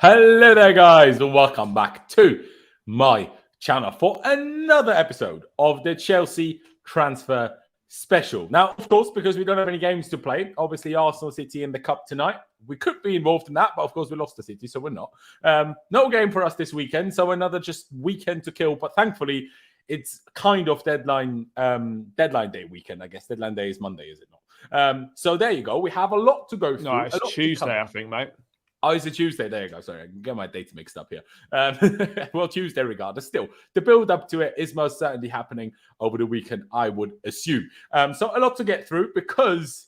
Hello there, guys, and welcome back to my channel for another episode of the Chelsea transfer special. Now, of course, because we don't have any games to play, obviously Arsenal City in the Cup tonight. We could be involved in that, but of course we lost the City, so we're not. No game for us this weekend, so another just weekend to kill. But thankfully, it's kind of deadline day weekend, I guess. Deadline day is Monday, is it not? So there you go. We have a lot to go through. No, it's Tuesday, I think, mate. Oh, it's a Tuesday. There you go. Sorry, I can get my dates mixed up here. Well, Tuesday regardless. Still, the build up to it is most certainly happening over the weekend, I would assume. So a lot to get through because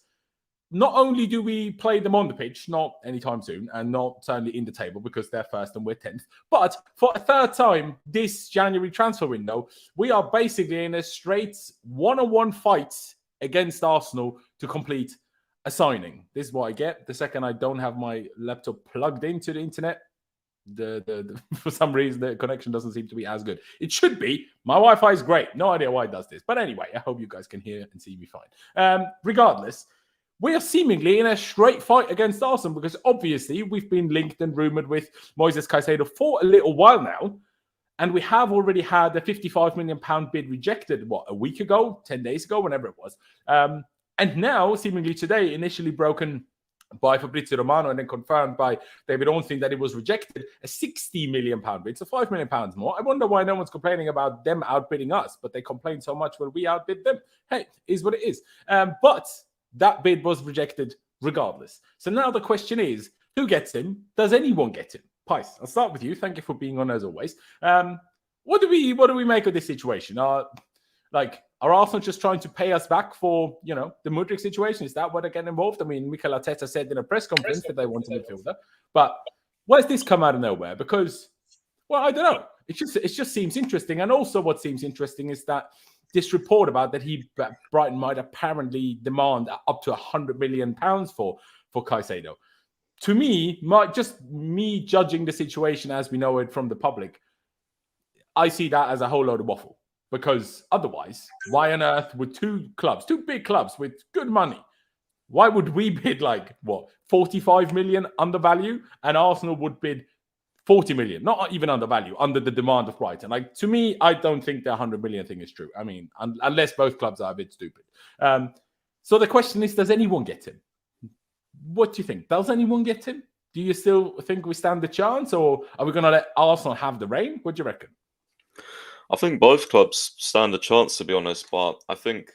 not only do we play them on the pitch, not anytime soon, and not certainly in the table because they're first and we're 10th, but for a third time this January transfer window, we are basically in a straight one-on-one fight against Arsenal to complete a signing. This is what I get the second I don't have my laptop plugged into the internet. For some reason the connection doesn't seem to be as good. It should be. My Wi-Fi is great. No idea why it does this, but anyway, I hope you guys can hear and see me fine. Regardless, we are seemingly in a straight fight against Arsenal because obviously we've been linked and rumored with Moises Caicedo for a little while now, and we have already had a £55 million bid rejected a week ago, 10 days ago, whenever it was. And now, seemingly today, initially broken by Fabrizio Romano and then confirmed by David Ornstein that it was rejected, a £60 million bid, so £5 million more. I wonder why no one's complaining about them outbidding us, but they complain so much when we outbid them. Hey, is what it is. But that bid was rejected regardless. So now the question is, who gets him? Does anyone get him? Pys, I'll start with you. Thank you for being on as always. What do we make of this situation? Are Arsenal just trying to pay us back for, the Mudryk situation? Is that where they get involved? I mean, Mikel Arteta said in a press conference that they want a midfielder. But why does this come out of nowhere? Because, well, I don't know. It just seems interesting. And also what seems interesting is that this report about that Brighton might apparently demand up to £100 million for Caicedo. To me, me judging the situation as we know it from the public, I see that as a whole load of waffle. Because otherwise, why on earth would two big clubs with good money, why would we bid 45 million undervalue and Arsenal would bid 40 million, not even undervalue, under the demand of Brighton? To me, I don't think the 100 million thing is true. I mean, unless both clubs are a bit stupid. So the question is, does anyone get him? What do you think? Does anyone get him? Do you still think we stand a chance, or are we going to let Arsenal have the reign? What do you reckon? I think both clubs stand a chance, to be honest. But I think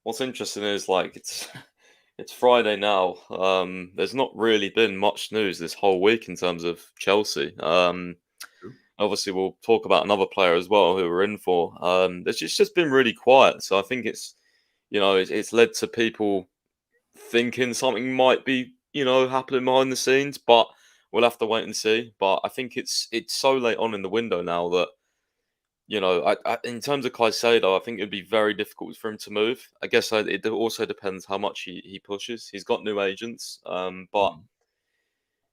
what's interesting is it's Friday now. There's not really been much news this whole week in terms of Chelsea. Obviously, we'll talk about another player as well who we're in for. It's just been really quiet. So I think it's led to people thinking something might be happening behind the scenes, but we'll have to wait and see. But I think it's so late on in the window now that. In terms of Caicedo, I think it'd be very difficult for him to move. I guess it also depends how much he pushes. He's got new agents.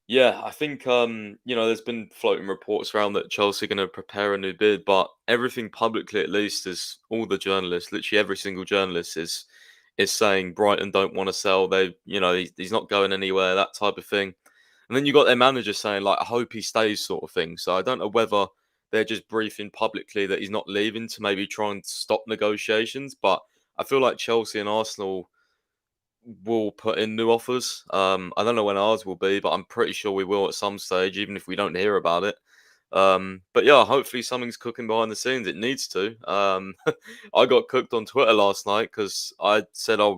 Yeah, I think, there's been floating reports around that Chelsea are going to prepare a new bid, but everything publicly, at least, is all the journalists, literally every single journalist is saying Brighton don't want to sell. He's not going anywhere, that type of thing. And then you got their manager saying, I hope he stays, sort of thing. So I don't know whether they're just briefing publicly that he's not leaving to maybe try and stop negotiations. But I feel like Chelsea and Arsenal will put in new offers. I don't know when ours will be, but I'm pretty sure we will at some stage, even if we don't hear about it. But yeah, hopefully something's cooking behind the scenes. It needs to. I got cooked on Twitter last night because I said, I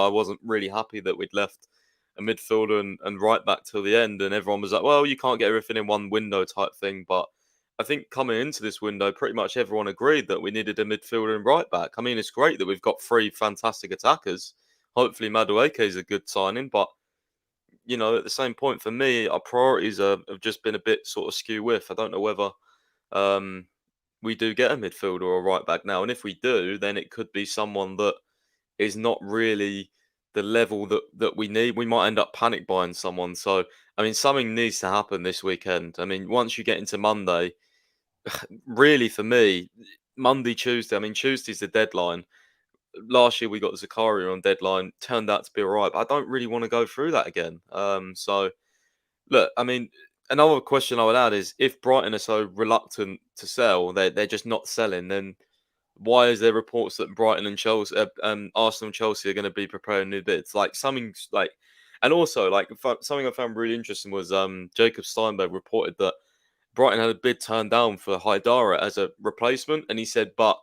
wasn't really happy that we'd left a midfielder and right back till the end. And everyone was like, well, you can't get everything in one window type thing. But I think coming into this window, pretty much everyone agreed that we needed a midfielder and right back. I mean, it's great that we've got three fantastic attackers. Hopefully, Madueke is a good signing. But, at the same point, for me, our priorities have just been a bit sort of skew with. I don't know whether we do get a midfielder or a right back now. And if we do, then it could be someone that is not really the level that we need. We might end up panic buying someone. So, I mean, something needs to happen this weekend. I mean, once you get into Monday, really for me, Monday, Tuesday, Tuesday's the deadline. Last year we got Zakaria on deadline, turned out to be all right, but I don't really want to go through that again. So, look, another question I would add is, if Brighton are so reluctant to sell, they're just not selling, then why is there reports that Brighton and Chelsea, Arsenal and Chelsea are going to be preparing new bids? Like something like, and also like something I found really interesting was Jacob Steinberg reported that Brighton had a bid turned down for Haidara as a replacement, and he said, but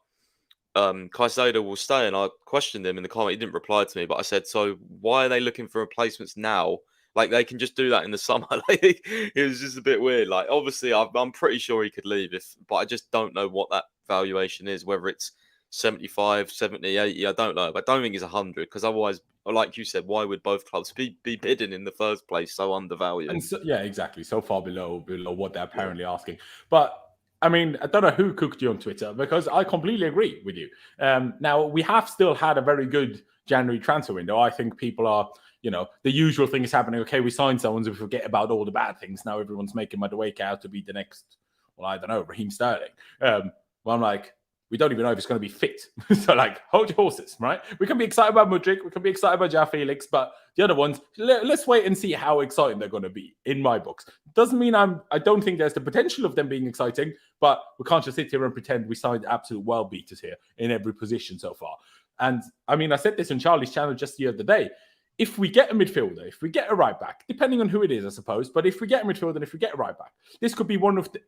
Caicedo will stay. And I questioned him in the comment. He didn't reply to me, but I said, so why are they looking for replacements now? Like, they can just do that in the summer. Like, it was just a bit weird. Like, obviously, I'm pretty sure he could leave, but I just don't know what that valuation is, whether it's 75, 70, 80, I don't know. But I don't think it's 100, because otherwise, like you said, why would both clubs be bidding in the first place so undervalued? And so, yeah, exactly. So far below what they're apparently asking. But I mean, I don't know who cooked you on Twitter, because I completely agree with you. Now, we have still had a very good January transfer window. I think people are, the usual thing is happening. Okay, we signed someone, so we forget about all the bad things. Now everyone's making Madueke out to be the next, well, I don't know, Raheem Sterling. Well, I'm like, we don't even know if it's going to be fit. So, like, hold your horses, right? We can be excited about Mudryk. We can be excited about João Felix. But the other ones, let's wait and see how exciting they're going to be, in my books. Doesn't mean I don't think there's the potential of them being exciting, but we can't just sit here and pretend we signed absolute world beaters here in every position so far. And, I mean, I said this on Charlie's channel just the other day. If we get a midfielder, if we get a right back, depending on who it is, I suppose, but if we get a midfielder and if we get a right back, this could be one of the,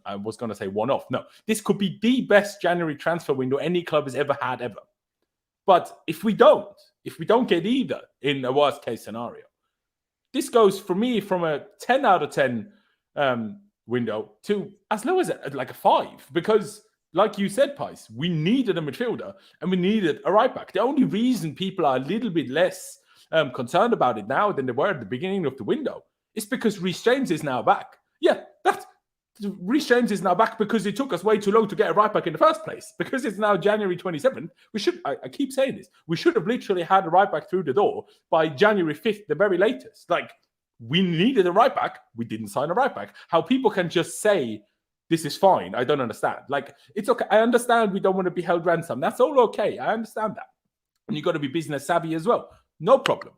I was going to say one off. No, this could be the best January transfer window any club has ever had ever. But if we don't get either in a worst case scenario, this goes for me from a 10 out of 10 window to as low as like a 5, because like you said, Pys, we needed a midfielder and we needed a right back. The only reason people are a little bit less concerned about it now than they were at the beginning of the window is because Reece James is now back. Yeah, Reece James is now back because it took us way too long to get a right back in the first place. Because it's now January 27th, I keep saying this, we should have literally had a right back through the door by January 5th, the very latest. Like, we needed a right back, we didn't sign a right back. How people can just say, this is fine, I don't understand. Like, it's okay. I understand we don't want to be held ransom. That's all okay. I understand that. And you've got to be business savvy as well. No problem.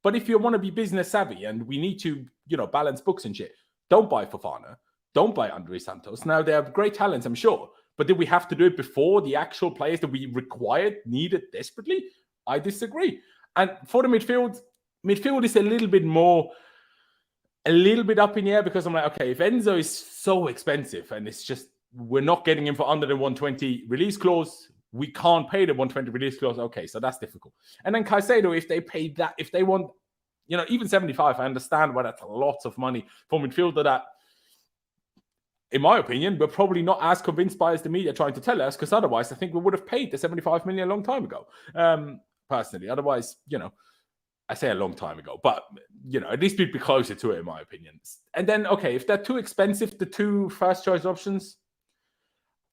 But if you want to be business savvy and we need to, balance books and shit, don't buy Fofana. Don't buy Andrey Santos. Now, they have great talents, I'm sure. But did we have to do it before the actual players that we needed desperately? I disagree. And for the midfield is a little bit up in the air, because I'm like, okay, if Enzo is so expensive and it's just, we're not getting him for under the 120 release clause, we can't pay the 120 release clause. Okay, so that's difficult. And then Caicedo, if they pay that, if they want, even 75, I understand why that's a lot of money for midfielder that, in my opinion, we're probably not as convinced by as the media trying to tell us, because otherwise I think we would have paid the 75 million a long time ago. Personally, otherwise, I say a long time ago, but, at least we'd be closer to it, in my opinion. And then, okay, if they're too expensive, the two first choice options,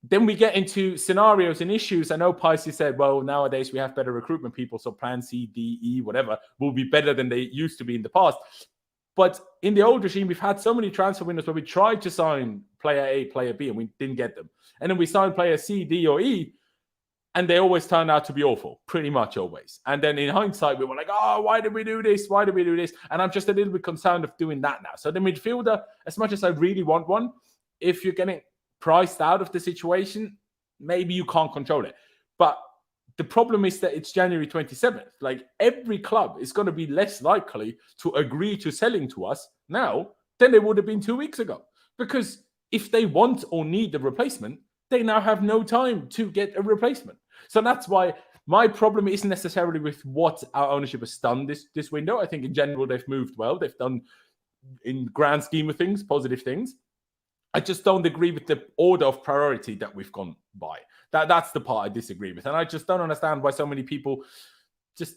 then we get into scenarios and issues. I know Picey said, well, nowadays we have better recruitment people, so plan C, D, E, whatever, will be better than they used to be in the past. But in the old regime, we've had so many transfer windows where we tried to sign player A, player B, and we didn't get them. And then we signed player C, D, or E, and they always turned out to be awful, pretty much always. And then in hindsight, we were like, oh, why did we do this? Why did we do this? And I'm just a little bit concerned of doing that now. So the midfielder, as much as I really want one, if you're getting priced out of the situation, maybe you can't control it. But the problem is that it's January 27th. Like, every club is going to be less likely to agree to selling to us now than they would have been 2 weeks ago. Because if they want or need the replacement, they now have no time to get a replacement. So that's why my problem isn't necessarily with what our ownership has done this window. I think in general they've moved well. They've done, in grand scheme of things, positive things. I just don't agree with the order of priority that we've gone by. That's the part I disagree with. And I just don't understand why so many people just,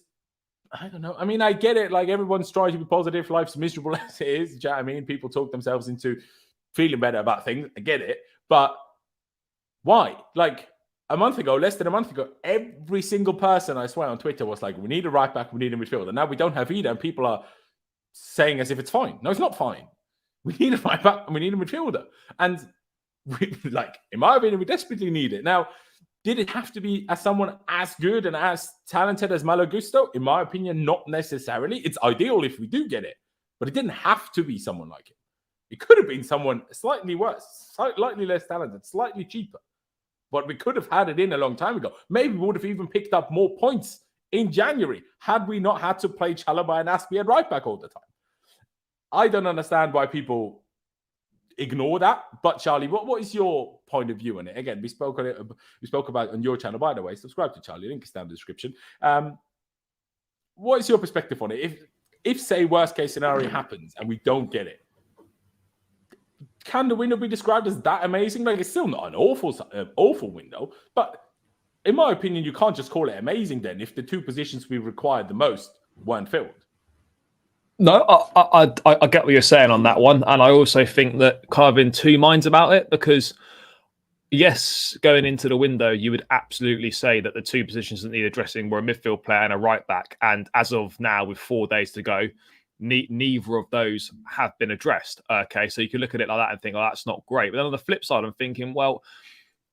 I don't know. I mean, I get it. Like, everyone's trying to be positive. Life's miserable as it is. Do you know what I mean? People talk themselves into feeling better about things. I get it. But why? Like, less than a month ago, every single person, I swear, on Twitter was like, we need a right back, we need a midfielder. Now we don't have either, and people are saying as if it's fine. No, it's not fine. We need a right back and we need a midfielder. And in my opinion, we desperately need it. Now, did it have to be as someone as good and as talented as Malo Gusto? In my opinion, not necessarily. It's ideal if we do get it, but it didn't have to be someone like it. It could have been someone slightly worse, slightly less talented, slightly cheaper. But we could have had it in a long time ago. Maybe we would have even picked up more points in January had we not had to play Chalobah and Aspie at right back all the time. I don't understand why people ignore that. But Charlie, what is your point of view on it? Again, we spoke about on your channel, by the way. Subscribe to Charlie. Link is down in the description. What is your perspective on it? If say worst case scenario happens and we don't get it, can the window be described as that amazing? Like, it's still not an awful window, but in my opinion, you can't just call it amazing then if the two positions we required the most weren't filled. No, I get what you're saying on that one. And I also think that kind of in two minds about it, because yes, going into the window, you would absolutely say that the two positions that need addressing were a midfield player and a right back. And as of now, with 4 days to go, neither of those have been addressed. Okay, so you can look at it like that and think, oh, that's not great. But then on the flip side, I'm thinking, well,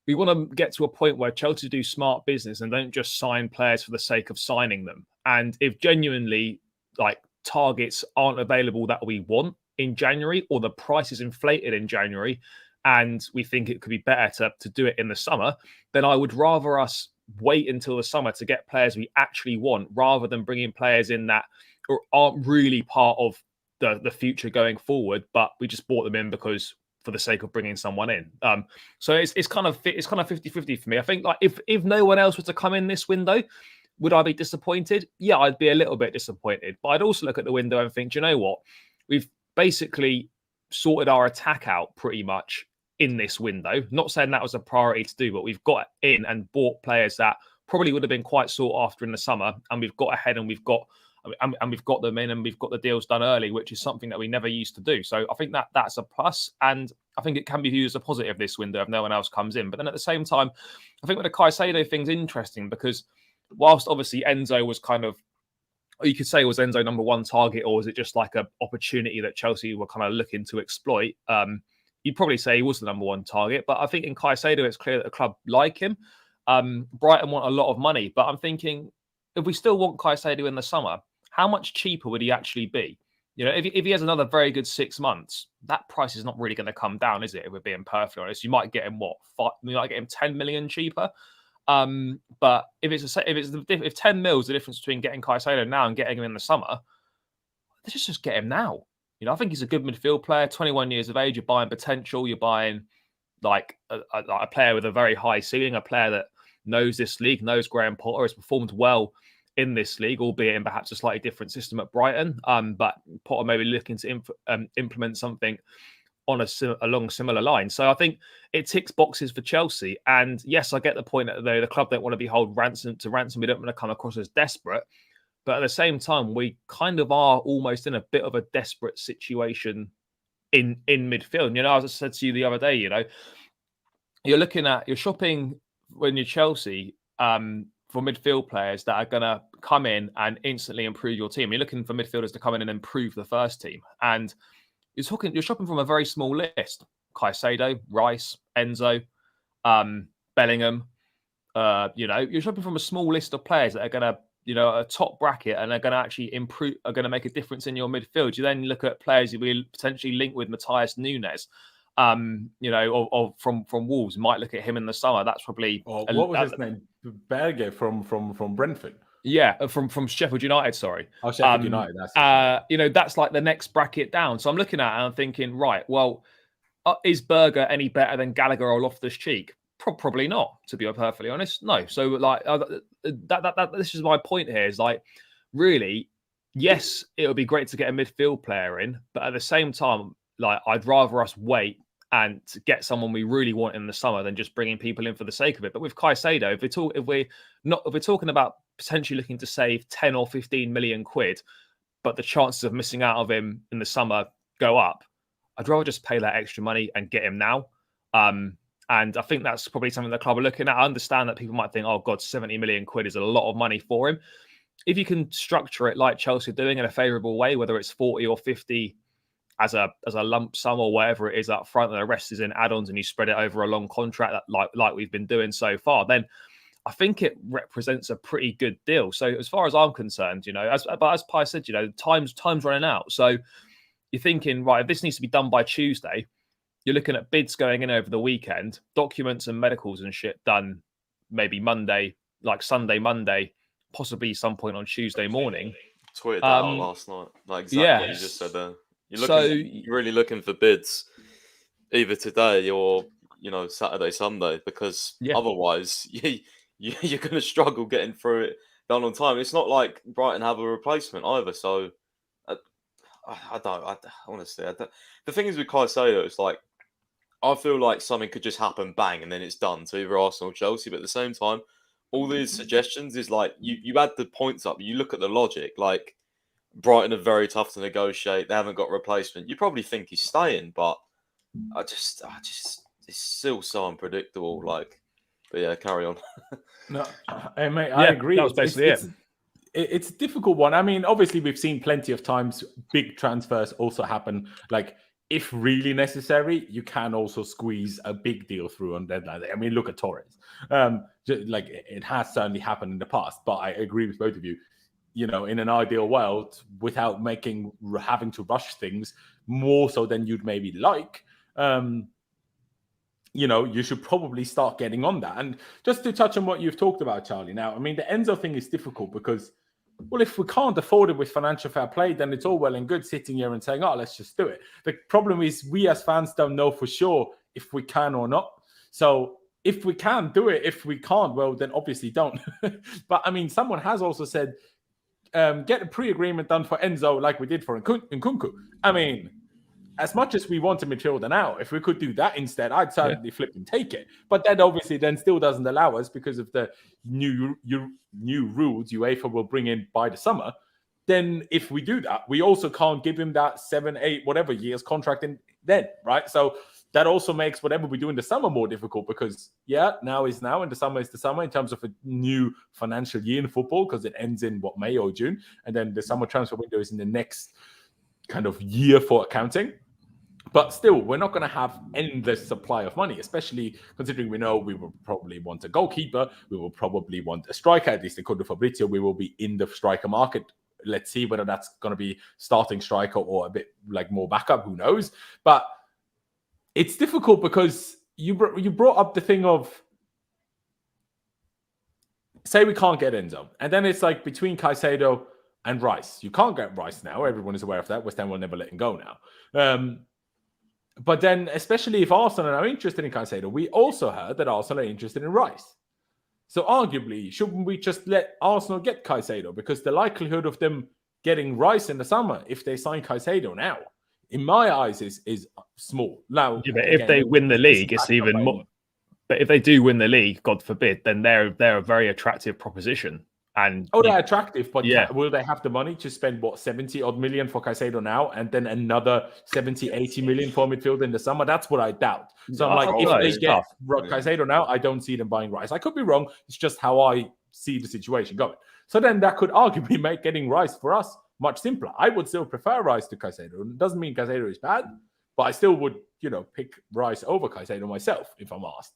we want to get to a point where Chelsea do smart business and don't just sign players for the sake of signing them. And if genuinely, like, targets aren't available that we want in January, or the price is inflated in January, and we think it could be better to do it in the summer, then I would rather us wait until the summer to get players we actually want, rather than bringing players in that aren't really part of the future going forward, but we just brought them in because for the sake of bringing someone in. So it's kind of 50-50 for me. I think, like, if no one else was to come in this window, would I be disappointed? Yeah, I'd be a little bit disappointed. But I'd also look at the window and think, do you know what? We've basically sorted our attack out pretty much in this window. Not saying that was a priority to do, but we've got in and bought players that probably would have been quite sought after in the summer, and we've got ahead and we've got them in and we've got the deals done early, which is something that we never used to do. So I think that's a plus, and I think it can be viewed as a positive this window if no one else comes in. But then at the same time, I think with the Caicedo thing's interesting, because whilst obviously Enzo was kind of, or you could say, was Enzo number one target, or was it just like an opportunity that Chelsea were kind of looking to exploit? You'd probably say he was the number one target, but I think in Caicedo, it's clear that the club like him. Brighton want a lot of money, but I'm thinking, if we still want Caicedo in the summer, how much cheaper would he actually be? You know, if he has another very good 6 months, that price is not really going to come down, is it? If we're being perfectly honest, you might get him you might get him 10 million cheaper. But if 10 mil is the difference between getting Caicedo now and getting him in the summer, let's just get him now. You know, I think he's a good midfield player, 21 years of age. You're buying potential. You're buying like a player with a very high ceiling, a player that knows this league, knows Graham Potter, has performed well in this league, albeit in perhaps a slightly different system at Brighton. But Potter may be looking to implement something on along similar lines. So I think it ticks boxes for Chelsea. And yes, I get the point that the club don't want to be held ransom. We don't want to come across as desperate. But at the same time, we kind of are almost in a bit of a desperate situation in midfield. And, you know, as I said to you the other day, you know, you're shopping when you're Chelsea for midfield players that are going to come in and instantly improve your team. You're looking for midfielders to come in and improve the first team. And you're shopping from a very small list: Caicedo, Rice, Enzo, Bellingham. You're shopping from a small list of players that are going to, a top bracket, and are going to actually improve, are going to make a difference in your midfield. You then look at players you will potentially link with Matthias Nunes, from Wolves. You might look at him in the summer. That's probably what was his name? Berger from Brentford. Yeah, from Sheffield United. Sorry. Oh, Sheffield United. That's like the next bracket down. So I'm looking at it and I'm thinking, right, well, is Berger any better than Gallagher or Loftus-Cheek? Probably not, to be perfectly honest. No. So like this is my point here. Is like, really, yes, it would be great to get a midfield player in, but at the same time, like, I'd rather us wait and to get someone we really want in the summer than just bringing people in for the sake of it. But with Caicedo, if we're talking about potentially looking to save 10 or 15 million quid, but the chances of missing out of him in the summer go up, I'd rather just pay that extra money and get him now. And I think that's probably something the club are looking at. I understand that people might think, oh God, 70 million quid is a lot of money for him. If you can structure it like Chelsea are doing in a favourable way, whether it's 40 or 50 as a lump sum or whatever it is up front, and the rest is in add-ons, and you spread it over a long contract like we've been doing so far, then I think it represents a pretty good deal. So as far as I'm concerned, as Pi said, time's running out. So you're thinking, right, if this needs to be done by Tuesday, you're looking at bids going in over the weekend, documents and medicals and shit done maybe Monday, like Sunday, Monday, possibly some point on Tuesday morning. Tweeted that out last night. Like exactly what you just said there. You're really looking for bids either today or, Saturday, Sunday, because otherwise you're going to struggle getting through it done on time. It's not like Brighton have a replacement either. So honestly, the thing is with Caicedo, it's like, I feel like something could just happen, bang, and then it's done to either Arsenal or Chelsea. But at the same time, all these suggestions is like, you add the points up, you look at the logic, like Brighton are very tough to negotiate. They haven't got a replacement. You probably think he's staying, but I just, it's still so unpredictable. Like, but yeah, carry on. No, hey, mate, I agree. That was basically it's a difficult one. I mean, obviously, we've seen plenty of times big transfers also happen. Like, if really necessary, you can also squeeze a big deal through on deadline day. I mean, look at Torres. Like, it has certainly happened in the past, but I agree with both of you. In an ideal world, without having to rush things more so than you'd maybe like, you should probably start getting on that. And just to touch on what you've talked about, Charlie, now, I mean, the Enzo thing is difficult because, well, if we can't afford it with financial fair play, then it's all well and good sitting here and saying, oh, let's just do it. The problem is we as fans don't know for sure if we can or not. So if we can, do it. If we can't, well, then obviously don't. But, I mean, someone has also said, get a pre-agreement done for Enzo like we did for Nkunku. I mean, as much as we want a midfielder now, if we could do that instead, I'd certainly flip and take it. But that obviously then still doesn't allow us because of the new rules UEFA will bring in by the summer. Then if we do that, we also can't give him that 7, 8, whatever years contract in then, right? So that also makes whatever we do in the summer more difficult because, now is now and the summer is the summer in terms of a new financial year in football because it ends in, May or June. And then the summer transfer window is in the next kind of year for accounting. But still, we're not going to have endless supply of money, especially considering we know we will probably want a goalkeeper. We will probably want a striker, at least according to Fabrizio. We will be in the striker market. Let's see whether that's going to be starting striker or a bit like more backup. Who knows? But it's difficult because you brought up the thing of, say we can't get Enzo. And then it's like between Caicedo and Rice. You can't get Rice now. Everyone is aware of that. West Ham will never let him go now. But then, especially if Arsenal are interested in Caicedo, we also heard that Arsenal are interested in Rice. So arguably, shouldn't we just let Arsenal get Caicedo? Because the likelihood of them getting Rice in the summer, if they sign Caicedo now, in my eyes, is small. Now, but if they win the league, it's even more. But if they do win the league, God forbid, then they're a very attractive proposition. And they're attractive, but will they have the money to spend 70-odd million for Caicedo now and then another 70-80 million for midfield in the summer? That's what I doubt. So I'm like, if they get Caicedo now, I don't see them buying Rice. I could be wrong. It's just how I see the situation going. So then that could arguably make getting Rice for us much simpler. I would still prefer Rice to Caicedo. It doesn't mean Caicedo is bad, but I still would, pick Rice over Caicedo myself if I'm asked.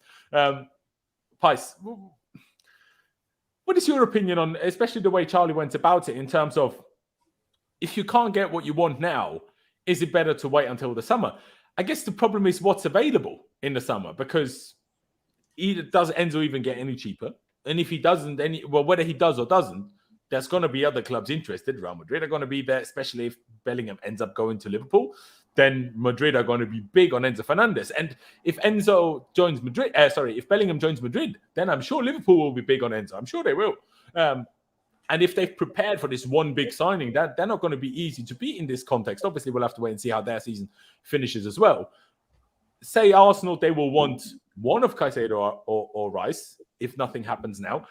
Pais, what is your opinion on, especially the way Charlie went about it in terms of if you can't get what you want now, is it better to wait until the summer? I guess the problem is what's available in the summer because either does Enzo even get any cheaper? And if he doesn't, whether he does or doesn't, there's going to be other clubs interested. Real Madrid are going to be there, especially if Bellingham ends up going to Liverpool. Then Madrid are going to be big on Enzo Fernandez. And if if Bellingham joins Madrid, then I'm sure Liverpool will be big on Enzo. I'm sure they will. And if they've prepared for this one big signing, that they're not going to be easy to beat in this context. Obviously, we'll have to wait and see how their season finishes as well. Say Arsenal, they will want one of Caicedo or Rice if nothing happens now.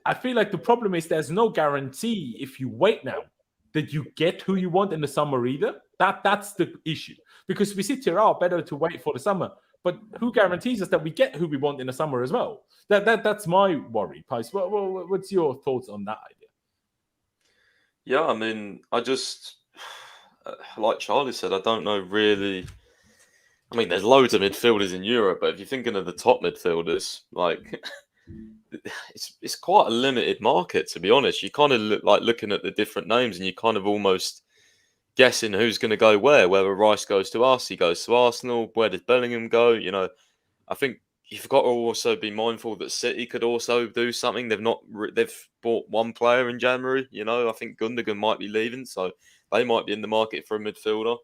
I feel like the problem is there's no guarantee if you wait now that you get who you want in the summer either. That's the issue. Because we sit here, better to wait for the summer. But who guarantees us that we get who we want in the summer as well? That's my worry, Pais. What's your thoughts on that idea? Yeah, I mean, I just, like Charlie said, I don't know really. I mean, there's loads of midfielders in Europe, but if you're thinking of the top midfielders, like, it's quite a limited market, to be honest. You kind of look like looking at the different names and you kind of almost guessing who's going to go where. Whether Rice goes to us, he goes to Arsenal. Where does Bellingham go? You know, I think you've got to also be mindful that City could also do something. They've bought one player in January. You know, I think Gundogan might be leaving, so they might be in the market for a midfielder.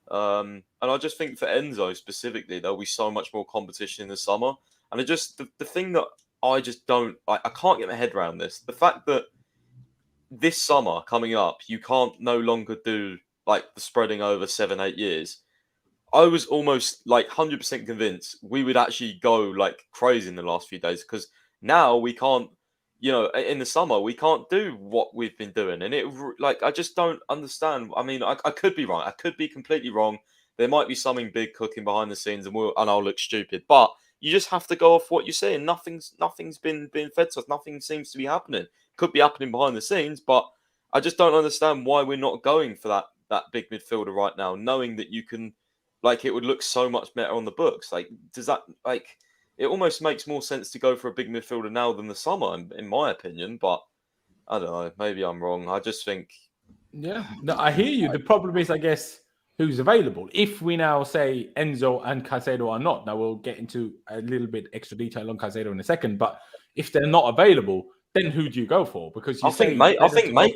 And I just think for Enzo specifically, there'll be so much more competition in the summer. And the thing that I just don't, I can't get my head around this. The fact that this summer coming up, you can't no longer do like the spreading over 7-8 years. I was almost like 100% convinced we would actually go like crazy in the last few days, because now we can't, you know, in the summer we can't do what we've been doing, and I just don't understand. I mean, I could be right, I could be completely wrong. There might be something big cooking behind the scenes, and I'll look stupid. But you just have to go off what you're saying. Nothing's been fed to us. Nothing seems to be happening. Could be happening behind the scenes, but I just don't understand why we're not going for that big midfielder right now, knowing that you can, like, it would look so much better on the books. Like, does that, like, it almost makes more sense to go for a big midfielder now than the summer, in my opinion. But I don't know. Maybe I'm wrong. I just think. Yeah, no, I hear you. The problem is, I guess, who's available. If we now say Enzo and Caicedo are not, now we'll get into a little bit extra detail on Caicedo in a second. But if they're not available, then who do you go for? Because you make them available. Make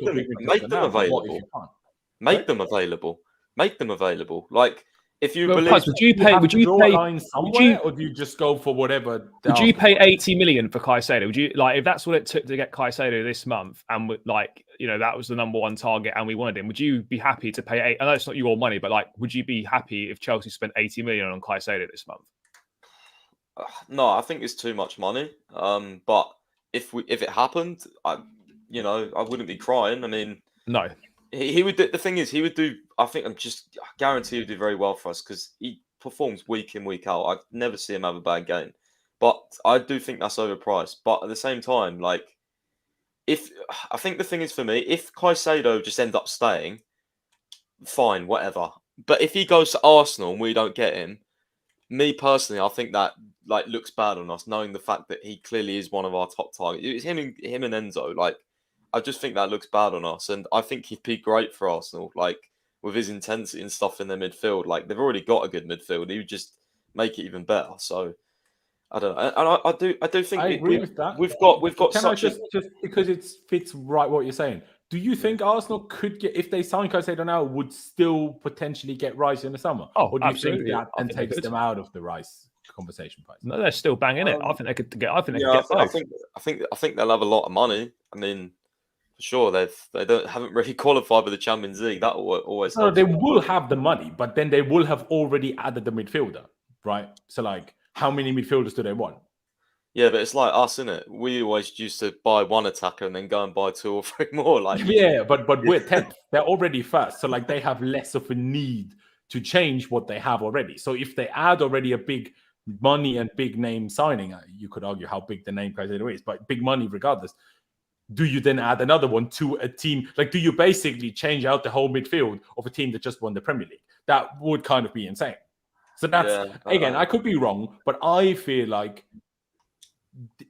Right? them available. Make them available. Like, if you Well, believe, Paz, would you pay? Would you pay? Or do you just go for whatever? Would you pay 80 million for Caicedo? Would you, like, if that's what it took to get Caicedo this month, and like, you know, that was the number one target, and we wanted him? Would you be happy to pay? I know it's not your money, but like, would you be happy if Chelsea spent 80 million on Caicedo this month? No, I think it's too much money. But if it happened, I wouldn't be crying. I mean, no. He would do, the thing is, he would do. I guarantee he would do very well for us, because he performs week in, week out. I never see him have a bad game, but I do think that's overpriced. But at the same time, like, I think the thing is for me, if Caicedo just ends up staying, fine, whatever. But if he goes to Arsenal and we don't get him, me personally, I think that like looks bad on us, knowing the fact that he clearly is one of our top targets. It's him and Enzo. Like, I just think that looks bad on us, and I think he'd be great for Arsenal, like, with his intensity and stuff in their midfield. Like, they've already got a good midfield. He would just make it even better. So I don't know, and I do think I agree with that. We've got Can I just because it fits right what you're saying. Do you think Arsenal could get, if they sign Caicedo now, would still potentially get Rice in the summer? Oh, or do you absolutely. think that and takes them out of the Rice conversation? No, they're still banging it. I think they could get. I think they could get both. both. I think they'll have a lot of money. I mean, for sure, haven't really qualified for the Champions League. That always. No, they will have the money, but then they will have already added the midfielder, right? So, like, how many midfielders do they want? Yeah, but it's like us, isn't it? We always used to buy one attacker and then go and buy 2 or 3 more. Like, yeah, but we're 10th. They're already first, so like they have less of a need to change what they have already. So if they add already a big money and big name signing, you could argue how big the name Caicedo is, but big money regardless. Do you then add another one to a team? Like, do you basically change out the whole midfield of a team that just won the Premier League? That would kind of be insane. So that's, again, I could be wrong, but I feel like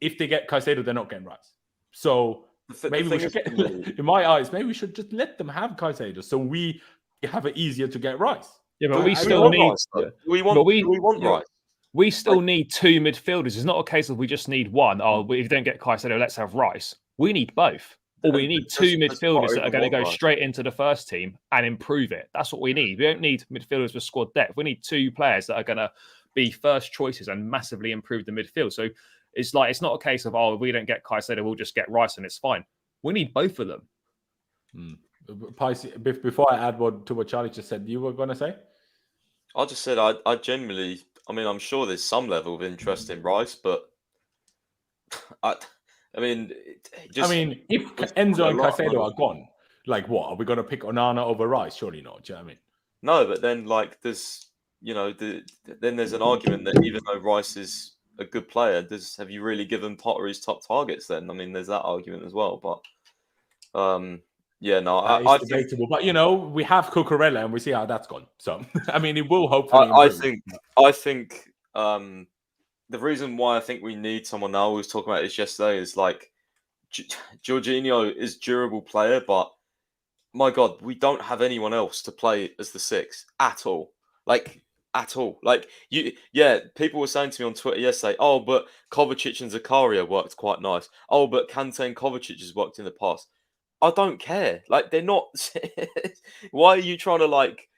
if they get Caicedo, they're not getting Rice. So maybe we should get, in my eyes, maybe we should just let them have Caicedo so we have it easier to get Rice. Yeah, but we still need. We want Rice. We still need 2 midfielders. It's not a case of we just need one. Oh, if you don't get Caicedo, let's have Rice. We need both. Or we need 2 midfielders that are going to go straight into the first team and improve it. That's what we need. We don't need midfielders with squad depth. We need 2 players that are going to be first choices and massively improve the midfield. So it's like, it's not a case of, oh, if we don't get Caicedo, we'll just get Rice and it's fine. We need both of them. Before I add to what Charlie just said, you were going to say? I just said I genuinely, I mean, I'm sure there's some level of interest in Rice, but if Enzo and Caicedo are gone, like, what? Are we going to pick Onana over Rice? Surely not. Do you know what I mean? No, but then, like, there's, then there's an argument that even though Rice is a good player, have you really given Potter his top targets then? I mean, there's that argument as well. But I think debatable. But we have Cucurella and we see how that's gone. So I mean, it will hopefully. I think the reason why I think we need someone now, we was talking about this yesterday, is like Jorginho is a durable player, but my God, we don't have anyone else to play as the 6 at all. Like, at all. Like, people were saying to me on Twitter yesterday, oh, but Kovacic and Zakaria worked quite nice. Oh, but Kante and Kovacic has worked in the past. I don't care. Like, they're not. Why are you trying to, like,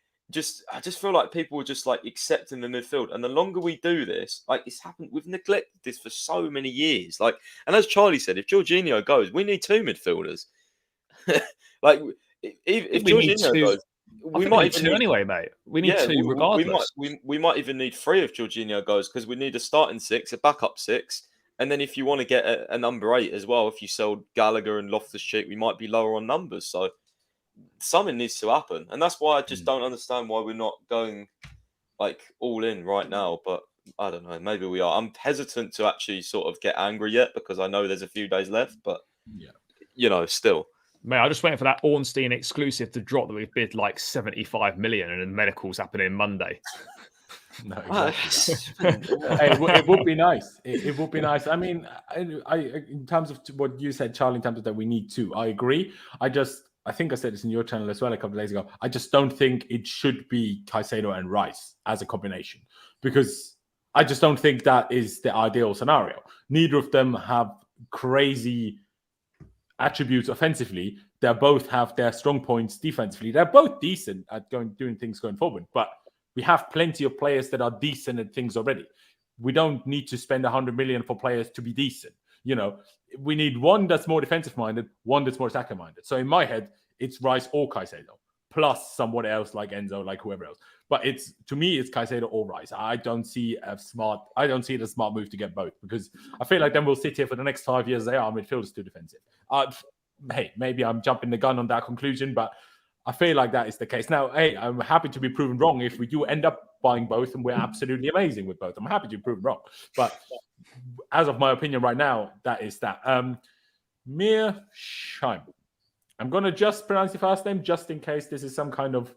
I just feel like people are just, like, accepting the midfield. And the longer we do this, like, it's happened, we've neglected this for so many years. Like, and as Charlie said, if Jorginho goes, we need 2 midfielders. Like, if Jorginho goes, we might even need 2 anyway, mate. We need 2 regardless. We might even need 3 if Jorginho goes, because we need a starting 6, a backup 6, and then if you want to get a number 8 as well, if you sell Gallagher and Loftus-Cheek, we might be lower on numbers. So something needs to happen, and that's why I just don't understand why we're not going like all in right now. But I don't know, maybe we are. I'm hesitant to actually sort of get angry yet because I know there's a few days left, but still. Mate, I'm just waiting for that Ornstein exclusive to drop that we've bid like 75 million and the medical's happening Monday. No, exactly. Hey, it would be nice. It would be nice. I mean, I in terms of what you said, Charlie, in terms of that we need 2, I agree. I think I said this in your channel as well a couple of days ago. I just don't think it should be Caicedo and Rice as a combination because I just don't think that is the ideal scenario. Neither of them have crazy attributes offensively. They both have their strong points defensively. They're both decent at doing things going forward, but we have plenty of players that are decent at things already. We don't need to spend 100 million for players to be decent. We need one that's more defensive minded, one that's more attacker minded. So in my head, it's Rice or Caicedo, plus someone else like Enzo, like whoever else. But to me, it's Caicedo or Rice. I don't see it as a smart move to get both because I feel like then we'll sit here for the next 5 years. Our midfield is too defensive. Hey, maybe I'm jumping the gun on that conclusion, but I feel like that is the case. Now, hey, I'm happy to be proven wrong if we do end up buying both and we're absolutely amazing with both. I'm happy to be proven wrong. But as of my opinion right now, that is that. Meersheim. I'm going to just pronounce your first name just in case this is some kind of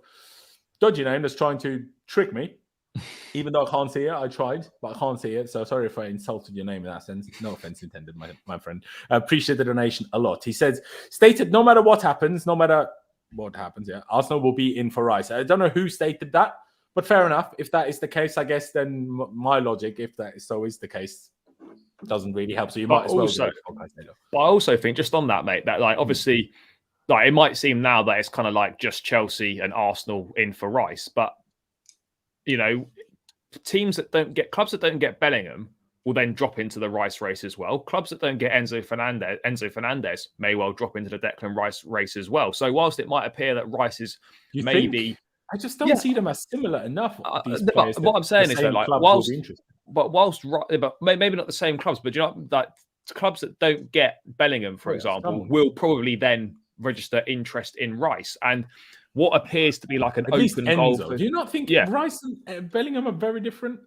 dodgy name that's trying to trick me. Even though I can't see it, I tried, but I can't see it. So sorry if I insulted your name in that sense. No offense intended, my friend. I appreciate the donation a lot. He says, stated, no matter what happens, Arsenal will be in for Rice. I don't know who stated that, but fair enough. If that is the case, I guess then my logic, if that is the case, doesn't really help. So you might as well. But I also think, just on that, mate, that like obviously, like it might seem now that it's kind of like just Chelsea and Arsenal in for Rice, but clubs that don't get Bellingham will then drop into the Rice race as well. Clubs that don't get Enzo Fernandez may well drop into the Declan Rice race as well. So whilst it might appear that Rice is maybe... I just don't see them as similar enough. But what I'm saying is that, like, but maybe not the same clubs, but like clubs that don't get Bellingham, for example, will probably then register interest in Rice. And what appears to be like an open goal. Do you not think Rice and Bellingham are very different?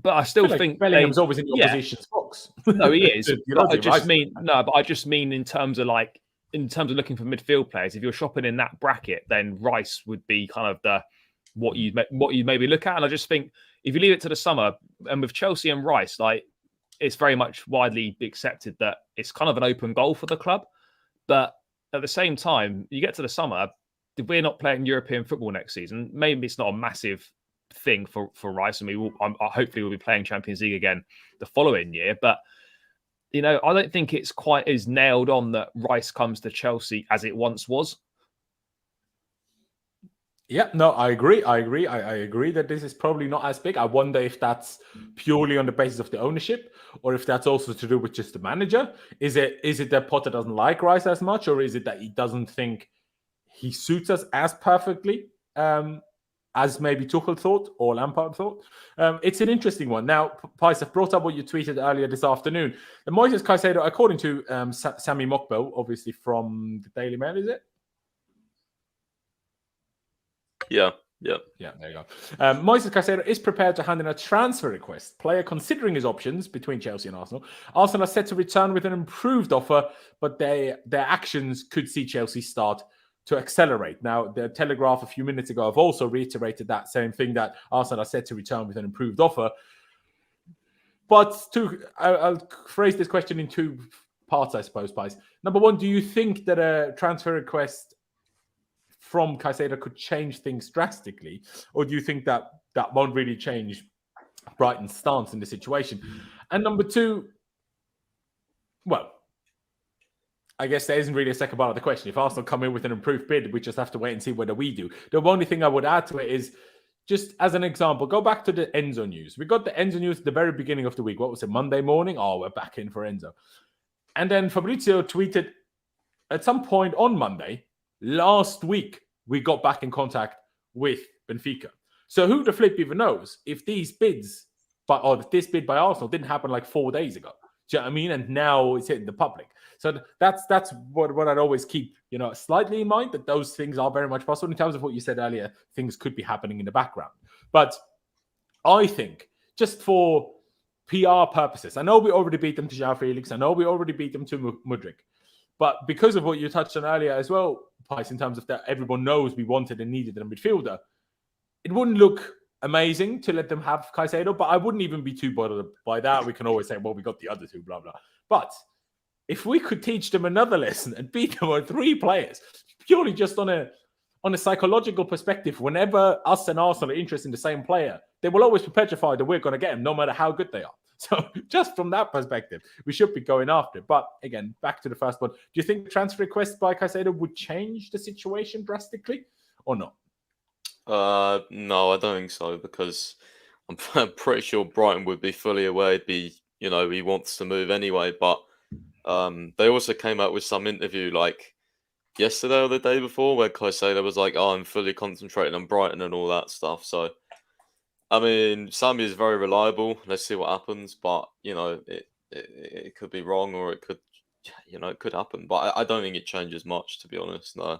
But I still think Bellingham's always in the opposition's box. No, he is. But I just mean in terms of looking for midfield players, if you're shopping in that bracket, then Rice would be kind of what you maybe look at. And I just think if you leave it to the summer, and with Chelsea and Rice, like it's very much widely accepted that it's kind of an open goal for the club. But at the same time, you get to the summer, if we're not playing European football next season, maybe it's not a massive thing for Rice, and hopefully we'll be playing Champions League again the following year. But I don't think it's quite as nailed on that Rice comes to Chelsea as it once was. Yeah, no, I agree. I agree that this is probably not as big. I wonder if that's purely on the basis of the ownership, or if that's also to do with just the manager. Is it that Potter doesn't like Rice as much, or is it that he doesn't think he suits us as perfectly as maybe Tuchel thought or Lampard thought? It's an interesting one. Now, Pais, I've brought up what you tweeted earlier this afternoon. The Moises Caicedo, according to Sami Mokbel, obviously from the Daily Mail, is it? Yeah, there you go. Moises Caicedo is prepared to hand in a transfer request. Player considering his options between Chelsea and Arsenal. Arsenal are set to return with an improved offer, but their actions could see Chelsea start to accelerate. Now, the Telegraph a few minutes ago have also reiterated that same thing, that Arsenal are set to return with an improved offer. But I'll phrase this question in 2 parts, I suppose, Pais. Number one, do you think that a transfer request from Caicedo could change things drastically? Or do you think that won't really change Brighton's stance in the situation? And number two, well, I guess there isn't really a second part of the question. If Arsenal come in with an improved bid, we just have to wait and see whether we do. The only thing I would add to it is, just as an example, go back to the Enzo news. We got the Enzo news at the very beginning of the week. What was it, Monday morning? Oh, we're back in for Enzo. And then Fabrizio tweeted at some point on Monday, last week, we got back in contact with Benfica. So who the flip even knows if these bids, or this bid by Arsenal didn't happen like 4 days ago? Do you know what I mean? And now it's hitting the public. So that's what I'd always keep, slightly in mind, that those things are very much possible. In terms of what you said earlier, things could be happening in the background. But I think, just for PR purposes, I know we already beat them to João Felix. I know we already beat them to Mudryk. But because of what you touched on earlier as well, Pice, in terms of that everyone knows we wanted and needed a midfielder, it wouldn't look amazing to let them have Caicedo, but I wouldn't even be too bothered by that. We can always say, well, we got the other two, blah, blah. But if we could teach them another lesson and beat them on 3 players, purely just on a psychological perspective, whenever us and Arsenal are interested in the same player, they will always be petrified that we're going to get him, no matter how good they are. So just from that perspective, we should be going after it. But again, back to the first one. Do you think the transfer request by Caicedo would change the situation drastically or not? No, I don't think so, because I'm pretty sure Brighton would be fully aware he wants to move anyway. But they also came out with some interview like yesterday or the day before where Caicedo was like, "Oh, I'm fully concentrating on Brighton" and all that stuff. So, I mean, Sammy is very reliable. Let's see what happens. But it could be wrong, or it could happen. But I don't think it changes much, to be honest. No.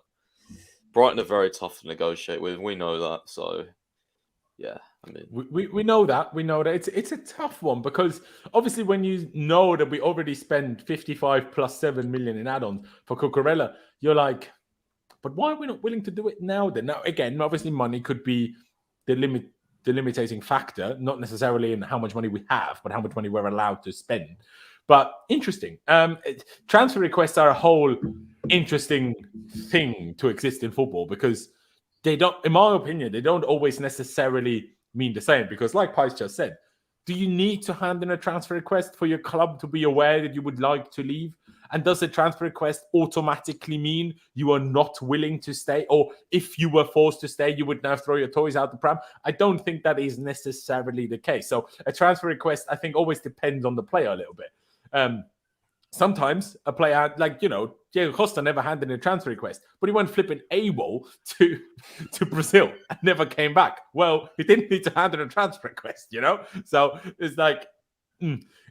Brighton are very tough to negotiate with. We know that. So, yeah, I mean, we know that. We know that it's a tough one, because obviously when you know that we already spent 55 plus 7 million in add-ons for Cucurella, you're like, but why are we not willing to do it now then? Now, again, obviously money could be the limiting factor, not necessarily in how much money we have, but how much money we're allowed to spend. But interesting. Transfer requests are a whole interesting thing to exist in football, because they don't, in my opinion, they don't always necessarily mean the same. Because like Pice just said, do you need to hand in a transfer request for your club to be aware that you would like to leave? And does a transfer request automatically mean you are not willing to stay? Or if you were forced to stay, you would now throw your toys out the pram? I don't think that is necessarily the case. So a transfer request, I think, always depends on the player a little bit. Sometimes a player, like, Diego Costa never handed in a transfer request, but he went flipping AWOL to Brazil and never came back. Well, he didn't need to hand in a transfer request, So it's like,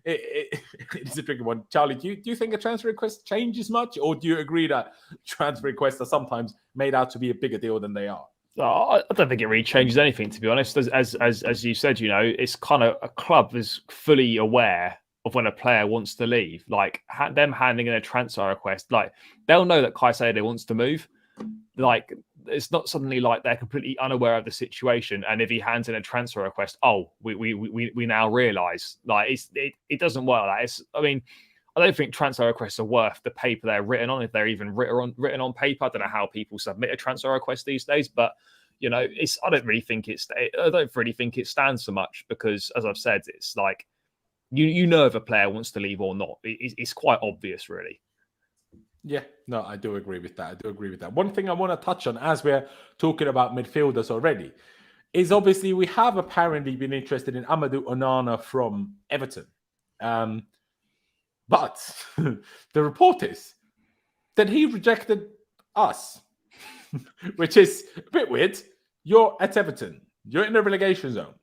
it's a tricky one. Charlie, do you think a transfer request changes much, or do you agree that transfer requests are sometimes made out to be a bigger deal than they are? I don't think it really changes anything, to be honest. As you said, it's kind of a club is fully aware of when a player wants to leave. Like them handing in a transfer request, like they'll know that Caicedo wants to move. Like it's not suddenly like they're completely unaware of the situation. And if he hands in a transfer request, we now realise, like it doesn't work like that. I don't think transfer requests are worth the paper they're written on, if they're even written on paper. I don't know how people submit a transfer request these days, but I don't really think it stands so much, because as I've said, it's like you know if a player wants to leave or not. It's quite obvious, really. Yeah, no, I do agree with that. One thing I want to touch on, as we're talking about midfielders already, is obviously we have apparently been interested in Amadou Onana from Everton. But the report is that he rejected us, which is a bit weird. You're at Everton. You're in the relegation zone.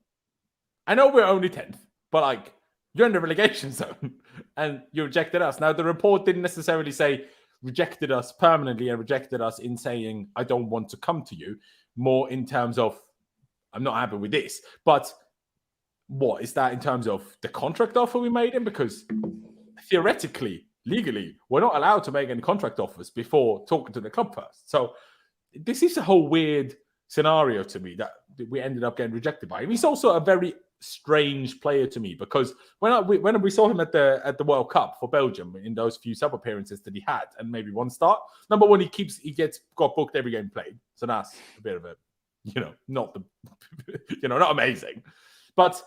I know we're only 10th, but you're in the relegation zone and you rejected us. Now, the report didn't necessarily say rejected us permanently and rejected us in saying, I don't want to come to you. More in terms of, I'm not happy with this. But what is that in terms of the contract offer we made him? Because theoretically, legally, we're not allowed to make any contract offers before talking to the club first. So this is a whole weird scenario to me that we ended up getting rejected by him. He's also a very strange player to me, because when we saw him at the World Cup for Belgium in those few sub appearances that he had, and maybe one start. Number one, he got booked every game played, so that's a bit of a, not amazing. But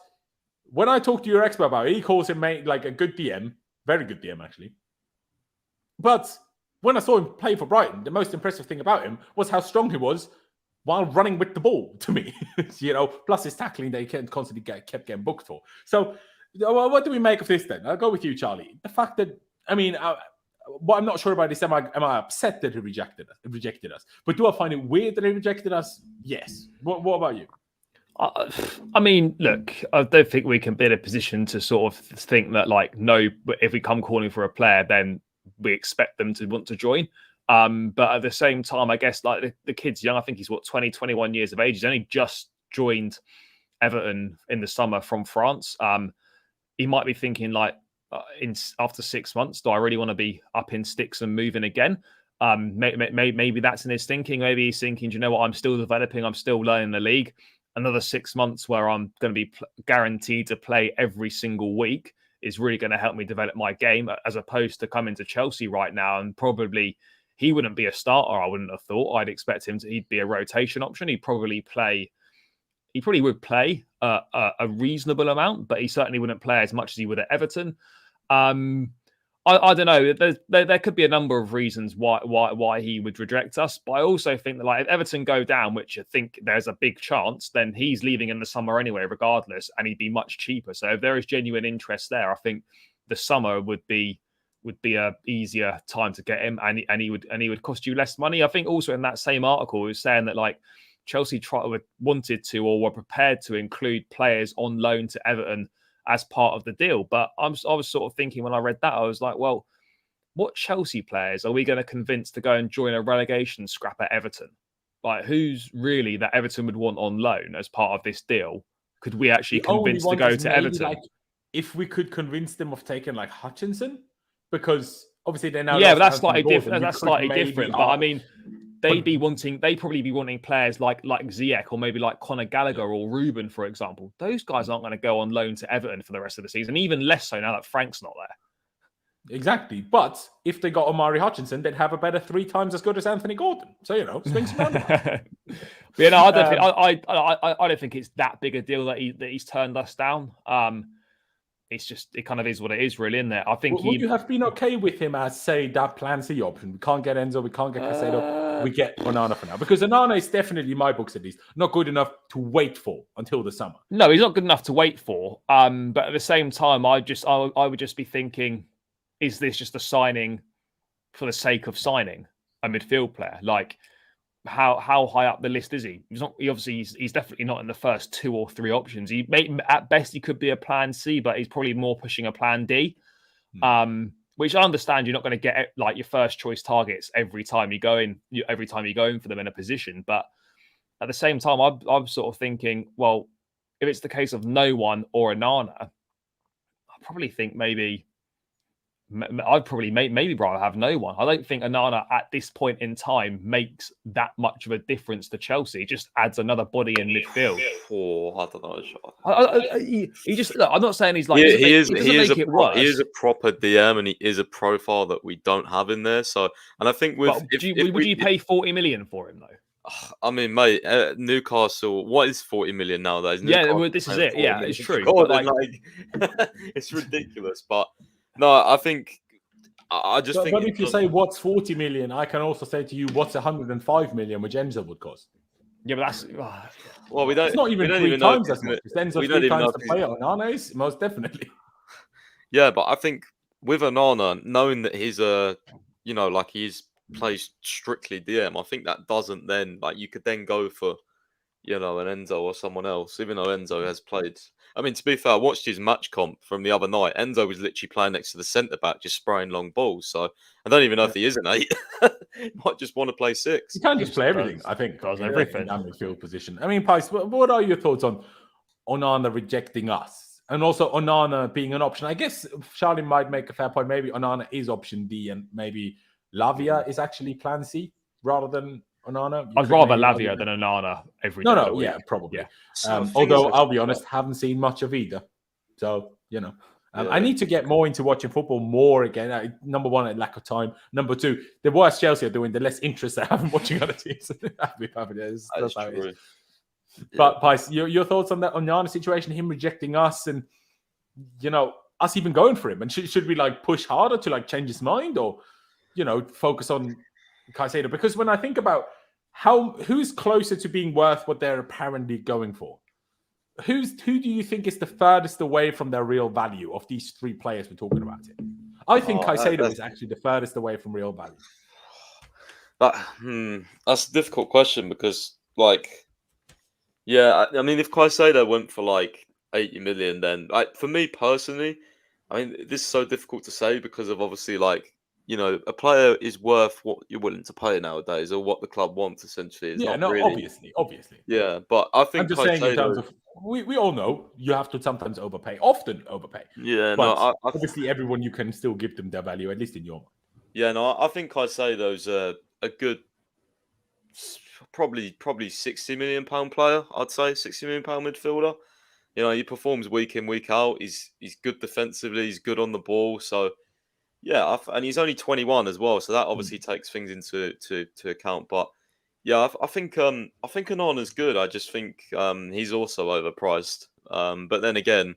when I talked to your expert about it, he calls him like a good DM, very good DM actually. But when I saw him play for Brighton, the most impressive thing about him was how strong he was while running with the ball, to me. Plus his tackling that he constantly kept getting booked for. So what do we make of this then? I'll go with you, Charlie. The fact that, what I'm not sure about is, am I upset that he rejected us? But do I find it weird that he rejected us? Yes. What about you? Look, I don't think we can be in a position to sort of think that, like, no, if we come calling for a player, then we expect them to want to join. But at the same time, I guess, like, the kid's young. I think he's 20, 21 years of age. He's only just joined Everton in the summer from France. He might be thinking, like, after 6 months, do I really want to be up in sticks and moving again? Maybe that's in his thinking. Maybe he's thinking, do you know what? I'm still developing. I'm still learning the league. Another 6 months where I'm going to be guaranteed to play every single week is really going to help me develop my game, as opposed to coming to Chelsea right now and probably he wouldn't be a starter. I wouldn't have thought. I'd expect he'd be a rotation option. He probably would play a reasonable amount, but he certainly wouldn't play as much as he would at Everton. I don't know. There could be a number of reasons why he would reject us, but I also think that, like, if Everton go down, which I think there's a big chance, then he's leaving in the summer anyway, regardless, and he'd be much cheaper. So if there is genuine interest there, I think the summer would be a easier time to get him, and he would cost you less money. I think also in that same article, it was saying that, like, Chelsea wanted to, or were prepared to, include players on loan to Everton as part of the deal. But I was sort of thinking, when I read that, I was like, well, what Chelsea players are we going to convince to go and join a relegation scrap at Everton? Like, who's really that Everton would want on loan as part of this deal? Could we actually convince to go to Everton? Like, if we could convince them of taking, like, Hutchinson, because obviously they're now... Yeah, but that's slightly different. That's slightly different. But I mean, they'd probably be wanting players like Ziyech, or maybe like Conor Gallagher or Ruben, for example. Those guys aren't going to go on loan to Everton for the rest of the season, even less so now that Frank's not there. Exactly. But if they got Omari Hutchinson, they'd have a better 3 times as good as Anthony Gordon. So, swings around. But, I don't think it's that big a deal that he's turned us down. It's just, it kind of is what it is, really, isn't it? I think would you have been okay with him as, say, that plan C option? We can't get Enzo, we can't get Caicedo, we get Onana for now. Because Onana is definitely, in my books at least, not good enough to wait for until the summer. No, he's not good enough to wait for. But at the same time, I would just be thinking, is this just a signing for the sake of signing a midfield player? Like, how high up the list is he? He's definitely not in the first 2 or 3 options. At best he could be a plan C, but he's probably more pushing a plan D. Which I understand you're not going to get, like, your first choice targets every time you go in for them in a position. But at the same time, I'm sort of thinking, well, if it's the case of no one or Onana, I probably think maybe rather have no one. I don't think Onana at this point in time makes that much of a difference to Chelsea. It just adds another body in midfield. I don't know. He just, look, I'm not saying he's like, he is a proper DM, and he is a profile that we don't have in there. So, and I think would you pay 40 million for him though? I mean, mate, Newcastle, what is 40 million nowadays? This is it. Yeah, it's true. It's ridiculous, but no, I think I just think. But if you say what's 40 million, I can also say to you what's 105 million, which Enzo would cost. Yeah, but that's well, we don't. It's not even 3 times as much. Enzo's 3 times the player on Onana's, most definitely. Yeah, but I think with Onana, knowing that he's he's plays strictly DM, I think that doesn't then, like, you could then go for, an Enzo or someone else, even though Enzo has played. I mean, to be fair, I watched his match comp from the other night. Enzo was literally playing next to the centre-back, just spraying long balls. So I don't even know if he is an 8. He might just want to play 6. He can just play everything, I think. Does everything. In that midfield position. I mean, Pais, what are your thoughts on Onana rejecting us? And also Onana being an option? I guess Charlie might make a fair point. Maybe Onana is option D, and maybe Lavia is actually plan C rather than Onana? I'd rather Lavia than Onana every day. No, yeah, probably. Yeah. So Although I'll be honest, haven't seen much of either. So, I need to get more into watching football more again. Number one, a lack of time. Number two, the worse Chelsea are doing, the less interest I have in watching other teams. That's how it is. But Pice, your thoughts on that Onana situation, him rejecting us, and us even going for him? And should we push harder to change his mind, or focus on Caicedo? Because when I think about who's closer to being worth what they're apparently going for, who do you think is the furthest away from their real value of these three players we're talking about here? I think Caicedo is actually the furthest away from real value. That's a difficult question because, I mean, if Caicedo went for 80 million, then for me personally, I mean, this is so difficult to say because of obviously a player is worth what you're willing to pay nowadays, or what the club wants. Essentially, it's obviously. Yeah, but I think I'm just saying in terms of we all know you have to sometimes often overpay. Yeah, but obviously everyone you can still give them their value, at least in your mind. Yeah, no, I think Caicedo's a good, probably £60 million player. I'd say £60 million midfielder. He performs week in, week out. He's good defensively. He's good on the ball. So. Yeah, and he's only 21 as well, so that obviously takes things into account. But yeah, I think Onana's good. I just think he's also overpriced. But then again,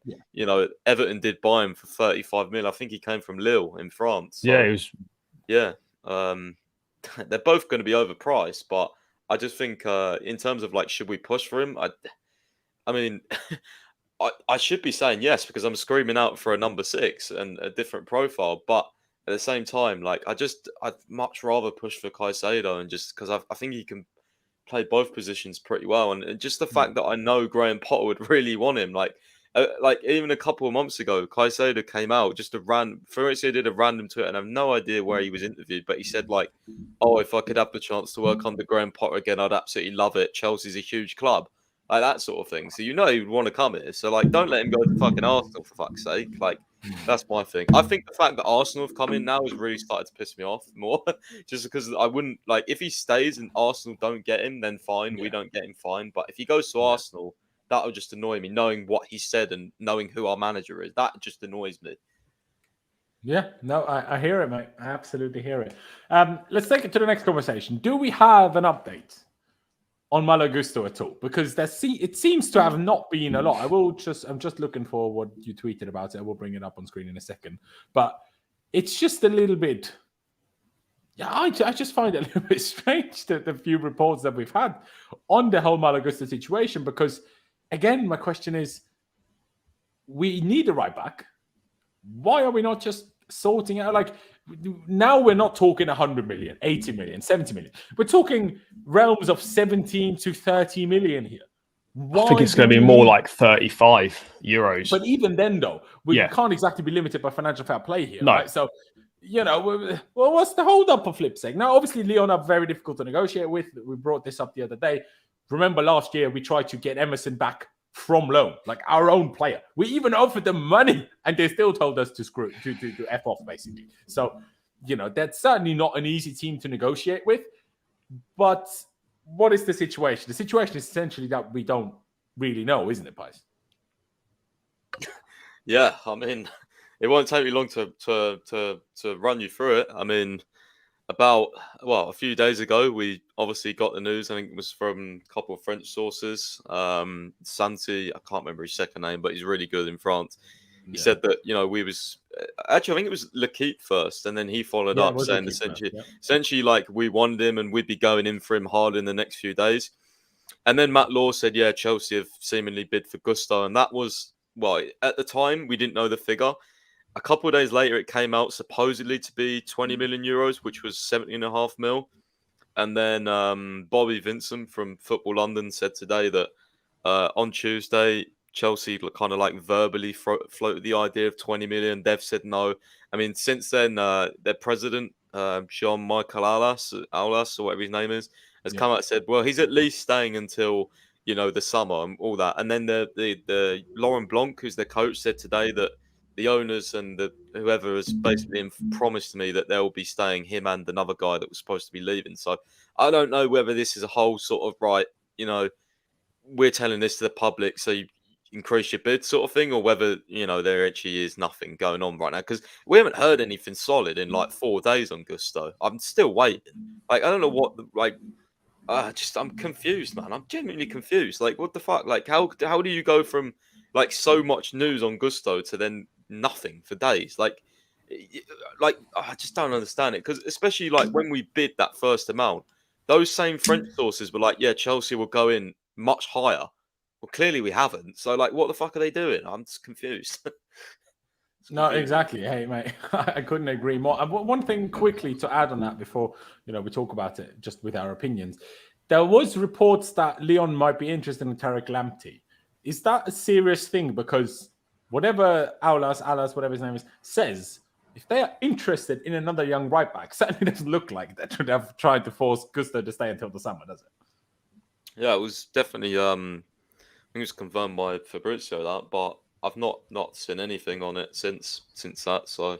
Everton did buy him for 35 million. I think he came from Lille in France. So, yeah, he was. Yeah, they're both going to be overpriced. But I just think in terms of should we push for him? I mean. I should be saying yes because I'm screaming out for a number 6 and a different profile, but at the same time, I'd much rather push for Caicedo, and just because I think he can play both positions pretty well, and just the fact that I know Graham Potter would really want him, even a couple of months ago, Caicedo came out Fabrizio did a random tweet, and I have no idea where he was interviewed, but he said if I could have the chance to work under Graham Potter again, I'd absolutely love it. Chelsea's a huge club. That sort of thing. So he would want to come here. So don't let him go to fucking Arsenal for fuck's sake. That's my thing. I think the fact that Arsenal have come in now has really started to piss me off more. Just because I wouldn't if he stays and Arsenal don't get him, then fine, we don't get him, fine. But if he goes to Arsenal, that'll just annoy me, knowing what he said and knowing who our manager is. That just annoys me. Yeah, no, I hear it, mate. I absolutely hear it. Let's take it to the next conversation. Do we have an update on Malo Gusto at all? Because it seems to have not been a lot. I'm just looking for what you tweeted about it. I will bring it up on screen in a second. But it's just a little bit. Yeah, I just find it a little bit strange that the few reports that we've had on the whole Malo Gusto situation. Because again, my question is, we need a right back. Why are we not just sorting out now we're not talking 100 million, 80 million, 70 million. We're talking realms of 17 to 30 million here. I think it's going to be more like 35 euros. But even then, though, we can't exactly be limited by financial fair play here. No. Right? So, what's the hold up for flip's sake? Now, obviously, Lyon are very difficult to negotiate with. We brought this up the other day. Remember last year, we tried to get Emerson back from loan, our own player. We even offered them money, and they still told us to F off, basically. So, that's certainly not an easy team to negotiate with. But what is the situation? The situation is essentially that we don't really know, isn't it, Pies? Yeah, I mean, it won't take me long to run you through it. I mean, a few days ago, we obviously got the news. I think it was from a couple of French sources. Santi, I can't remember his second name, but he's really good in France. He said that, we was actually, I think it was L'Equipe first, and then he followed up saying essentially we wanted him and we'd be going in for him hard in the next few days. And then Matt Law said, Chelsea have seemingly bid for Gusto, and that was, at the time we didn't know the figure. A couple of days later, it came out supposedly to be 20 million euros, which was 17.5 mil. And then Bobby Vincent from Football London said today that on Tuesday, Chelsea kind of verbally floated the idea of 20 million. They've said no. I mean, since then, their president, Jean-Michel Aulas, or whatever his name is, has come out and said, well, he's at least staying until, the summer and all that. And then the Laurent Blanc, who's their coach, said today that the owners and the whoever has basically promised to me that they'll be staying, him and another guy that was supposed to be leaving. So I don't know whether this is a whole sort of right, we're telling this to the public so you increase your bid sort of thing, or whether there actually is nothing going on right now, because we haven't heard anything solid in like 4 days on Gusto. I'm still waiting. Like I don't know what I'm confused, man. I'm genuinely confused. Like what the fuck? Like how do you go from like so much news on Gusto to then nothing for days? Like I just don't understand it, because especially like when we bid that first amount, those same French sources were like, yeah, Chelsea will go in much higher. Well, clearly we haven't. So, like, what the fuck are they doing? I'm just confused. No, exactly. Hey, mate, I couldn't agree more. And one thing quickly to add on that before, we talk about it just with our opinions. There was reports that Lyon might be interested in Tarek Lamptey. Is that a serious thing? Because whatever Aulas, whatever his name is, says, if they are interested in another young right back, certainly doesn't look like that should have tried to force Gusto to stay until the summer, does it? Yeah, it was definitely... I think it was confirmed by Fabrizio that, but I've not seen anything on it since that. So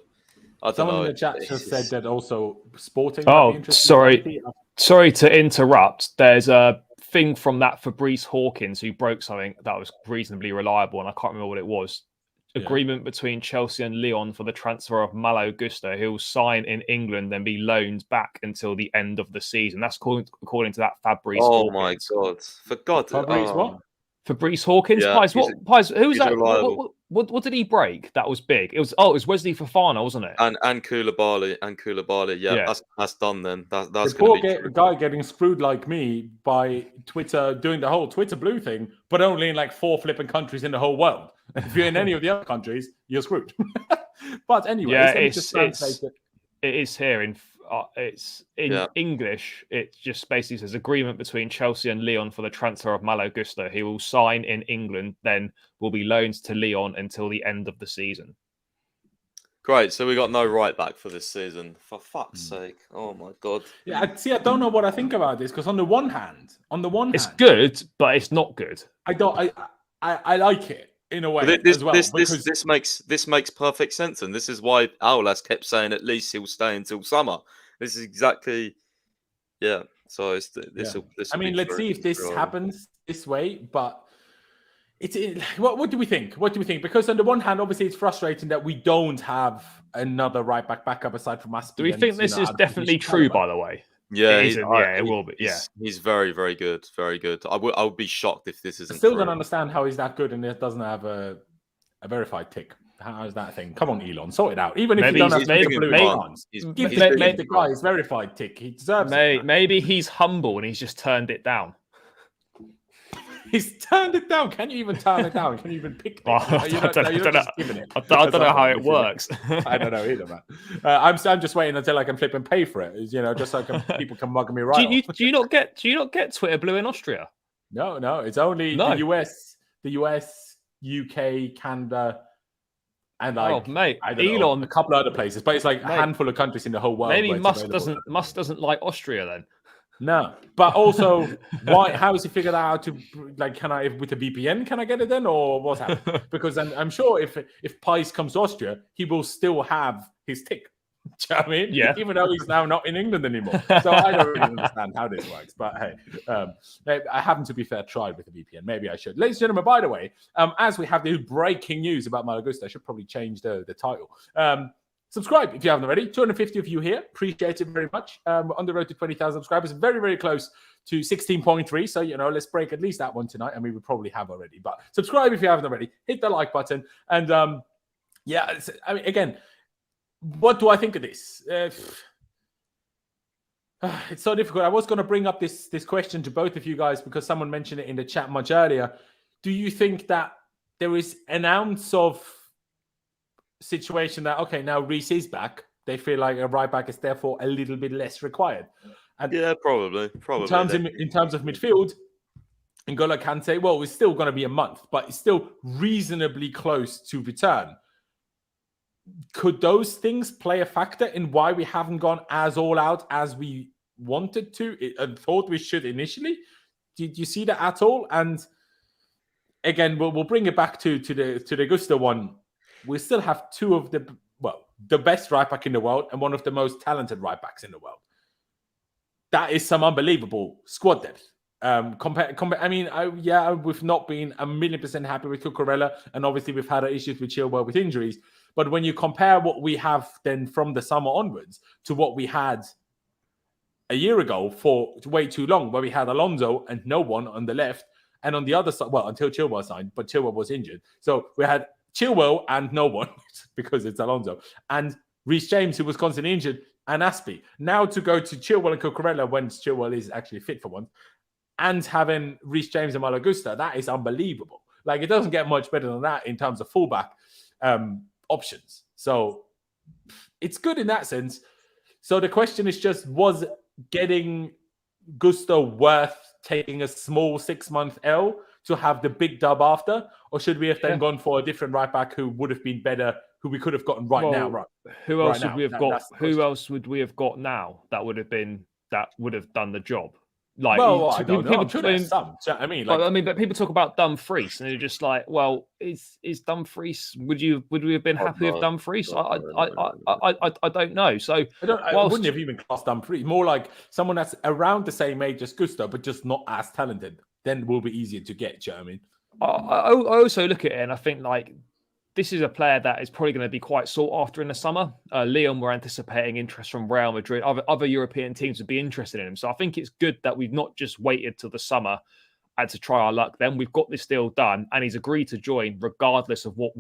I don't know. Someone in the chat just said that also Sporting. Oh, sorry to interrupt. There's a thing from that Fabrice Hawkins who broke something that was reasonably reliable, and I can't remember what it was. Agreement between Chelsea and Lyon for the transfer of Malo Gusto, who will sign in England, then be loaned back until the end of the season. That's according to that Fabrice. Oh Hawkins. My God! For God, Fabrice what? Fabrice Hawkins, yeah, Pies, who was that? Reliable. What did he break? That was big. It was Wesley Fofana, wasn't it? And Koulibaly. Yeah, that's done then. That's the poor be guy getting screwed like me by Twitter doing the whole Twitter blue thing, but only in like 4 flipping countries in the whole world. If you're in any of the other countries, you're screwed. But anyway, it is here in. It's in English. It just basically says agreement between Chelsea and Lyon for the transfer of Malo Gusto. He will sign in England, then will be loaned to Lyon until the end of the season. Great. So we got no right back for this season. For fuck's sake! Oh my God. Yeah, I don't know what I think about this, because on the one hand, it's good, but it's not good. I like it in a way as well. This makes perfect sense, and this is why Aulas kept saying at least he'll stay until summer. This is exactly, So this. I mean, let's see if this happens this way. But what do we think? Because on the one hand, obviously, it's frustrating that we don't have another right back backup aside from us. Do we think this is definitely true? By the way, it will be. Yeah, he's very, very good. Very good. I would be shocked if this isn't. I still don't understand how he's that good and it doesn't have a verified tick. How is that thing? Come on, Elon, sort it out. Even if you don't have blue ones, give the guy his verified tick. He deserves it. Maybe he's humble and he's just turned it down. He's turned it down. Can you even turn it down? Can you even pick it? I don't know how it works. I don't know either, man. I'm just waiting until I can flip and pay for it. Just so people can mug me right. Do you not get Twitter Blue in Austria? No. It's only the US, UK, Canada, and Elon, a couple of other places. But it's like a handful of countries in the whole world. Maybe Musk doesn't like Austria then. No, but also, why? How has he figured out to can I with a VPN? Can I get it then, or what's happening? Because I'm sure if Pies comes to Austria, he will still have his tick. Do you know what I mean? Yeah. Even though he's now not in England anymore. So I don't really understand how this works. But hey, I haven't, to be fair, tried with a VPN. Maybe I should. Ladies and gentlemen, by the way, as we have the breaking news about Malo Gusto, I should probably change the title. Subscribe if you haven't already. 250 of you here. Appreciate it very much. We're on the road to 20,000 subscribers. Very, very close to 16.3. So, let's break at least that one tonight. And we would probably have already. But subscribe if you haven't already. Hit the like button. And, again, what do I think of this? It's so difficult. I was going to bring up this question to both of you guys because someone mentioned it in the chat much earlier. Do you think that there is an ounce of situation that now Reece is back, they feel like a right back is therefore a little bit less required? And probably in terms of midfield, N'Golo Kante, it's still going to be a month, but it's still reasonably close to return. Could those things play a factor in why we haven't gone as all out as we wanted to and thought we should initially? Did you see that at all? And again, we'll bring it back to the Gusto one. We still have two of the the best right back in the world and one of the most talented right backs in the world. That is some unbelievable squad depth. We've not been 1,000,000% happy with Cucurella, and obviously we've had issues with Chilwell with injuries. But when you compare what we have then from the summer onwards to what we had a year ago for way too long, where we had Alonso and no one on the left, and on the other side, until Chilwell signed, but Chilwell was injured. So we had Chilwell and no one because it's Alonso, and Reece James, who was constantly injured, and Aspie. Now to go to Chilwell and Cucurella when Chilwell is actually fit for once, and having Reece James and Malo Gusto, that is unbelievable. Like, it doesn't get much better than that in terms of fullback options. So it's good in that sense. So the question is just, was getting Gusto worth taking a small 6-month L to have the big dub after? Or should we have then gone for a different right back who would have been better, who we could have gotten now? Right. Who else would we have got? Who else would we have got now that would have done the job? Like, I don't know. I'm sure there's some. But people talk about Dumfries, and they're just like, well, is Dumfries? Would we have been happy with Dumfries? I don't know. So I wouldn't have even classed Dumfries. More like someone that's around the same age as Gusto, but just not as talented. Then will be easier to get. Do you know what I mean? I also look at it and I think, like, this is a player that is probably going to be quite sought after in the summer. Lyon were anticipating interest from Real Madrid. Other European teams would be interested in him. So I think it's good that we've not just waited till the summer and to try our luck then. We've got this deal done, and he's agreed to join regardless of what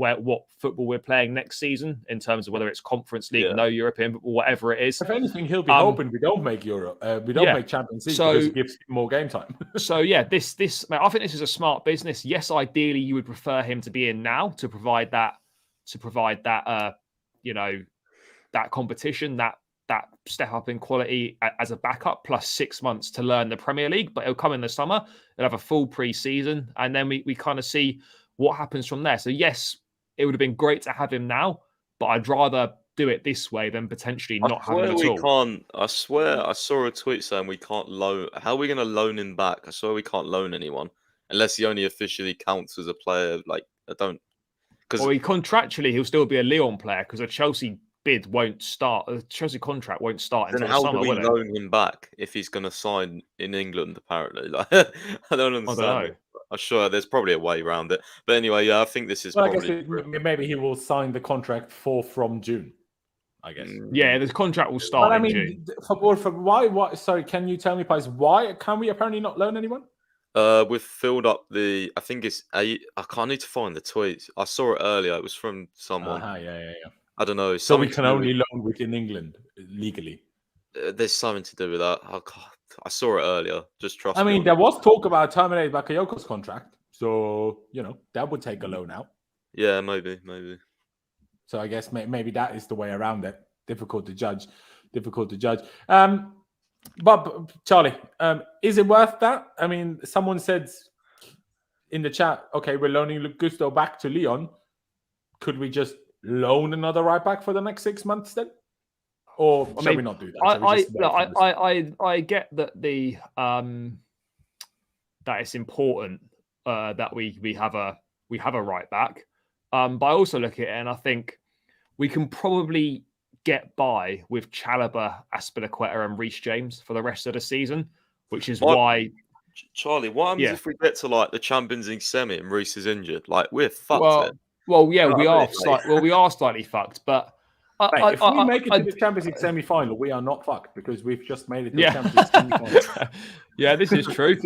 football we're playing next season, in terms of whether it's Conference League, no European football, whatever it is. If anything, he'll be hoping we don't make Europe. We don't make Champions League, because it gives him more game time. So yeah, this mate, I think this is a smart business. Yes, ideally you would prefer him to be in now to provide that that competition, that step up in quality as a backup, plus 6 months to learn the Premier League. But it'll come in the summer. It'll have a full pre-season, and then we kind of see what happens from there. So yes, it would have been great to have him now, but I'd rather do it this way than potentially not have him at all. I swear I saw a tweet saying we can't loan. How are we going to loan him back? I swear we can't loan anyone unless he only officially counts as a player. Like, I don't. Or contractually, he'll still be a Lyon player, because a Chelsea bid won't start. A Chelsea contract won't start until the summer. How do we loan him back if he's going to sign in England? Apparently, like, I don't understand. I don't know. I'm sure there's probably a way around it. But anyway, I think this is probably. Maybe he will sign the contract from June. I guess. Yeah, the contract will start in June. Why? Sorry, can you tell me, Pies, why can we apparently not loan anyone? We've filled up I think it's 8. I can't need to find the tweets. I saw it earlier. It was from someone. Yeah. I don't know. So we can only loan within England legally. There's something to do with that. I saw it earlier. Just trust me. I mean, there was talk about terminating Bakayoko's contract. So, that would take a loan out. Yeah, maybe. So I guess maybe that is the way around it. Difficult to judge. But Charlie, is it worth that? I mean, someone said in the chat, okay, we're loaning Gusto back to Lyon. Could we just loan another right back for the next 6 months then? Or shall we not do that? I get that that it's important that we have a right back. But I also look at it and I think we can probably get by with Chalobah, Azpilicueta and Reece James for the rest of the season, which is why... Charlie, what happens if we get to like the Champions League semi and Reece is injured? Like, we're fucked. We are slightly fucked, but... if we make it to the Champions League semi-final, we are not fucked, because we've just made it to the Champions League semi-final. Yeah, this is true.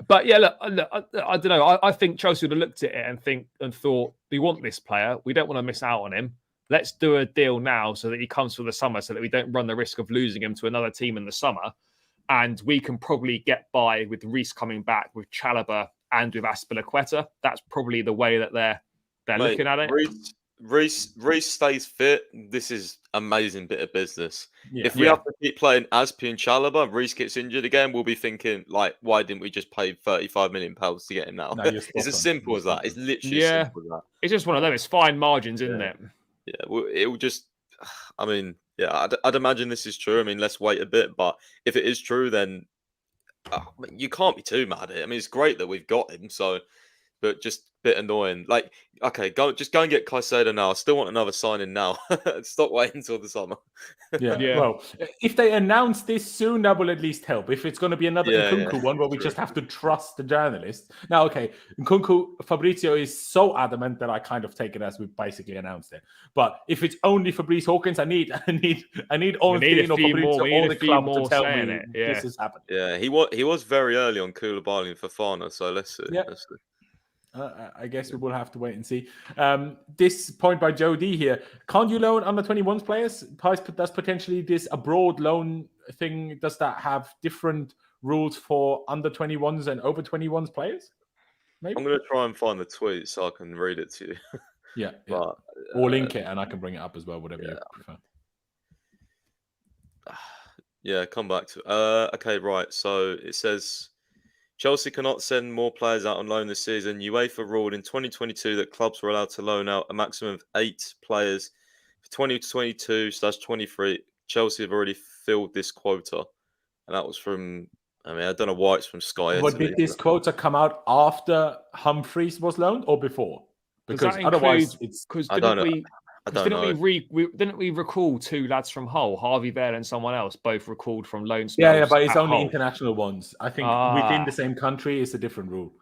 But yeah, look, I don't know. I think Chelsea would have looked at it and thought, we want this player. We don't want to miss out on him. Let's do a deal now so that he comes for the summer, so that we don't run the risk of losing him to another team in the summer. And we can probably get by with Reece coming back, with Chalobah and with Azpilicueta. That's probably the way that they're looking at it. Reece stays fit. This is amazing bit of business. If we have to keep playing Azpi and Chalobah, Reece gets injured again, we'll be thinking, like, why didn't we just pay £35 million to get him now? No, it's as simple as that. It's literally as simple as that. It's just one of them. It's fine margins, isn't it? Yeah, well, it will just... I mean, yeah, I'd imagine this is true. I mean, let's wait a bit. But if it is true, then you can't be too mad at it. I mean, it's great that we've got him. So but just a bit annoying. Like, okay, just go and get Caicedo now. I still want another signing now. Stop waiting until the summer. Yeah. Well, if they announce this soon, that will at least help. If it's going to be another Nkunku one where we just have to trust the journalist. Now, okay, Nkunku, Fabrizio is so adamant that I kind of take it as we basically announced it. But if it's only Fabrice Hawkins, I need Ornstein or Fabrizio or the club to tell me this is happening. Yeah, he was very early on Koulibaly and Fofana, so let's see. Yeah. Let's see. I guess we will have to wait and see. This point by Joe D here. Can't you loan under 21s players? Does potentially this abroad loan thing, does that have different rules for under 21s and over 21s players? Maybe? I'm going to try and find the tweet so I can read it to you. Yeah. But, or link it and I can bring it up as well, whatever you prefer. Yeah, come back to it. Okay, right. So it says... Chelsea cannot send more players out on loan this season. UEFA ruled in 2022 that clubs were allowed to loan out a maximum of 8 players. For 2022/23, Chelsea have already filled this quota. And that was from, I don't know why it's from Sky. But did this quota come out after Humphreys was loaned or before? Because otherwise it's... I don't know. Didn't we recall 2 lads from Hull, Harvey Vale and someone else, both recalled from loan spells? Yeah, but it's only Hull. International ones. I think within the same country it's a different rule.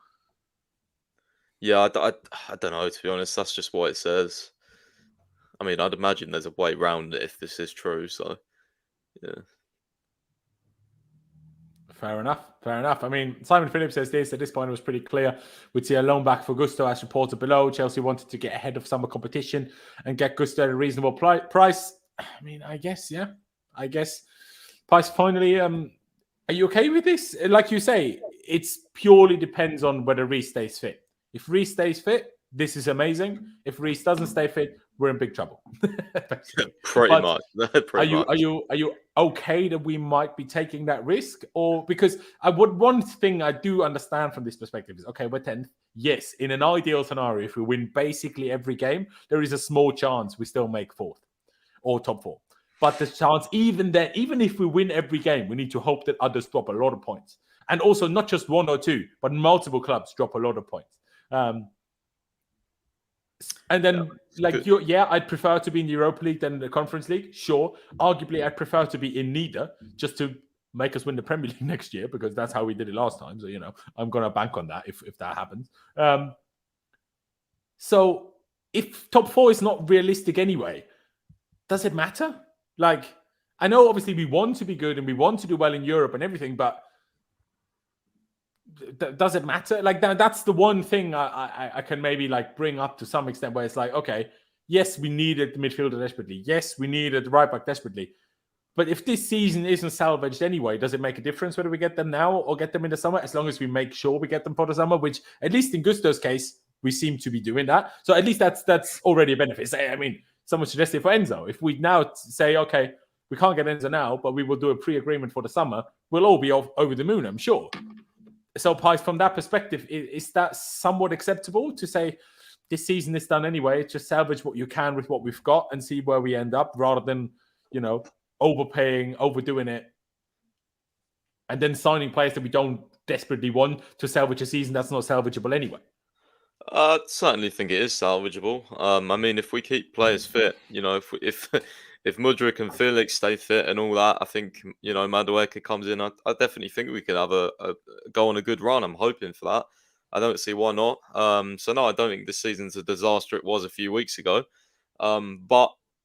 Yeah, I don't know, to be honest. That's just what it says. I'd imagine there's a way around it if this is true. So, yeah. Fair enough. Simon Phillips says this. At this point, it was pretty clear. We'd see a loan back for Gusto as reported below. Chelsea wanted to get ahead of summer competition and get Gusto at a reasonable price. I guess, yeah. I guess. Price finally, are you okay with this? Like you say, it purely depends on whether Reece stays fit. If Reece stays fit, this is amazing. If Reece doesn't stay fit, we're in big trouble. Pretty much. Are you okay that we might be taking that risk? Or because one thing I do understand from this perspective is, okay, we're 10th. Yes, in an ideal scenario, if we win basically every game, there is a small chance we still make 4th or top 4. But the chance, even if we win every game, we need to hope that others drop a lot of points. And also not just 1 or 2, but multiple clubs drop a lot of points. And then, I'd prefer to be in the Europa League than the Conference League. Sure. Arguably, I'd prefer to be in neither, just to make us win the Premier League next year, because that's how we did it last time. So, I'm going to bank on that if that happens. So, if top 4 is not realistic anyway, does it matter? I know obviously we want to be good and we want to do well in Europe and everything, but does it matter? That's the one thing I can maybe bring up to some extent, where it's okay, yes, we needed the midfielder desperately. Yes, we needed the right back desperately. But if this season isn't salvaged anyway, does it make a difference whether we get them now or get them in the summer? As long as we make sure we get them for the summer, which at least in Gusto's case, we seem to be doing that. So at least that's already a benefit. Someone suggested for Enzo. If we now say, okay, we can't get Enzo now, but we will do a pre-agreement for the summer, we'll all be over the moon, I'm sure. So, Pies, from that perspective, is that somewhat acceptable to say this season is done anyway? Just salvage what you can with what we've got and see where we end up, rather than, overpaying, overdoing it, and then signing players that we don't desperately want to salvage a season that's not salvageable anyway. I certainly think it is salvageable. If we keep players fit, if Mudryk and Felix stay fit and all that, I think, Madueke comes in. I definitely think we could have a go on a good run. I'm hoping for that. I don't see why not. So no, I don't think this season's a disaster it was a few weeks ago.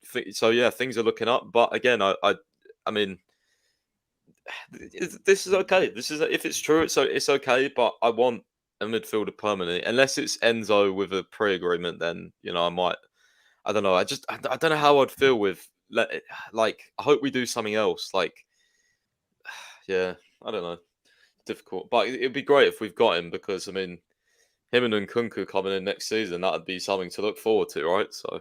Things are looking up. But again, this is okay. If it's true, it's okay. But I want a midfielder permanently, unless it's Enzo with a pre-agreement. Then I might. I don't know. I don't know how I'd feel with. I hope we do something else. I don't know. Difficult, but it'd be great if we've got him, because him and Nkunku coming in next season, that'd be something to look forward to, right? So,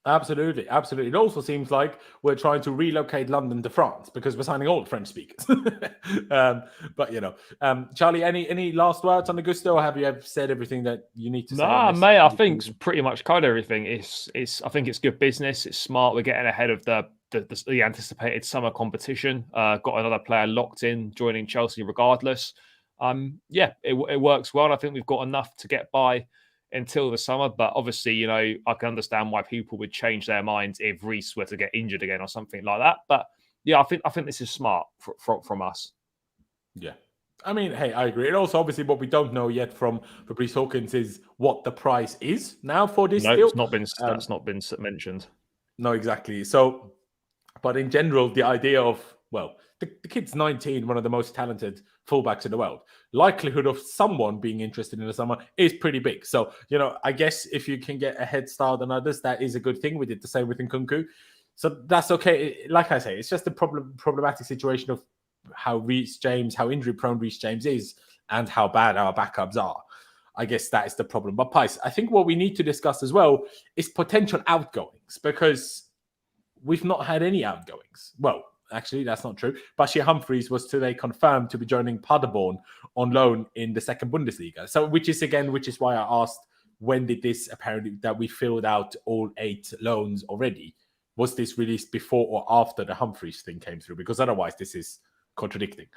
absolutely. It also seems like we're trying to relocate London to France because we're signing all the French speakers. Charlie, any last words on the Gusto, or have you said everything that you need to say? Nah, mate, I think it's pretty much covered everything. I think it's good business. It's smart. We're getting ahead of the anticipated summer competition. Got another player locked in, joining Chelsea regardless. it works well. And I think we've got enough to get by until the summer. But obviously, I can understand why people would change their minds if Reece were to get injured again or something like that. But yeah, I think this is smart from us. Yeah. I mean, hey, I agree. And also, obviously, what we don't know yet from Fabrice Hawkins is what the price is now for this deal. That's not been mentioned. No, exactly. So, but in general, the idea of, well, the kid's 19, one of the most talented fullbacks in the world. Likelihood of someone being interested in the summer is pretty big. So, I guess if you can get a head start on others, that is a good thing. We did the same with Nkunku. So that's okay. Like I say, it's just a problematic situation of how injury-prone Reece James is and how bad our backups are. I guess that is the problem. But Pais, I think what we need to discuss as well is potential outgoings, because we've not had any outgoings. Well, actually, that's not true. Bashir Humphreys was today confirmed to be joining Paderborn on loan in the second Bundesliga. So, which is why I asked, when did this apparently that we filled out all 8 loans already? Was this released before or after the Humphreys thing came through? Because otherwise, this is contradictory,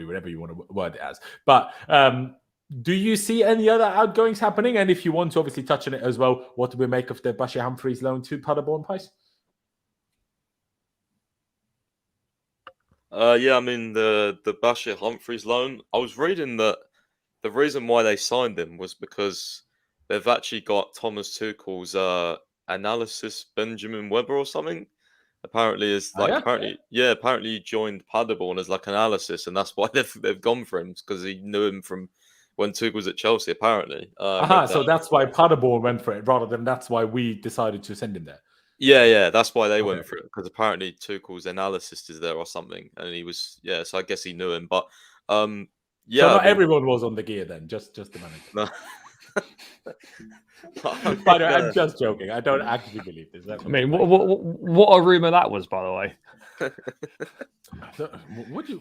whatever you want to word it as. But do you see any other outgoings happening? And if you want to obviously touch on it as well, what do we make of the Bashir Humphreys loan to Paderborn, Pais? I mean, the Bashir Humphreys loan, I was reading that the reason why they signed him was because they've actually got Thomas Tuchel's analysis Benjamin Weber or something. Apparently apparently he joined Paderborn as like analysis, and that's why they've gone for him, because he knew him from when Tuchel was at Chelsea, apparently. So that's why Paderborn went for it, rather than that's why we decided to send him there. Yeah, that's why they went for it, because apparently Tuchel's analyst is there or something, and he was so I guess he knew him, but so not everyone was on the gear then, just the manager. No. By the way, I'm just joking. I don't actually believe this. I mean, what a rumor that was, by the way.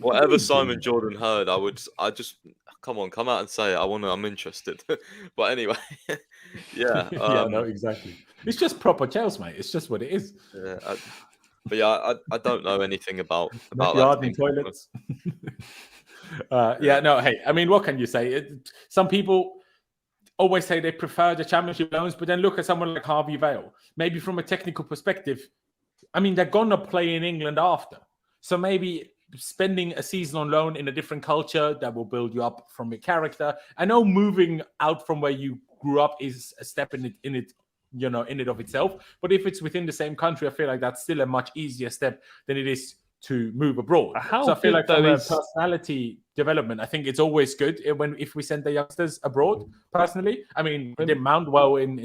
Whatever Simon Jordan heard, I just come out and say it. I'm interested. But anyway, no, exactly. It's just proper Chelsea, mate. It's just what it is. I don't know anything about yard and toilets. Hey, I mean, what can you say? Some people always say they prefer the championship loans, but then look at someone like Harvey Vale. Maybe from a technical perspective, I mean, they're going to play in England after. So maybe spending a season on loan in a different culture that will build you up from your character. I know moving out from where you grew up is a step in it of itself. But if it's within the same country, I feel like that's still a much easier step than it is to move abroad. So I feel like from a personality development, I think it's always good if we send the youngsters abroad. Personally, I mean, they did Mount well in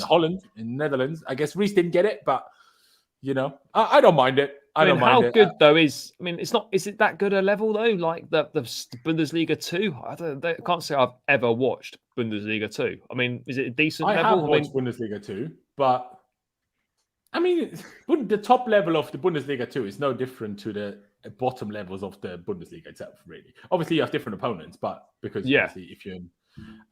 Holland, in Netherlands. I guess Reece didn't get it, but I don't mind it. I don't mind it. How good though is? I mean, it's not. Is it that good a level though? Like the Bundesliga 2? I can't say I've ever watched Bundesliga 2. I mean, is it a decent level? I have watched Bundesliga 2, but I mean, the top level of the Bundesliga 2 is no different to the bottom levels of the Bundesliga itself, really. Obviously, you have different opponents, but obviously if you're in...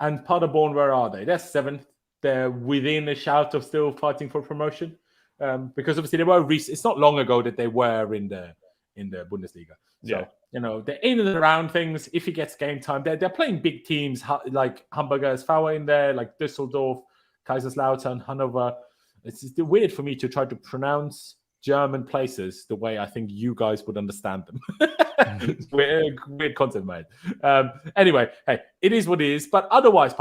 And Paderborn, where are they? They're 7th. They're within a shout of still fighting for promotion. Because obviously they were... It's not long ago that they were in the Bundesliga. So, they're in and around things. If he gets game time, they're playing big teams like Hamburger SV in there, like Düsseldorf, Kaiserslautern, Hanover. It's weird for me to try to pronounce German places the way I think you guys would understand them. It's weird concept, mate. Anyway, hey, it is what it is. But otherwise,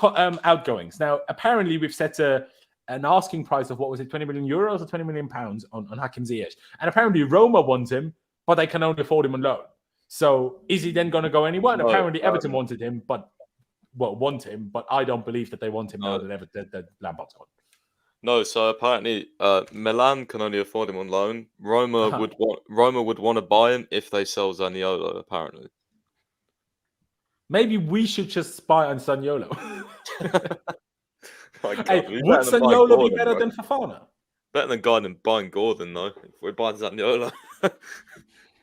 outgoings. Now, apparently, we've set an asking price of, what was it, 20 million euros or 20 million pounds on Hakim Ziyech. And apparently, Roma wants him, but they can only afford him on loan. So is he then going to go anywhere? And apparently, Everton wanted him, but I don't believe that they want him now that Lampard's gone. No, so apparently Milan can only afford him on loan. Roma would want to buy him if they sell Zaniolo, apparently. Maybe we should just buy on Zaniolo. Hey, would Zaniolo be better than Fofana? Better than buying Gordon, though. If we're buying Zaniolo.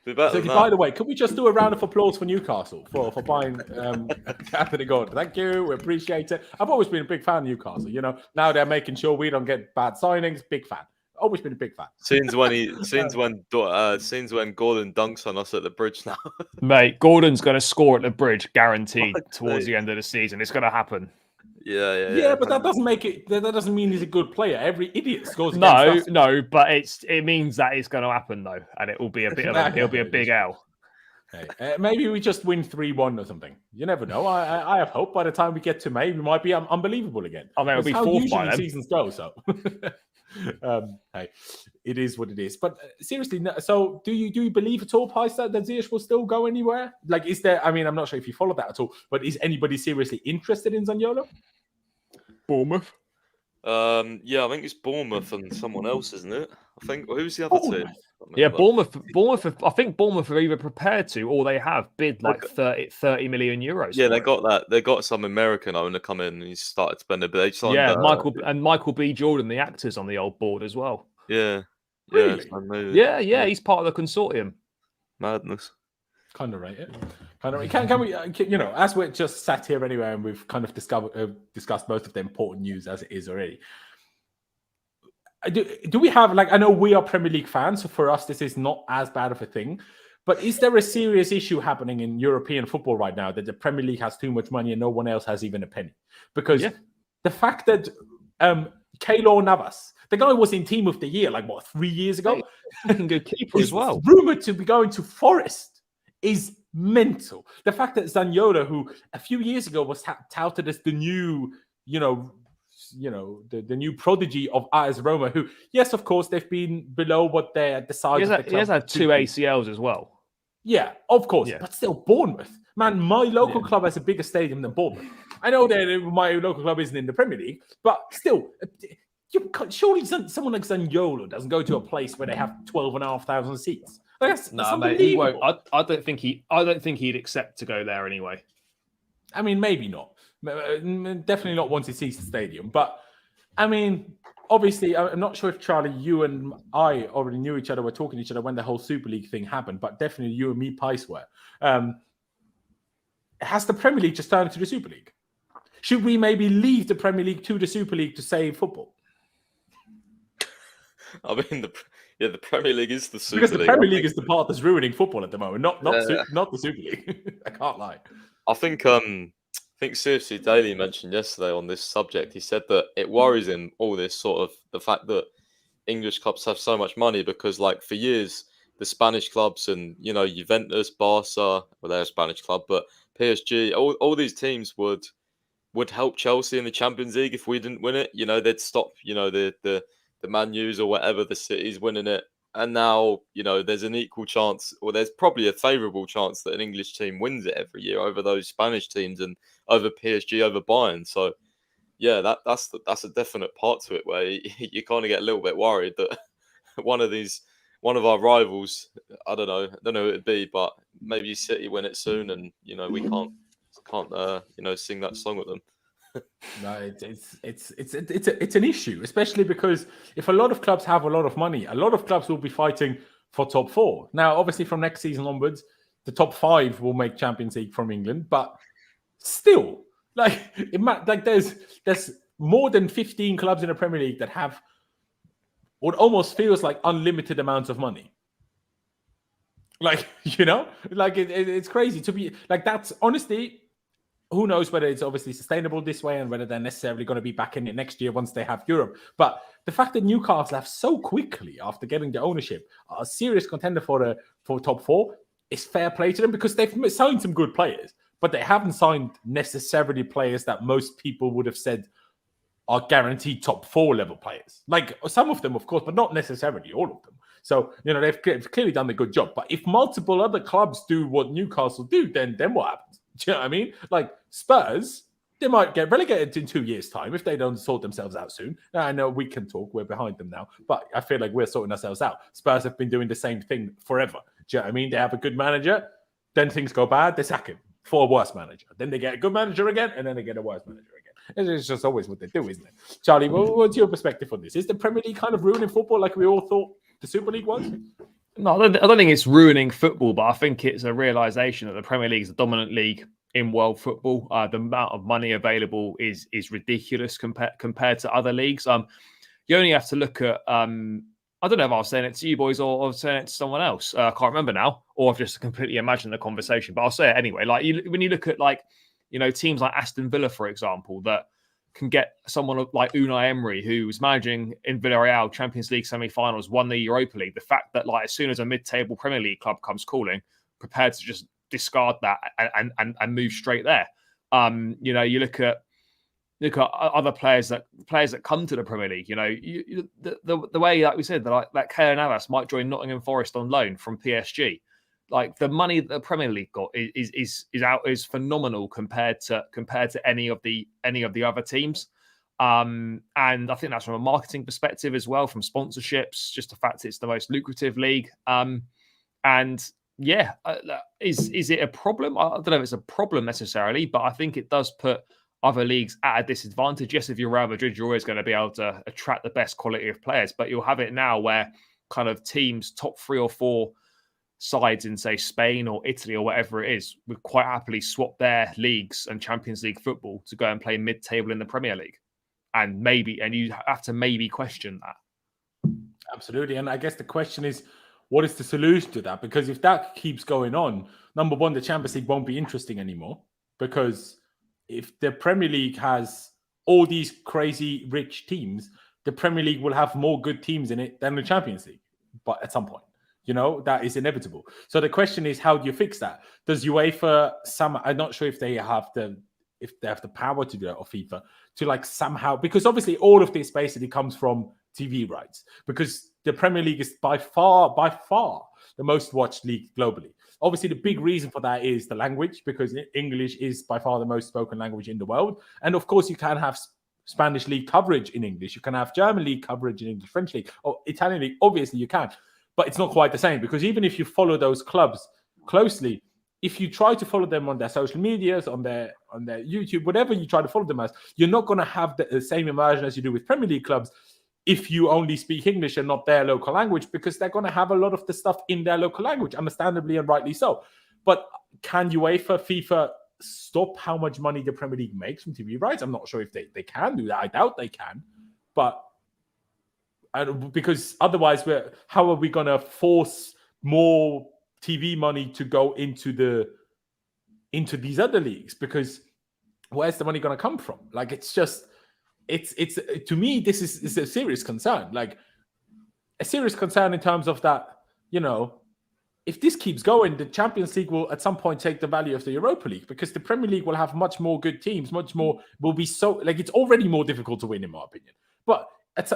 By the way, could we just do a round of applause for Newcastle for buying Anthony Gordon? Thank you. We appreciate it. I've always been a big fan of Newcastle. Now they're making sure we don't get bad signings. Big fan. always been a big fan. Since when Gordon dunks on us at the bridge now. Mate, Gordon's going to score at the bridge, guaranteed, towards the end of the season. It's going to happen. Yeah. But that doesn't make it. That doesn't mean he's a good player. Every idiot scores. No, but it means that it's going to happen though, and it will be a bit of it'll be a big L. Hey, maybe we just win 3-1 or something. You never know. I have hope. By the time we get to May, we might be unbelievable again. I mean, it'll be fourth by then. Seasons go. So, hey, it is what it is. But seriously, so do you believe at all, Pys, that Ziyech will still go anywhere? Like, is there? I mean, I'm not sure if you follow that at all. But is anybody seriously interested in Zaniolo? Bournemouth. Yeah, I think it's Bournemouth and someone else, isn't it? I think. Well, who's the other team? Yeah, Bournemouth. I think Bournemouth are either prepared to or they have bid like 30 million euros. Yeah, they got that. They got some American owner come in and he started spending. But they signed, Michael B. Jordan, the actor's on the old board as well. Really? Yeah. He's part of the consortium. Madness. Kind of rate it. Can we? As we're just sat here anyway, and we've kind of discussed most of the important news as it is already. Do we have, like, I know we are Premier League fans, so for us this is not as bad of a thing, but is there a serious issue happening in European football right now that the Premier League has too much money and no one else has even a penny? Because the fact that Keylor Navas, the guy was in Team of the Year, 3 years ago? Good keeper as well. Rumoured to be going to Forest is mental. The fact that Zaniolo, who a few years ago was touted as the new, the new prodigy of AS Roma, who, yes, of course, they've been below what they're at the size of the club. He has had 2 ACLs as well. Yeah, of course, but still, Bournemouth. Man, my local club has a bigger stadium than Bournemouth. I know that my local club isn't in the Premier League, but still, surely someone like Zaniolo doesn't go to a place where they have 12,500 seats. That's mate, he won't. I don't think he'd accept to go there anyway. I mean, maybe not. Definitely not once he sees the stadium. But I mean, obviously, I'm not sure if Charlie, you and I already knew each other, were talking to each other when the whole Super League thing happened. But definitely, you and me, Pys, were. Has the Premier League just turned to the Super League? Should we maybe leave the Premier League to the Super League to save football? I mean, the Premier League is the Super League. Because the Premier League is the part that's ruining football at the moment, not the Super League. I can't lie. I think CFC Daily mentioned yesterday on this subject. He said that it worries him, all this sort of the fact that English clubs have so much money because, for years, the Spanish clubs and Juventus, Barca, well, they're a Spanish club, but PSG, all these teams would help Chelsea in the Champions League if we didn't win it. They'd stop the Man U's or whatever, the cities winning it. And now, there's an equal chance, or there's probably a favourable chance that an English team wins it every year over those Spanish teams and over PSG, over Bayern. So, yeah, that's a definite part to it where you kind of get a little bit worried that one of our rivals, I don't know who it'd be, but maybe City win it soon, and we can't sing that song with them. No, it's an issue, especially because if a lot of clubs have a lot of money, a lot of clubs will be fighting for top 4. Now, obviously, from next season onwards, the top 5 will make Champions League from England, but still, there's more than 15 clubs in the Premier League that have what almost feels like unlimited amounts of money. It's crazy to be that's honestly. Who knows whether it's obviously sustainable this way and whether they're necessarily going to be back in it next year once they have Europe. But the fact that Newcastle have so quickly after getting the ownership are a serious contender for top 4 is fair play to them because they've signed some good players, but they haven't signed necessarily players that most people would have said are guaranteed top 4 level players. Some of them, of course, but not necessarily all of them. So, they've clearly done a good job. But if multiple other clubs do what Newcastle do, then what happens? Do you know what I mean? Spurs, they might get relegated in 2 years' time if they don't sort themselves out soon. Now, I know we can talk. We're behind them now. But I feel like we're sorting ourselves out. Spurs have been doing the same thing forever. Do you know what I mean? They have a good manager. Then things go bad. They sack him for a worse manager. Then they get a good manager again. And then they get a worse manager again. It's just always what they do, isn't it? Charlie, what's your perspective on this? Is the Premier League kind of ruining football like we all thought the Super League was? No, I don't think it's ruining football, but I think it's a realisation that the Premier League is the dominant league in world football. The amount of money available is ridiculous compared to other leagues. You only have to look at I don't know if I was saying it to you boys or I was saying it to someone else. I can't remember now, or I've just completely imagined the conversation. But I'll say it anyway. Like when you look at teams like Aston Villa, for example, that can get someone like Unai Emery, who was managing in Villarreal Champions League semi-finals, won the Europa League. The fact that as soon as a mid-table Premier League club comes calling, prepared to just discard that and move straight there. You look at other players that come to the Premier League. The way, like we said, that Keylor Navas might join Nottingham Forest on loan from PSG. Like the money that the Premier League got is phenomenal compared to any of the other teams. And I think that's from a marketing perspective as well, from sponsorships, just the fact it's the most lucrative league. Is it a problem? I don't know if it's a problem necessarily, but I think it does put other leagues at a disadvantage. Yes, if you're Real Madrid, you're always going to be able to attract the best quality of players, but you'll have it now where kind of teams, top 3 or 4 sides in, say, Spain or Italy or whatever it is, would quite happily swap their leagues and Champions League football to go and play mid-table in the Premier League. And you have to maybe question that. Absolutely. And I guess the question is, what is the solution to that? Because if that keeps going on, number one, the Champions League won't be interesting anymore, because if the Premier League has all these crazy rich teams, the Premier League will have more good teams in it than the Champions League. But at some point, that is inevitable. So the question is, how do you fix that? Does UEFA I'm not sure if they have the power to do it, or FIFA, to somehow, because obviously all of this basically comes from TV rights, because the Premier League is by far the most watched league globally. Obviously, the big reason for that is the language, because English is by far the most spoken language in the world. And of course, you can have Spanish league coverage in English. You can have German league coverage in English, French league, or Italian league. Obviously, you can. But it's not quite the same, because even if you follow those clubs closely, if you try to follow them on their social medias, on their YouTube, whatever you try to follow them as, you're not going to have the same immersion as you do with Premier League clubs if you only speak English and not their local language, because they're going to have a lot of the stuff in their local language, understandably and rightly so. But can UEFA, FIFA stop how much money the Premier League makes from TV rights? I'm not sure if they can do that. I doubt they can. But because otherwise, how are we going to force more TV money to go into these other leagues? Because where's the money going to come from? It's to me, this is a serious concern. A serious concern in terms of that, if this keeps going, the Champions League will at some point take the value of the Europa League, because the Premier League will have much more good teams, much more, will be so, it's already more difficult to win, in my opinion. But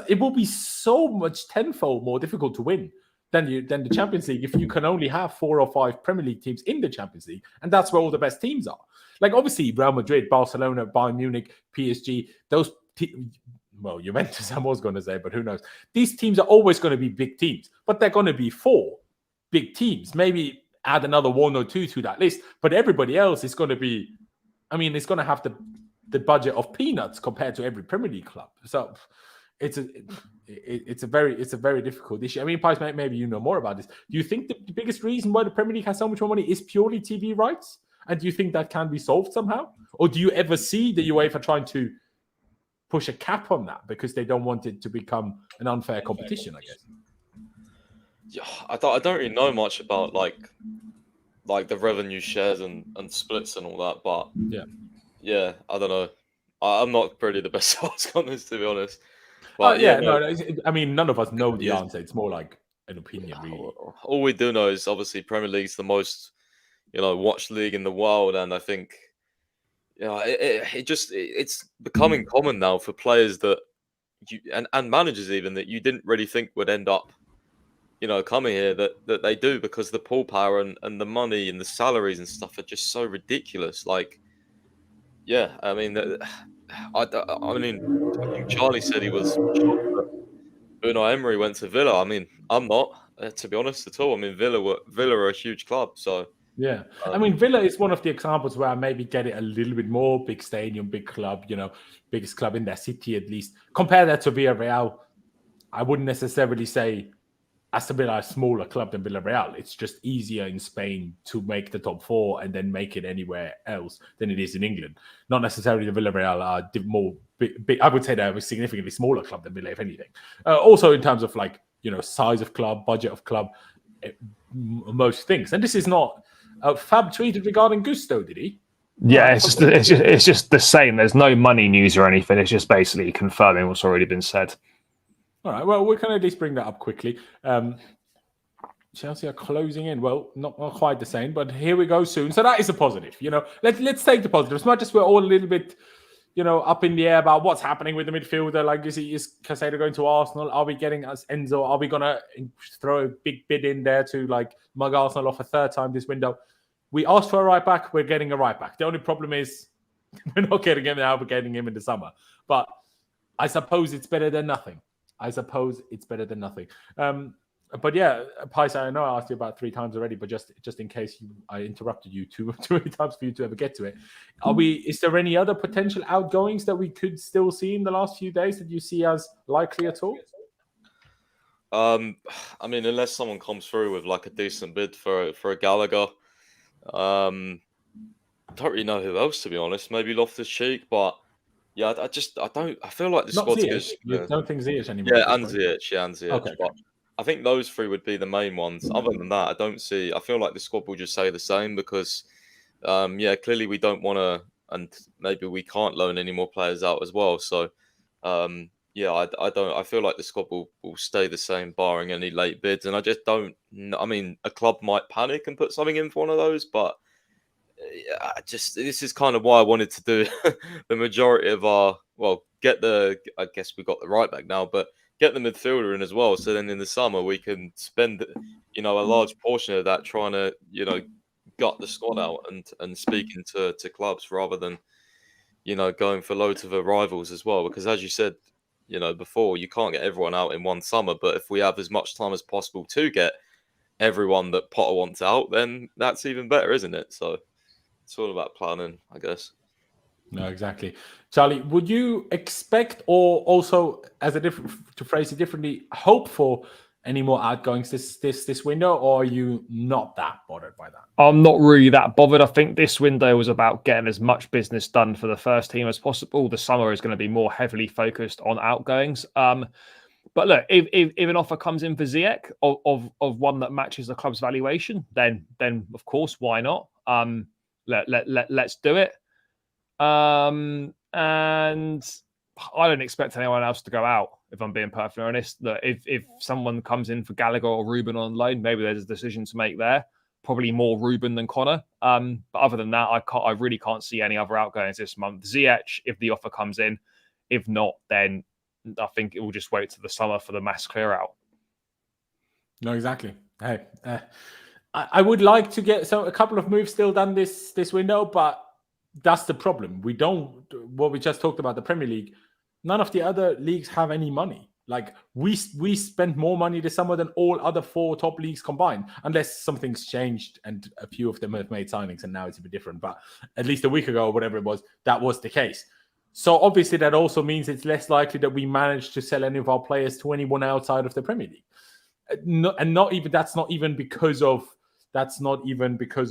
it will be so much tenfold more difficult to win than the Champions League if you can only have 4 or 5 Premier League teams in the Champions League, and that's where all the best teams are. Obviously, Real Madrid, Barcelona, Bayern Munich, PSG, those Juventus, I was going to say, but who knows? These teams are always going to be big teams, but they're going to be 4 big teams. Maybe add another 1 or 2 to that list, but everybody else is going to be, it's going to have the budget of peanuts compared to every Premier League club. So it's a very difficult issue. Pais, maybe you know more about this. Do you think the biggest reason why the Premier League has so much more money is purely TV rights? And do you think that can be solved somehow? Or do you ever see the UEFA trying to push a cap on that because they don't want it to become an unfair competition, I guess? Yeah, I don't really know much about the revenue shares and splits and all that, but yeah, I don't know. I'm not really the best ask on this, to be honest. But none of us know the answer. It's more like an opinion, really. All we do know is obviously Premier League's the most watched league in the world, and I think it's becoming common now for players that and managers even that you didn't really think would end up coming here that they do, because the pull power and the money and the salaries and stuff are just so ridiculous. I think Charlie said he was shocked that Unai Emery went to Villa. I'm not, to be honest, at all. Villa are a huge club, so yeah. Villa is one of the examples where I maybe get it a little bit more. Big stadium, big club, biggest club in their city at least. Compare that to Villarreal. I wouldn't necessarily say Aston Villa is a smaller club than Villarreal. It's just easier in Spain to make the top 4 and then make it anywhere else than it is in England. Not necessarily the Villarreal are more big. I would say they're a significantly smaller club than Villa, if anything. Also in terms of size of club, budget of club, most things. And this is not Fab tweeted regarding Gusto, did he? Yeah, it's just the same. There's no money news or anything. It's just basically confirming what's already been said. All right. Well, we can at least bring that up quickly. Chelsea are closing in. Well, not quite the same, but here we go soon. So that is a positive. Let's take the positives. As much as we're all a little bit, up in the air about what's happening with the midfielder. Like, is Caicedo going to Arsenal? Are we getting us Enzo? Are we going to throw a big bid in there to mug Arsenal off a third time this window? We asked for a right back. We're getting a right back. The only problem is we're not getting him now. We're getting him in the summer. But I suppose it's better than nothing. But yeah, Pais, I know I asked you about 3 times already, but just in case I interrupted you too many times for you to ever get to it. Is there any other potential outgoings that we could still see in the last few days that you see as likely at all? I mean, unless someone comes through with a decent bid for a Gallagher, I don't really know who else, to be honest. Maybe Loftus-Cheek, but yeah, I feel like the squad's Ziyech. You don't think Ziyech anymore? Yeah, and Ziyech. Okay. But I think those 3 would be the main ones. Other than that, I feel like the squad will just stay the same because, clearly we don't want to, and maybe we can't loan any more players out as well. So, I feel like the squad will stay the same, barring any late bids. And I just don't. I mean, a club might panic and put something in for one of those, but this is kind of why I wanted to do the majority of I guess we got the right back now, but get the midfielder in as well. So then in the summer we can spend, a large portion of that trying to, gut the squad out and speaking to clubs rather than, going for loads of rivals as well. Because as you said, before, you can't get everyone out in one summer. But if we have as much time as possible to get everyone that Potter wants out, then that's even better, isn't it? So it's all about planning, I guess. No, exactly. Charlie, would you expect, or also, to phrase it differently, hope for any more outgoings this window, or are you not that bothered by that? I'm not really that bothered. I think this window was about getting as much business done for the first team as possible. The summer is going to be more heavily focused on outgoings. But look, if an offer comes in for Ziyech of one that matches the club's valuation, then of course, why not? Let's do it. And I don't expect anyone else to go out, if I'm being perfectly honest. That if someone comes in for Gallagher or Ruben on loan, maybe there's a decision to make there. Probably more Ruben than Conor. But other than that, I really can't see any other outgoings this month. Ziyech, if the offer comes in. If not, then I think it will just wait to the summer for the mass clear out. No, exactly. Hey, I would like to get a couple of moves still done this window, but that's the problem. We don't. What we just talked about, the Premier League. None of the other leagues have any money. Like we spent more money this summer than all other 4 top leagues combined, unless something's changed and a few of them have made signings and now it's a bit different. But at least a week ago or whatever it was, that was the case. So obviously that also means it's less likely that we manage to sell any of our players to anyone outside of the Premier League. That's not even because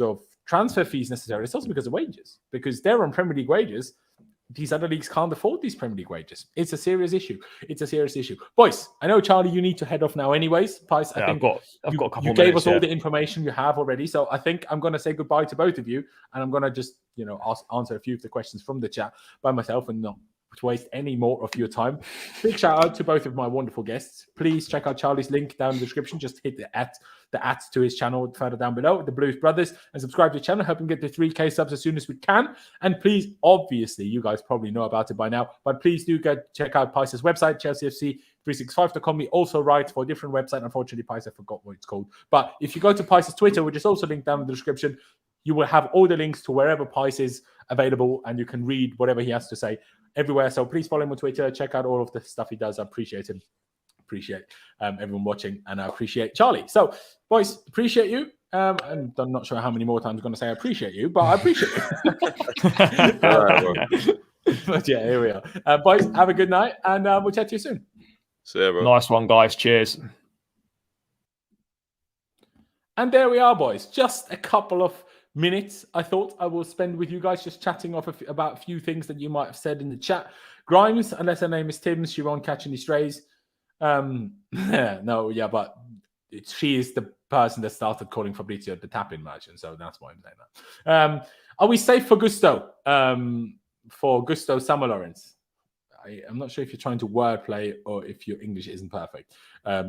of transfer fees necessarily. It's also because of wages, because they're on Premier League wages. These other leagues can't afford these Premier League wages. It's a serious issue. Boys, I know, Charlie, you need to head off now anyways. Pais, I think I've got a couple. You gave us all the information you have already. So I think I'm going to say goodbye to both of you. And I'm going to just, answer a few of the questions from the chat by myself and not to waste any more of your time. Big shout out to both of my wonderful guests. Please check out Charlie's link down in the description. Just hit the at to his channel further down below, the Blues Brothers, and subscribe to the channel. Help him get to 3K subs as soon as we can. And please, obviously, you guys probably know about it by now, but please do check out Pais' website, ChelseaFC365.com. He also writes for a different website. Unfortunately, Pais, I forgot what it's called. But if you go to Pais' Twitter, which is also linked down in the description, you will have all the links to wherever Pais is available, and you can read whatever he has to say everywhere. So please follow him on Twitter. Check out all of the stuff he does. I appreciate him. Appreciate everyone watching, and I appreciate Charlie. So, boys, appreciate you. And I'm not sure how many more times I'm going to say I appreciate you, but I appreciate you. But yeah, here we are. Boys, have a good night, and we'll chat to you soon. See you, bro. Nice one, guys. Cheers. And there we are, boys. Just a couple of minutes I thought I will spend with you guys, just chatting about a few things that you might have said in the chat. Grimes, unless her name is Tim, she won't catch any strays. But she is the person that started calling Fabrizio the tap-in merchant, so that's why I'm saying that. Are we safe for Gusto? For Gusto Summer Laurenz? I'm not sure if you're trying to wordplay or if your English isn't perfect.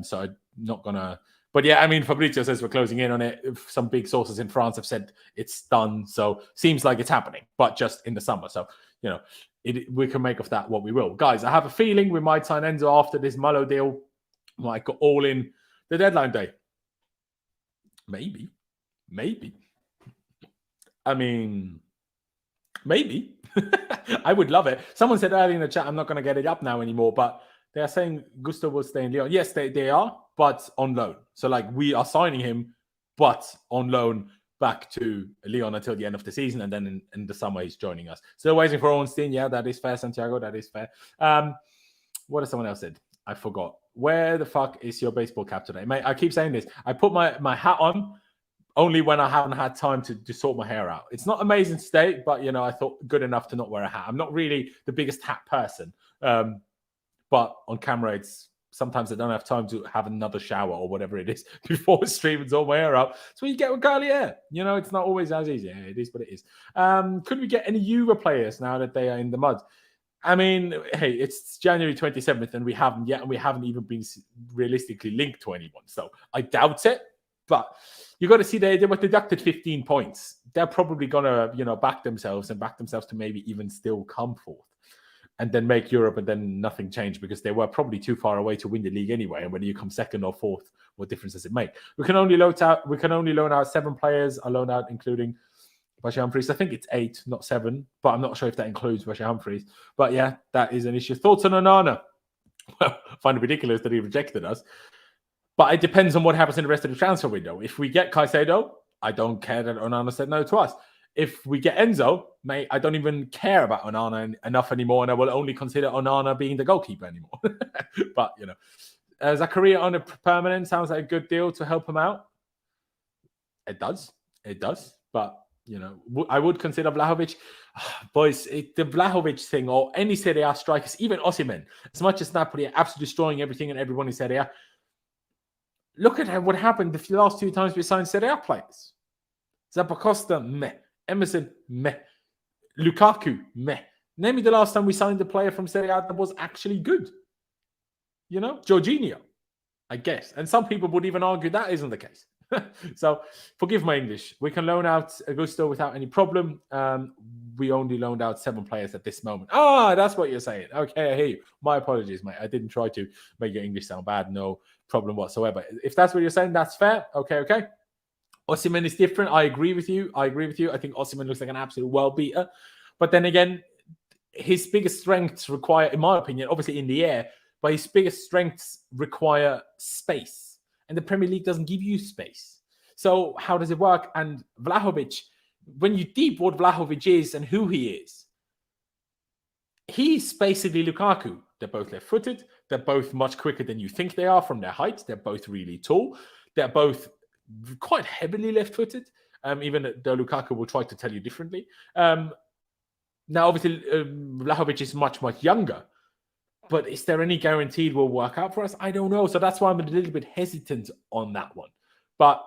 So I'm not gonna. But yeah, I mean, Fabrizio says we're closing in on it. Some big sources in France have said it's done, so seems like it's happening, but just in the summer. So we can make of that what we will, guys. I have a feeling we might sign Enzo after this Malo deal. Might go all in the deadline day. Maybe. I mean, maybe. I would love it. Someone said earlier in the chat, I'm not going to get it up now anymore, but they are saying Gusto will stay in Lyon. Yes, they are, but on loan. So, like, we are signing him, but on loan back to Lyon until the end of the season, and then in the summer he's joining us. So, waiting for Ornstein. Yeah, that is fair, Santiago. That is fair. What has someone else said? I forgot. Where the fuck is your baseball cap today? Mate, I keep saying this. I put my hat on only when I haven't had time to sort my hair out. It's not amazing today, but, I thought good enough to not wear a hat. I'm not really the biggest hat person. But on camera, sometimes I don't have time to have another shower or whatever it is before stream and sort my hair out. So you get with curly hair. It's not always as easy. It is what it is. Could we get any Euro players now that they are in the mud? I mean, hey, it's January 27th and we haven't yet, and we haven't even been realistically linked to anyone. So I doubt it, but you got to see they were deducted 15 points. They're probably going to, back themselves to maybe even still come forth and then make Europe, and then nothing changed because they were probably too far away to win the league anyway. And whether you come second or fourth, what difference does it make? We can only loan out 7 players. I loan out, including Badiashile Humphreys. I think it's 8, not 7, but I'm not sure if that includes Badiashile Humphreys. But yeah, that is an issue. Thoughts on Onana? Well, I find it ridiculous that he rejected us. But it depends on what happens in the rest of the transfer window. If we get Caicedo, I don't care that Onana said no to us. If we get Enzo, mate, I don't even care about Onana enough anymore, and I will only consider Onana being the goalkeeper anymore. But, Zakaria on a permanent sounds like a good deal to help him out. It does. But, I would consider Vlahovic. Boys, the Vlahovic thing, or any Serie A strikers, even Osimhen, as much as Napoli are absolutely destroying everything and everyone in Serie A, look at what happened the last 2 times we signed Serie A players. Zappacosta, meh. Emerson, meh. Lukaku, meh. Name me the last time we signed a player from Serie A that was actually good. Jorginho, I guess. And some people would even argue that isn't the case. So, forgive my English. We can loan out Augusto without any problem. We only loaned out 7 players at this moment. That's what you're saying. Okay, I hear you. My apologies, mate. I didn't try to make your English sound bad. No problem whatsoever. If that's what you're saying, that's fair. Okay. Osimhen is different. I agree with you. I think Osimhen looks like an absolute world beater. But then again, his biggest strengths require, in my opinion, obviously in the air, but his biggest strengths require space. And the Premier League doesn't give you space. So how does it work? And Vlahovic, when you deep what Vlahovic is and who he is, he's basically Lukaku. They're both left-footed. They're both much quicker than you think they are from their height. They're both really tall. They're both quite heavily left-footed, even though Lukaku will try to tell you differently. Now, obviously, Vlahovic is much, much younger. But is there any guaranteed will work out for us? I don't know. So that's why I'm a little bit hesitant on that one. But,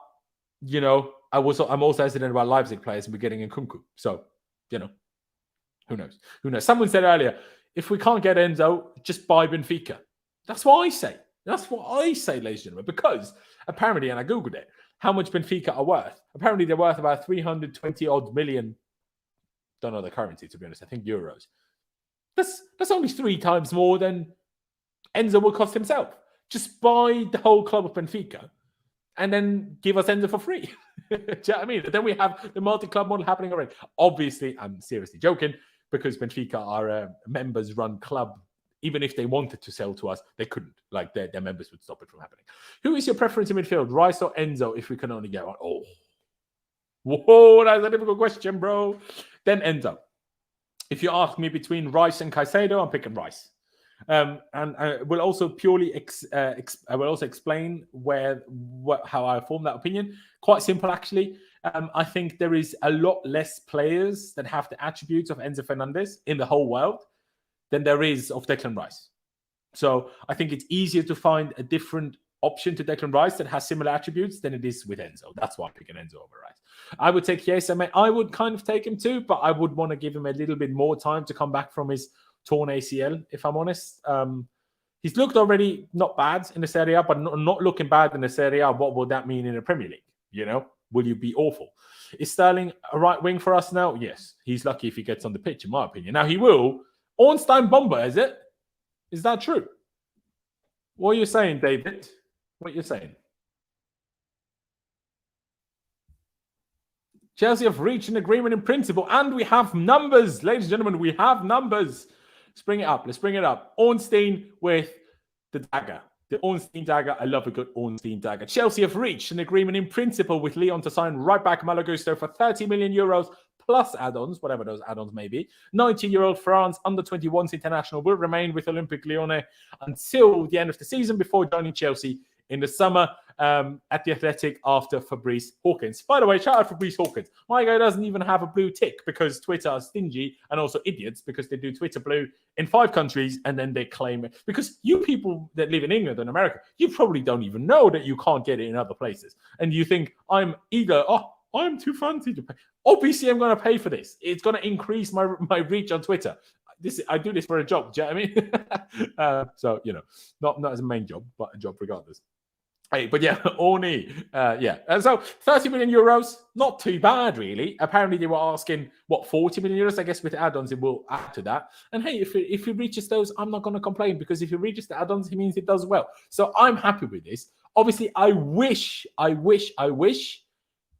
I'm also hesitant about Leipzig players and we're getting Nkunku. So, who knows? Someone said earlier, if we can't get Enzo, just buy Benfica. That's what I say. Ladies and gentlemen, because apparently, and I Googled it, how much Benfica are worth. Apparently, they're worth about 320 odd million. Don't know the currency, to be honest. I think euros. That's only 3 times more than Enzo will cost himself. Just buy the whole club of Benfica and then give us Enzo for free. Do you know what I mean? Then we have the multi-club model happening already. Obviously, I'm seriously joking because Benfica are a members-run club. Even if they wanted to sell to us, they couldn't. Like, their members would stop it from happening. Who is your preference in midfield, Rice or Enzo, if we can only get one? Oh. Whoa, that's a difficult question, bro. Then Enzo. If you ask me between Rice and Caicedo, I'm picking Rice. And I will also I will also explain how I form that opinion. Quite simple, actually. I think there is a lot less players that have the attributes of Enzo Fernandez in the whole world than there is of Declan Rice. So I think it's easier to find a different option to Declan Rice that has similar attributes than it is with Enzo. That's why I'm picking Enzo over Rice. I would take Chiesa. I would kind of take him too, but I would want to give him a little bit more time to come back from his torn ACL, if I'm honest. He's looked already not bad in the Serie A, but not looking bad in the Serie A. What would that mean in the Premier League? You know, will you be awful? Is Sterling a right wing for us now? Yes. He's lucky if he gets on the pitch, in my opinion. Now, he will. Ornstein Bomber, is it? Is that true? What are you saying, David? What are you saying? Chelsea have reached an agreement in principle, and we have numbers. Ladies and gentlemen, we have numbers. Let's bring it up. Let's bring it up. Ornstein with the dagger. The Ornstein dagger. I love a good Ornstein dagger. Chelsea have reached an agreement in principle with Lyon to sign right back Malo Gusto for 30 million euros plus add-ons, whatever those add-ons may be. 19-year-old France under-21s international will remain with Olympique Lyonnais until the end of the season before joining Chelsea in the summer at the Athletic after Fabrice Hawkins. By the way, shout out Fabrice Hawkins. My guy doesn't even have a blue tick because Twitter are stingy and also idiots because they do Twitter blue in 5 countries and then they claim it. Because you people that live in England and America, you probably don't even know that you can't get it in other places. And you think, I'm eager, I'm too fancy to pay. Obviously, I'm going to pay for this. It's going to increase my reach on Twitter. I do this for a job. Do you know what I mean? So, you know, not as a main job, but a job regardless. Hey, but yeah, Orny, yeah. And so 30 million euros, not too bad, really. Apparently, they were asking, 40 million euros? I guess with add-ons, it will add to that. And hey, if he reaches those, I'm not going to complain because if he reaches the add-ons, it means it does well. So I'm happy with this. Obviously, I wish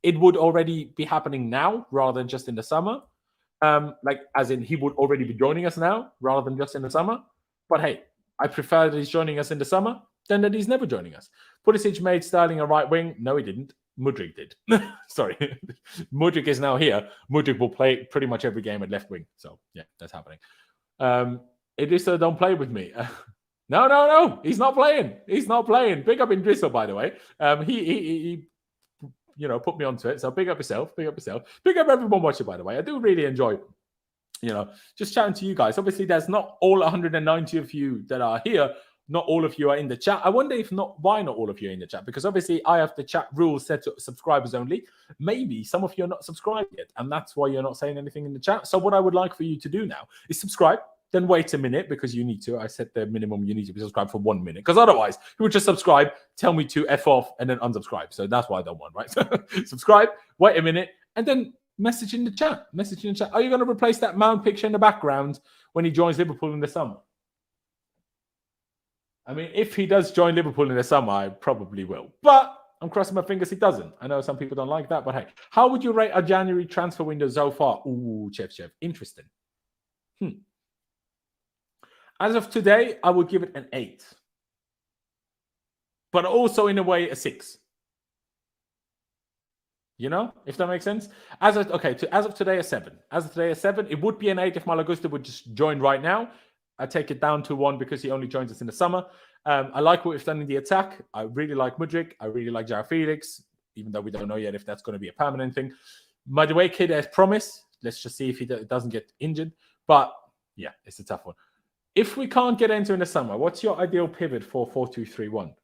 it would already be happening now rather than just in the summer. Like, as in, he would already be joining us now rather than just in the summer. But hey, I prefer that he's joining us in the summer than that he's never joining us. Pulisic made Sterling a right wing. No, he didn't. Mudryk did. Sorry. Mudryk is now here. Mudryk will play pretty much every game at left wing. So, yeah, that's happening. Idrissa, don't play with me. No. He's not playing. He's not playing. Big up Idrissa, by the way. He you know, put me onto it. So big up yourself. Big up yourself. Big up everyone watching, by the way. I do really enjoy, you know, just chatting to you guys. Obviously, there's not all 190 of you that are here. Not all of you are in the chat. I wonder why not all of you are in the chat? Because obviously I have the chat rules set to subscribers only. Maybe some of you are not subscribed yet, and that's why you're not saying anything in the chat. So what I would like for you to do now is subscribe, then wait a minute because you need to. I set the minimum you need to be subscribed for 1 minute because otherwise you would just subscribe, tell me to F off, and then unsubscribe. So that's why I don't want, right? Subscribe, wait a minute, and then message in the chat. Message in the chat. Are you going to replace that Mount picture in the background when he joins Liverpool in the summer? I mean, if he does join Liverpool in the summer, I probably will. But I'm crossing my fingers he doesn't. I know some people don't like that, but hey. How would you rate our January transfer window so far? Ooh, chef. Interesting. As of today, I would give it an 8. But also, in a way, a 6. You know, if that makes sense? As of today, a 7. As of today, a 7. It would be an 8 if Malo Gusto would just join right now. I take it down to 1 because he only joins us in the summer. I like what we've done in the attack. I really like Mudryk. I really like João Felix, even though we don't know yet if that's going to be a permanent thing. Madueke kid has promise. Let's just see if he doesn't get injured. But yeah, it's a tough one. If we can't get into in the summer, what's your ideal pivot for 4-2-3-1?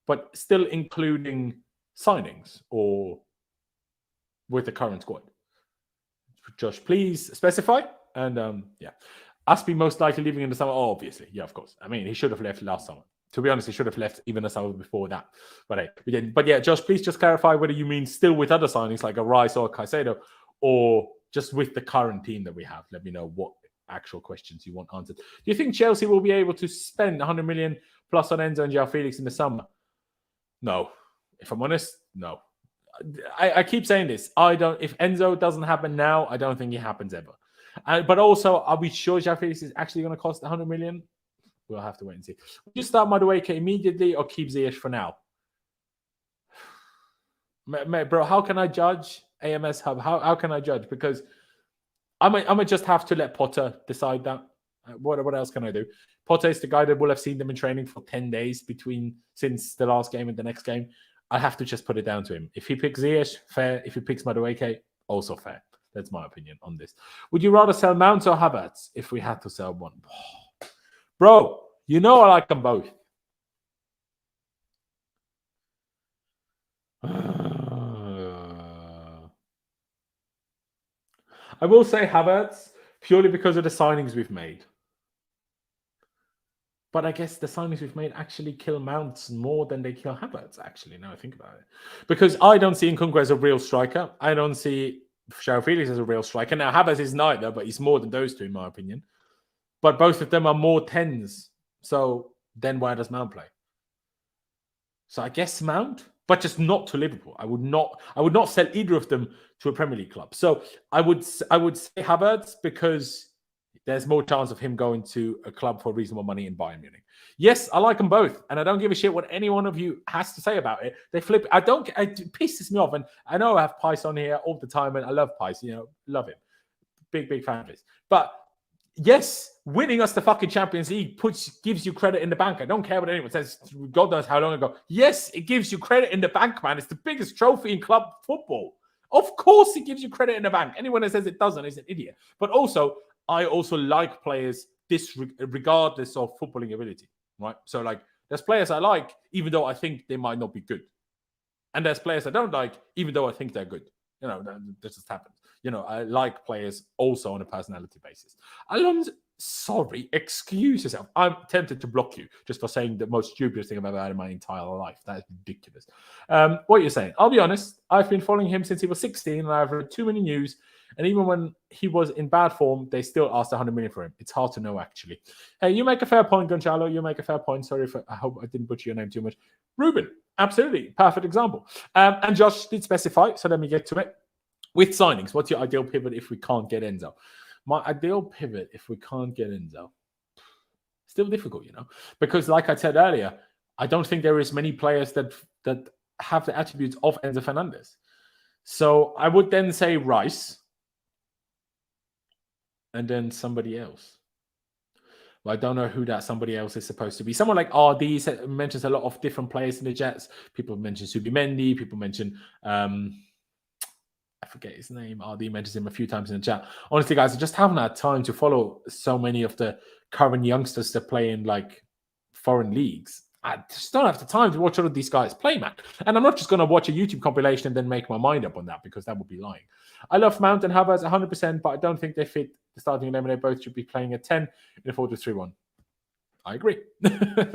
But still including signings or with the current squad? Josh, please specify. And yeah. Aspie most likely leaving in the summer. Oh, obviously. Yeah, of course. I mean, he should have left last summer. To be honest, he should have left even the summer before that. But hey, we didn't. But yeah, Josh, please just clarify whether you mean still with other signings like a Rice or a Caicedo or just with the current team that we have. Let me know what actual questions you want answered. Do you think Chelsea will be able to spend 100 million plus on Enzo and João Felix in the summer? No. If I'm honest, no. I keep saying this. If Enzo doesn't happen now, I don't think it happens ever. But also, are we sure João Felix is actually going to cost 100 million? We'll have to wait and see. Would you start Madueke immediately or keep Ziyech for now? Bro, how can I judge AMS Hub? How can I judge? Because I might just have to let Potter decide that. What else can I do? Potter is the guy that will have seen them in training for 10 days since the last game and the next game. I have to just put it down to him. If he picks Ziyech, fair. If he picks Madueke, also fair. That's my opinion on this. Would you rather sell Mount or Havertz if we had to sell one? Bro, You know I like them both. I will say Havertz purely because of the signings we've made. But I guess the signings we've made actually kill Mounts more than they kill Havertz, actually, now I think about it. Because I don't see Nkunku as a real striker. I don't see João Felix as a real striker. Now, Havertz is neither, but he's more than those two, in my opinion. But both of them are more 10s. So then where does Mount play? So I guess Mount, but just not to Liverpool. I would not sell either of them to a Premier League club. So I would say Havertz because there's more chance of him going to a club for reasonable money in Bayern Munich. Yes, I like them both, and I don't give a shit what any one of you has to say about it. They flip. It pisses me off, and I know I have Pice on here all the time, and I love Pice. Love him, big fan of his. But yes, winning us the fucking Champions League gives you credit in the bank. I don't care what anyone says. God knows how long ago. Yes, it gives you credit in the bank, man. It's the biggest trophy in club football. Of course, it gives you credit in the bank. Anyone that says it doesn't is an idiot. But also, I also like players regardless of footballing ability, right? So, there's players I like, even though I think they might not be good. And there's players I don't like, even though I think they're good. That just happens. I like players also on a personality basis. Alonso, sorry, excuse yourself. I'm tempted to block you just for saying the most stupidest thing I've ever had in my entire life. That is ridiculous. What you're saying, I'll be honest, I've been following him since he was 16, and I've read too many news. And even when he was in bad form, they still asked 100 million for him. It's hard to know, actually. Hey, you make a fair point, Gonzalo. You make a fair point. Sorry I hope I didn't butcher your name too much. Ruben, absolutely. Perfect example. And Josh did specify, so let me get to it. With signings, what's your ideal pivot if we can't get Enzo? My ideal pivot if we can't get Enzo? Still difficult, because like I said earlier, I don't think there is many players that have the attributes of Enzo Fernandez. So I would then say Rice and then somebody else. Well, I don't know who that somebody else is supposed to be. Someone like RD mentions a lot of different players in the Jets. People mention Subimendi. People mention... I forget his name. RD mentions him a few times in the chat. Honestly, guys, I just haven't had time to follow so many of the current youngsters that play in foreign leagues. I just don't have the time to watch all of these guys play, man. And I'm not just going to watch a YouTube compilation and then make my mind up on that, because that would be lying. I love Mount and Havertz 100%, but I don't think they fit the starting 11. They both should be playing at 10 in a 4-3-1. I agree.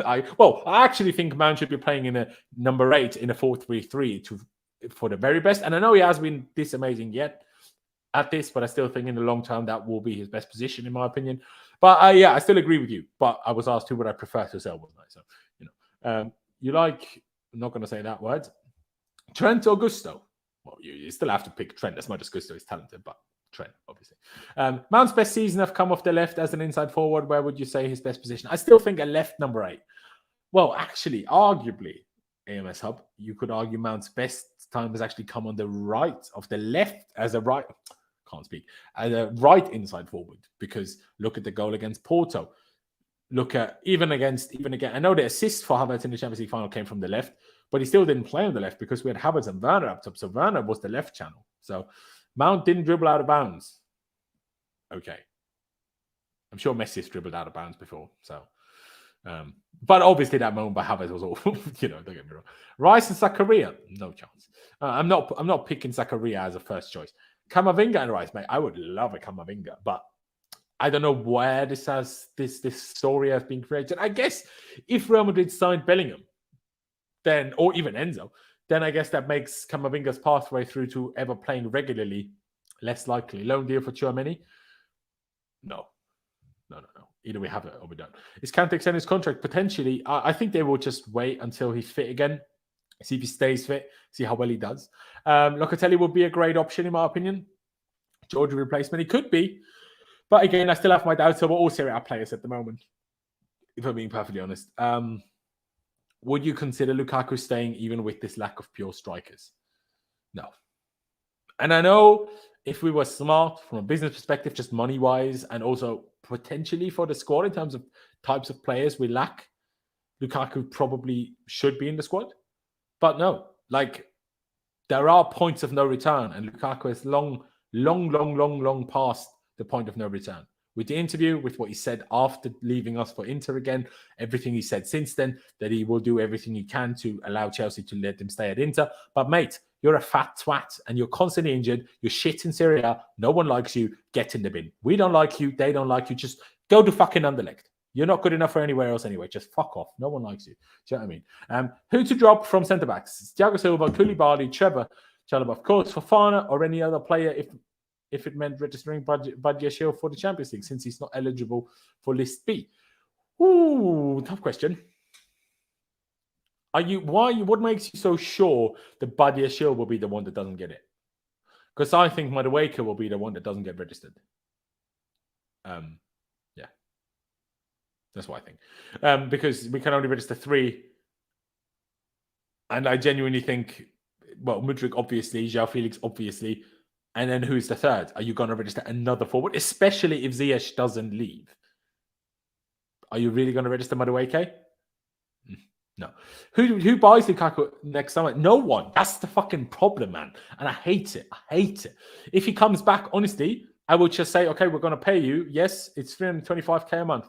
I actually think Mount should be playing in a number 8 in a 4-3-3 for the very best. And I know he has been this amazing yet at this, but I still think in the long term that will be his best position, in my opinion. But I still agree with you. But I was asked who would I prefer to sell, wasn't I? So, you like, I'm not going to say that word, Trent or Gusto? Well, you still have to pick Trent as much as Gusto is talented, but Trent, obviously. Mount's best season have come off the left as an inside forward. Where would you say his best position? I still think a left number 8. Well, actually, arguably, AMS Hub, you could argue Mount's best time has actually come on the right of the left as a right inside forward, because look at the goal against Porto. Look at even again. I know the assist for Havertz in the Champions League final came from the left, but he still didn't play on the left because we had Havertz and Werner up top. So Werner was the left channel. So Mount didn't dribble out of bounds. Okay. I'm sure Messi's dribbled out of bounds before. So, but obviously that moment by Havertz was awful. Don't get me wrong. Rice and Zakaria, no chance. I'm not picking Zakaria as a first choice. Camavinga and Rice, mate. I would love a Camavinga, but I don't know where this story has been created. I guess if Real Madrid signed Bellingham, then, or even Enzo, then I guess that makes Camavinga's pathway through to ever playing regularly less likely. Loan deal for Tchouaméni? No. Either we have it or we don't. Is Kante extending his contract? Potentially. I think they will just wait until he's fit again. See if he stays fit. See how well he does. Locatelli would be a great option, in my opinion. Georgia replacement. He could be. But again, I still have my doubts over all Serie A players at the moment, if I'm being perfectly honest. Would you consider Lukaku staying even with this lack of pure strikers? No. And I know if we were smart from a business perspective, just money-wise, and also potentially for the squad in terms of types of players we lack, Lukaku probably should be in the squad. But no, there are points of no return, and Lukaku is long past the point of no return. with the interview, with what he said after leaving us for Inter again, everything he said since then, that he will do everything he can to allow Chelsea to let him stay at Inter. But mate, you're a fat twat and you're constantly injured. You're shit in Serie A. No one likes you. Get in the bin. We don't like you. They don't like you. Just go to fucking Anderlecht. You're not good enough for anywhere else anyway. Just fuck off. No one likes you. Do you know what I mean? Who to drop from centre-backs? Thiago Silva, Koulibaly, Trevor, Chalobah, of course, Fofana, or any other player if it meant registering Badiashile for the Champions League, since he's not eligible for List B. Ooh, tough question. What makes you so sure that Badiashile will be the one that doesn't get it? Because I think Madueke will be the one that doesn't get registered. Yeah. That's what I think. Because we can only register 3. And I genuinely think, well, Mudryk, obviously, João Felix, obviously. And then who's the third? Are you going to register another forward? Especially if Ziyech doesn't leave. Are you really going to register Madueke? No. Who buys Lukaku next summer? No one. That's the fucking problem, man. And I hate it. I hate it. If he comes back, honestly, I would just say, okay, we're going to pay you. Yes, it's 325k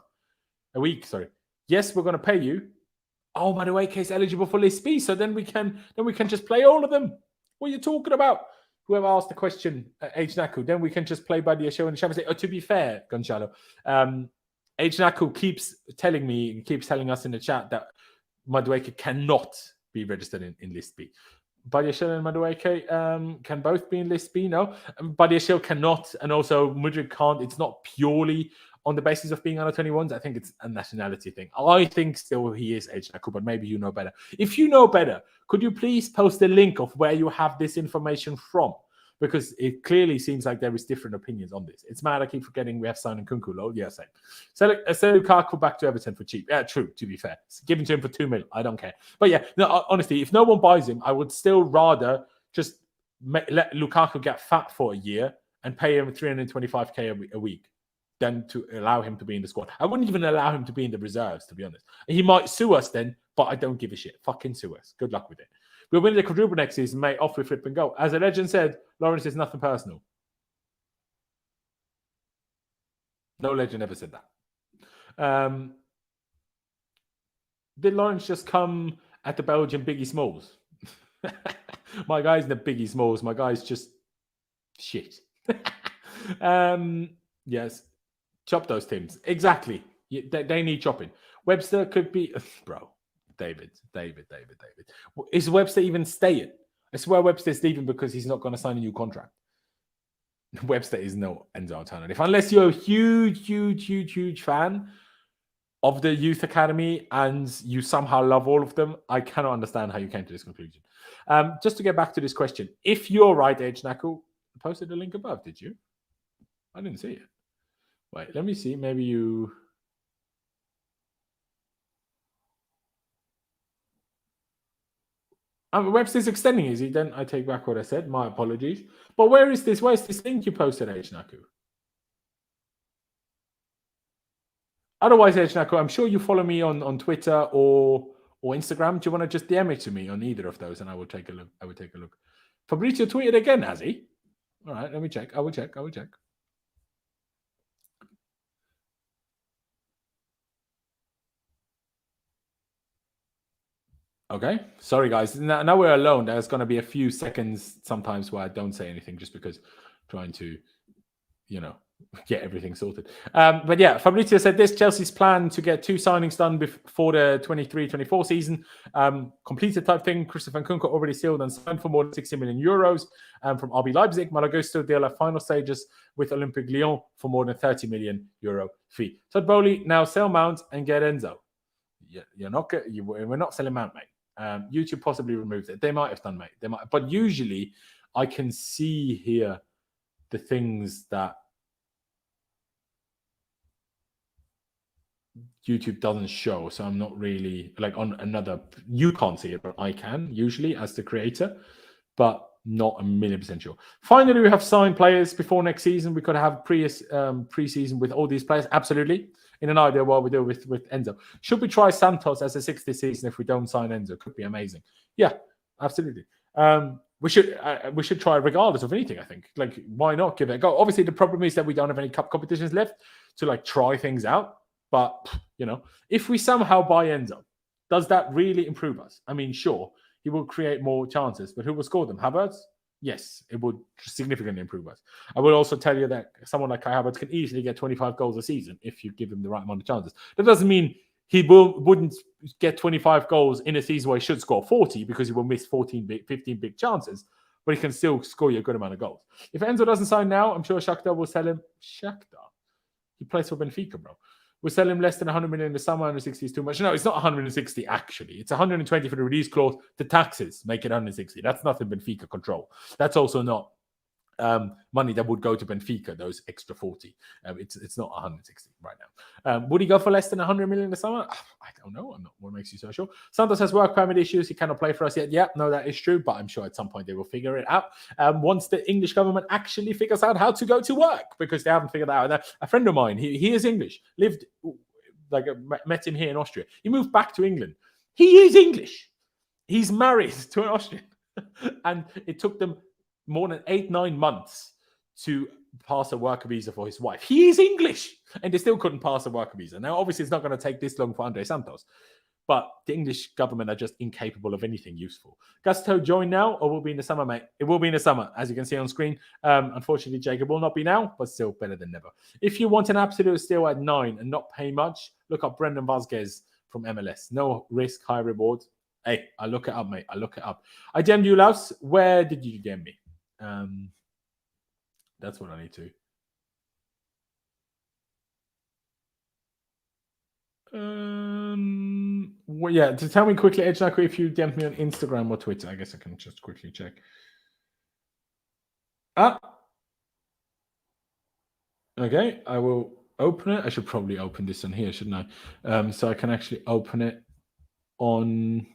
a week. Sorry. Yes, we're going to pay you. Oh, Madueke is eligible for List B, so then we can just play all of them. What are you talking about? Whoever asked the question, H-Naku, then we can just play Badiashile in the Champions League. Oh, to be fair, Gonzalo, H-Naku keeps telling us in the chat that Madueke cannot be registered in List B. Badiashile and Madueke can both be in List B, no? Badiashile cannot, and also Mudryk can't. It's not purely on the basis of being under 21s. I think it's a nationality thing. I think still he is H-Naku, but maybe you know better. If you know better, could you please post the link of where you have this information from? Because it clearly seems like there is different opinions on this. It's mad I keep forgetting we have Son and Kunku, lol. Yeah, same. Sell Lukaku back to Everton for cheap. Yeah, true, to be fair. Give him to him for 2 million. I don't care. But yeah, no, honestly, if no one buys him, I would still rather just let Lukaku get fat for a year and pay him 325k a week than to allow him to be in the squad. I wouldn't even allow him to be in the reserves, to be honest. He might sue us then, but I don't give a shit. Fucking sue us. Good luck with it. We'll win the quadruple next season, mate. Off with flip and go. As a legend said, Laurenz is nothing personal. No legend ever said that. Did Laurenz just come at the Belgian Biggie Smalls? My guy's in the Biggie Smalls. My guy's just shit. Yes. Chop those teams. Exactly. They need chopping. Webster could be... Bro. David. Is Webster even staying? I swear Webster's leaving because he's not going to sign a new contract. Webster is no Enzo alternative. Unless you're a huge fan of the youth academy and you somehow love all of them, I cannot understand how you came to this conclusion. Just to get back to this question, if you're right, H-Naku, posted the link above, did you? I didn't see it. Wait, let me see. Maybe you... Webster's extending, is he? Then I take back what I said. My apologies. But where's this link you posted, H-Naku? Otherwise, H-Naku, I'm sure you follow me on Twitter or Instagram. Do you want to just DM it to me on either of those, and I will take a look. Fabrizio tweeted again, has he? All right, let me check. I will check. Okay. Sorry, guys. Now we're alone. There's going to be a few seconds sometimes where I don't say anything just because I'm trying to, get everything sorted. But yeah, Fabrizio said this: Chelsea's plan to get 2 signings done before the 23-24 season. Completed type thing. Christopher Nkunku already sealed and signed for more than 60 million euros from RB Leipzig. Malo Gusto deal at final stages with Olympique Lyon for more than 30 million euro fee. Todd Bowley, now sell Mount and get Enzo. We're not selling Mount, mate. YouTube possibly removed it. They might have done, mate. They might, but usually I can see here the things that YouTube doesn't show. So I'm not really on another. You can't see it, but I can usually as the creator, but not 1,000,000% sure. Finally, we have signed players before next season. We could have pre-season with all these players. Absolutely. In an ideal world, we do with Enzo. Should we try Santos as a 6th this season if we don't sign Enzo? Could be amazing. Yeah, absolutely. We should try regardless of anything, I think. Why not give it a go? Obviously, the problem is that we don't have any cup competitions left to like try things out. But, you know, if we somehow buy Enzo, does that really improve us? I mean, sure, he will create more chances, but who will score them? Havertz? Yes, it would significantly improve us. I will also tell you that someone like Kai Havertz can easily get 25 goals a season if you give him the right amount of chances. That doesn't mean he wouldn't get 25 goals in a season where he should score 40 because he will miss 15 big chances, but he can still score you a good amount of goals. If Enzo doesn't sign now, I'm sure Shakhtar will sell him. Shakhtar? He plays for Benfica, bro. We'll sell him less than 100 million in the summer. 160 is too much. No, it's not 160 actually. It's 120 for the release clause. The taxes make it 160. That's nothing Benfica control. That's also not money that would go to Benfica, those extra 40. It's not 160 right now. Would he go for less than 100 million in the summer? I don't know. I'm not. What makes you so sure? Santos has work permit issues. He cannot play for us yet. Yeah, no, that is true. But I'm sure at some point they will figure it out. Once the English government actually figures out how to go to work, because they haven't figured that out. A friend of mine, he is English, met him here in Austria. He moved back to England. He is English. He's married to an Austrian. And it took them more than 8-9 months to pass a worker visa for his wife. He is English, and they still couldn't pass a worker visa. Now, obviously, it's not going to take this long for Andrey Santos, but the English government are just incapable of anything useful. Gusto join now, or will be in the summer, mate? It will be in the summer, as you can see on screen. Unfortunately, Jacob will not be now, but still better than never. If you want an absolute steal at 9 and not pay much, look up Brendan Vazquez from MLS. No risk, high reward. Hey, I look it up, mate. I look it up. I DM'd you, Laus. Where did you DM me? That's what I need to. Well, yeah, to tell me quickly, Edgenaku, if you DM'd me on Instagram or Twitter. I guess I can just quickly check. Okay, I will open it. I should probably open this on here, shouldn't I? So I can actually open it on.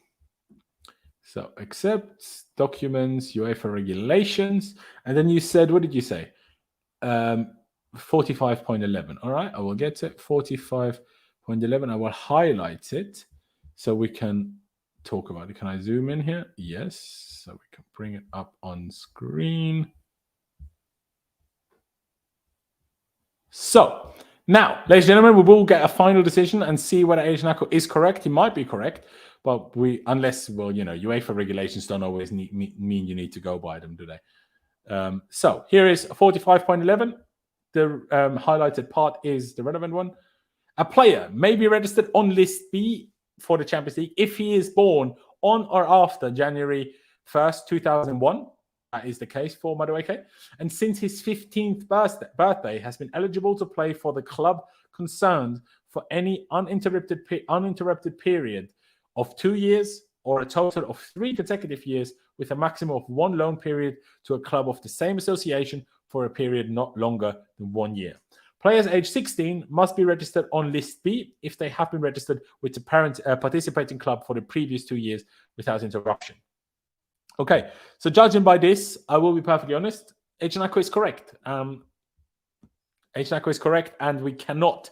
So accept documents, UEFA regulations, and then you said, what did you say? 45.11. All right, I will get it. 45.11. I will highlight it so we can talk about it. Can I zoom in here? Yes. So we can bring it up on screen. So now, ladies and gentlemen, we will get a final decision and see whether Ejnako is correct. He might be correct. But unless, UEFA regulations don't always mean you need to go by them, do they? So here is 45.11. The highlighted part is the relevant one. A player may be registered on List B for the Champions League if he is born on or after January 1st, 2001. That is the case for Madueke. And since his 15th birthday has been eligible to play for the club concerned for any uninterrupted period of 2 years or a total of 3 consecutive years with a maximum of 1 loan period to a club of the same association for a period not longer than 1 year. Players aged 16 must be registered on List B if they have been registered with the parent participating club for the previous 2 years without interruption. Okay, so judging by this, I will be perfectly honest, Ejnako is correct. Ejnako is correct, and we cannot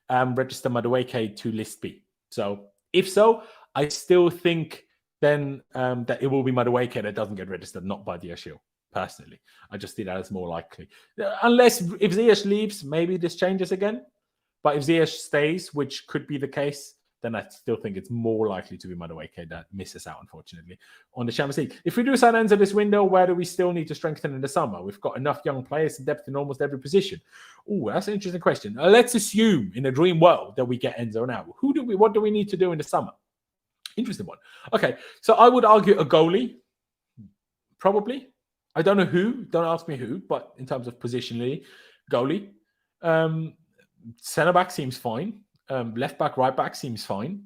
register Madueke to List B. So if so, I still think then that it will be Madueke that doesn't get registered, not Badiashile, personally. I just think that is more likely. Unless if Ziyech leaves, maybe this changes again. But if Ziyech stays, which could be the case, then I still think it's more likely to be Madueke that misses out, unfortunately, on the Champions League. If we do sign Enzo this window, where do we still need to strengthen in the summer? We've got enough young players and depth in almost every position. Oh, that's an interesting question. Let's assume in a dream world that we get Enzo now. What do we need to do in the summer? Interesting one. Okay, so I would argue a goalie, probably. I don't know who. Don't ask me who, but in terms of positionally, goalie. Centre back seems fine. Left back, right back seems fine.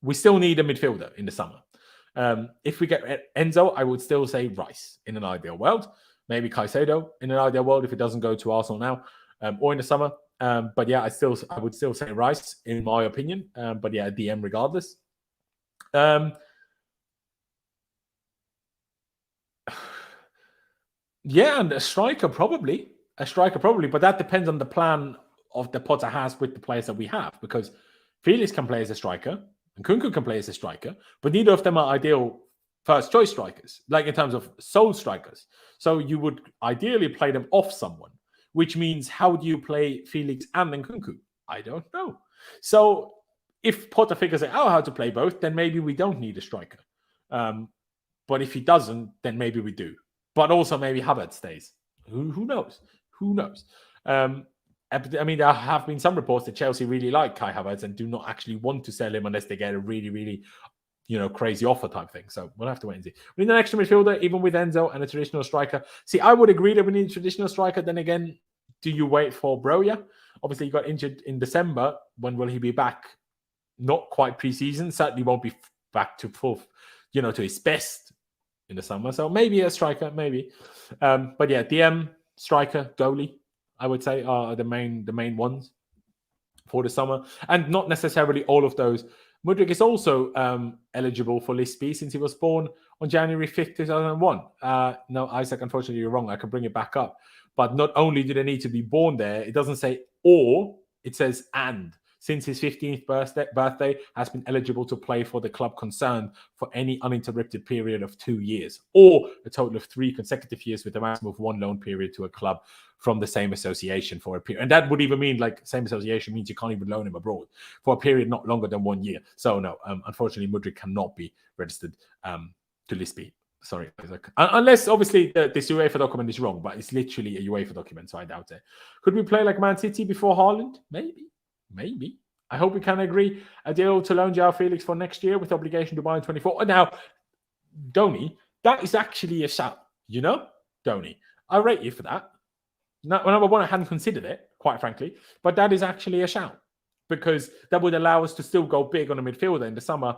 We still need a midfielder in the summer. If we get Enzo, I would still say Rice in an ideal world. Maybe Caicedo in an ideal world if it doesn't go to Arsenal now or in the summer. But yeah, I would still say Rice in my opinion. But yeah, DM regardless. Yeah, and a striker probably, but that depends on the plan of the Potter has with the players that we have, because Felix can play as a striker and Kunku can play as a striker, but neither of them are ideal first choice strikers, like in terms of sole strikers. So you would ideally play them off someone, which means how do you play Felix and then Nkunku? I don't know. So if Potter figures out how to play both, then maybe we don't need a striker. But if he doesn't, then maybe we do. But also maybe Havertz stays. Who knows? Who knows? I mean, there have been some reports that Chelsea really like Kai Havertz and do not actually want to sell him unless they get a really, really, crazy offer type thing. So we'll have to wait and see. We need an extra midfielder, even with Enzo and a traditional striker. See, I would agree that we need a traditional striker. Then again, do you wait for Broja? Obviously, he got injured in December. When will he be back? Not quite pre-season. Certainly won't be back to full, to his best in the summer. So maybe a striker, maybe. But yeah, DM, striker, goalie, I would say are the main ones for the summer. And not necessarily all of those. Mudryk is also eligible for List B since he was born on January 5th, 2001. No, Isaac, unfortunately, you're wrong. I can bring it back up. But not only do they need to be born there, it doesn't say or, it says and. Since his 15th birthday, has been eligible to play for the club concerned for any uninterrupted period of 2 years, or a total of 3 consecutive years with a maximum of 1 loan period to a club from the same association for a period. And that would even mean, same association means you can't even loan him abroad for a period not longer than 1 year. So no, unfortunately, Mudryk cannot be registered to List B. Sorry, Isaac. Unless, obviously, this UEFA document is wrong, but it's literally a UEFA document, so I doubt it. Could we play like Man City before Haaland? Maybe. I hope we can agree a deal to loan João Felix for next year with obligation to buy in 24. Now, Donny, that is actually a shout, Donny. I rate you for that. Number one, I hadn't considered it, quite frankly, but that is actually a shout because that would allow us to still go big on a midfielder in the summer.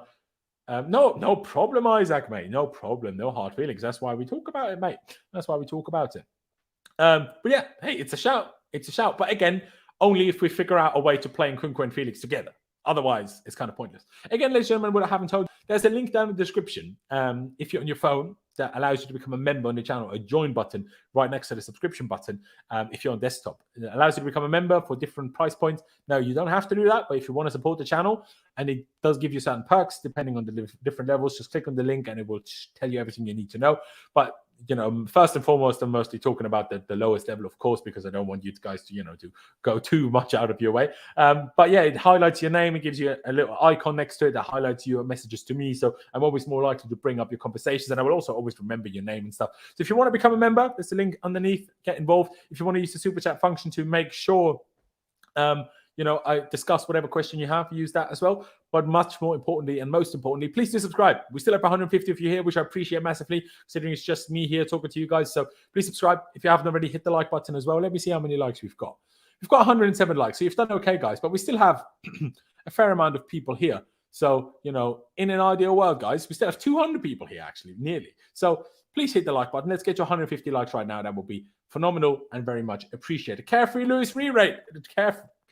No problem, Isaac, mate. No problem. No hard feelings. That's why we talk about it, mate. That's why we talk about it. But yeah, hey, it's a shout. It's a shout. But again, only if we figure out a way to play Nkunku and Felix together. Otherwise, it's kind of pointless. Again, ladies and gentlemen, what I haven't told you, there's a link down in the description. If you're on your phone, that allows you to become a member on the channel, a join button right next to the subscription button. If you're on desktop, it allows you to become a member for different price points. Now, you don't have to do that, but if you want to support the channel, and it does give you certain perks depending on the different levels, just click on the link and it will tell you everything you need to know. But first and foremost, I'm mostly talking about the lowest level, of course, because I don't want you guys to, to go too much out of your way. But yeah, it highlights your name. It gives you a little icon next to it that highlights your messages to me. So I'm always more likely to bring up your conversations, and I will also always remember your name and stuff. So if you want to become a member, there's a link underneath. Get involved. If you want to use the super chat function to make sure, I discuss whatever question you have, use that as well. But much more importantly, and most importantly, please do subscribe. We still have 150 of you here, which I appreciate massively, considering it's just me here talking to you guys. So please subscribe. If you haven't already, hit the like button as well. Let me see how many likes we've got. We've got 107 likes, so you've done okay, guys. But we still have a fair amount of people here. So, in an ideal world, guys, we still have 200 people here, actually, nearly. So please hit the like button. Let's get to 150 likes right now. That will be phenomenal and very much appreciated. Carefree Lewis re-rate.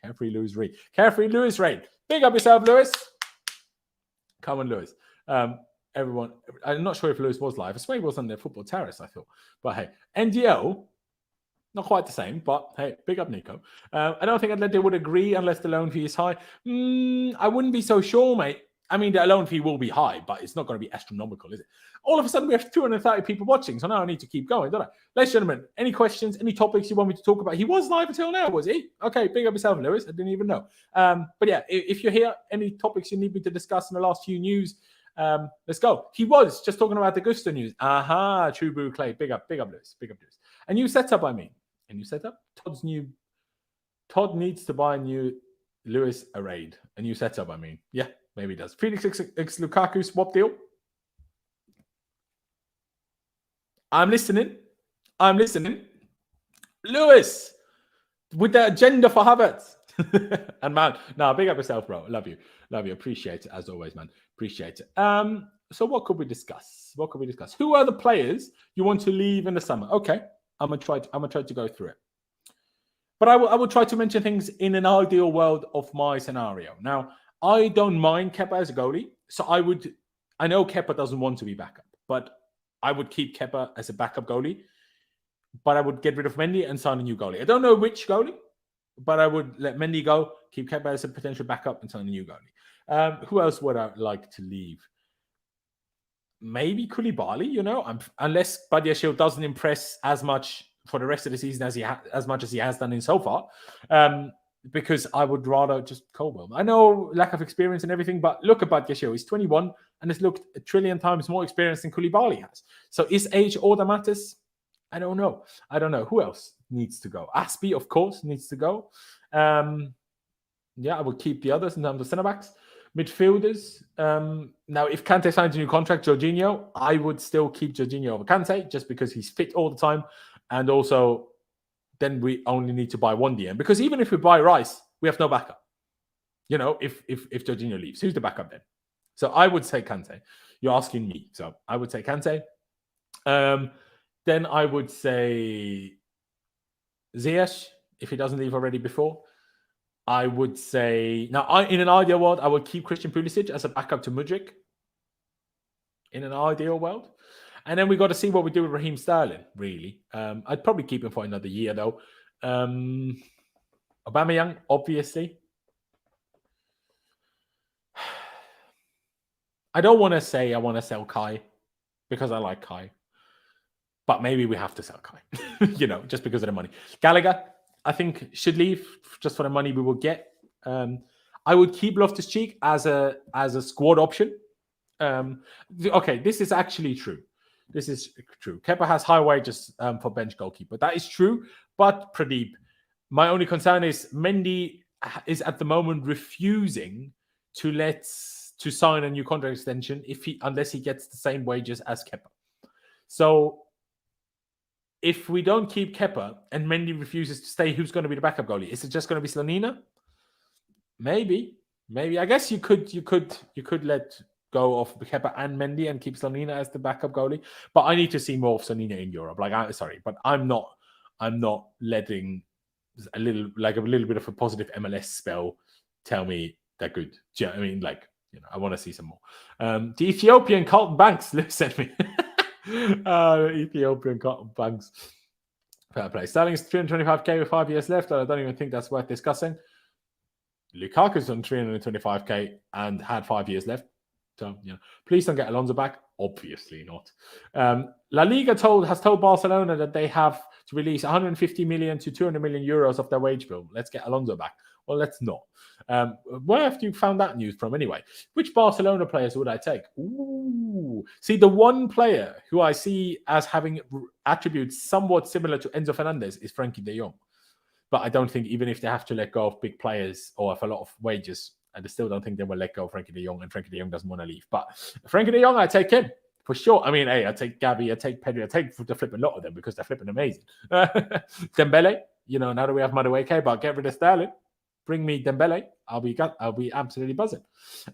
Carefree Lewis rate. Carefree Lewis rate. Big up yourself, Lewis. Come on, Lewis. Everyone, I'm not sure if Lewis was live. I swear he was on the football terrace, I thought. But hey, NDL, not quite the same, but hey, big up Nico. I don't think Atleti would agree unless the loan fee is high. I wouldn't be so sure, mate. I mean, the loan fee will be high, but it's not going to be astronomical, is it? All of a sudden, we have 230 people watching, so now I need to keep going, don't I? Ladies and gentlemen, any questions, any topics you want me to talk about? He was live until now, was he? Okay, big up yourself, Lewis. I didn't even know. But yeah, if you're here, any topics you need me to discuss in the last few news, let's go. He was just talking about the Gusto news. Aha, True Brew Clay. Big up Lewis. Big up Lewis. A new setup, I mean. A new setup? Todd needs to buy a new Lewis a raid. A new setup, I mean. Yeah. Maybe he does. Felix x Lukaku swap deal. I'm listening. Lewis, with the agenda for Havertz. And man, big up yourself, bro. Love you. Appreciate it as always, man. Appreciate it. So what could we discuss? Who are the players you want to leave in the summer? Okay, I'm gonna try to go through it. But I will try to mention things in an ideal world of my scenario. Now, I don't mind Kepa as a goalie. So I know Kepa doesn't want to be backup, but I would keep Kepa as a backup goalie. But I would get rid of Mendy and sign a new goalie. I don't know which goalie, but I would let Mendy go, keep Kepa as a potential backup and sign a new goalie. Who else would I like to leave? Maybe Koulibaly, unless Badiashile doesn't impress as much for the rest of the season as much as he has done in so far. Because I would rather just Colwill. I know lack of experience and everything, but look at Badiashile. He's 21 and has looked a trillion times more experienced than Koulibaly has. So is age all that matters? I don't know. Who else needs to go? Aspie, of course, needs to go. I would keep the others in terms of centre-backs. Midfielders. Now, if Kante signs a new contract, Jorginho, I would still keep Jorginho over Kante just because he's fit all the time. And also, then we only need to buy one DM. Because even if we buy Rice, we have no backup. You know, if Jorginho leaves, who's the backup then? So I would say Kante. You're asking me. So I would say Kante. Then I would say Ziyech, if he doesn't leave already before. I would say... Now, in an ideal world, I would keep Christian Pulisic as a backup to Mudryk. In an ideal world. And then we got to see what we do with Raheem Sterling, really. I'd probably keep him for another year, though. Aubameyang, obviously. I don't want to say I want to sell Kai because I like Kai. But maybe we have to sell Kai, just because of the money. Gallagher, I think, should leave just for the money we will get. I would keep Loftus-Cheek as a squad option. Okay, this is actually true. This is true. Kepa has high wages for bench goalkeeper. That is true. But Pradeep, my only concern is Mendy is at the moment refusing to sign a new contract extension unless he gets the same wages as Kepa. So if we don't keep Kepa and Mendy refuses to stay, who's going to be the backup goalie? Is it just going to be Slonina? Maybe. I guess you could let go of Kepa and Mendy and keep Slonina as the backup goalie. But I need to see more of Slonina in Europe. But I'm not letting a little bit of a positive MLS spell tell me they're good. Do you know what I mean? I want to see some more. The Ethiopian Carlton Banks sent me. Ethiopian Carlton Banks. Fair play. Sterling's 325k with 5 years left, and I don't even think that's worth discussing. Lukaku's on 325k and had 5 years left. So, please don't get Alonso back. Obviously not. La Liga has told Barcelona that they have to release 150 million to 200 million euros of their wage bill. Let's get Alonso back. Well, let's not. Where have you found that news from anyway? Which Barcelona players would I take? Ooh. See, the one player who I see as having attributes somewhat similar to Enzo Fernandez is Frankie de Jong. But I don't think even if they have to let go of big players or have a lot of wages, I still don't think they will let go of Frankie de Jong, and Frankie de Jong doesn't want to leave. But Frankie de Jong, I take him for sure. I mean, I take Gavi, I take Pedri, I take the flipping lot of them because they're flipping amazing. Dembele, now that we have Madueke, but get rid of Sterling. Bring me Dembele. I'll be absolutely buzzing.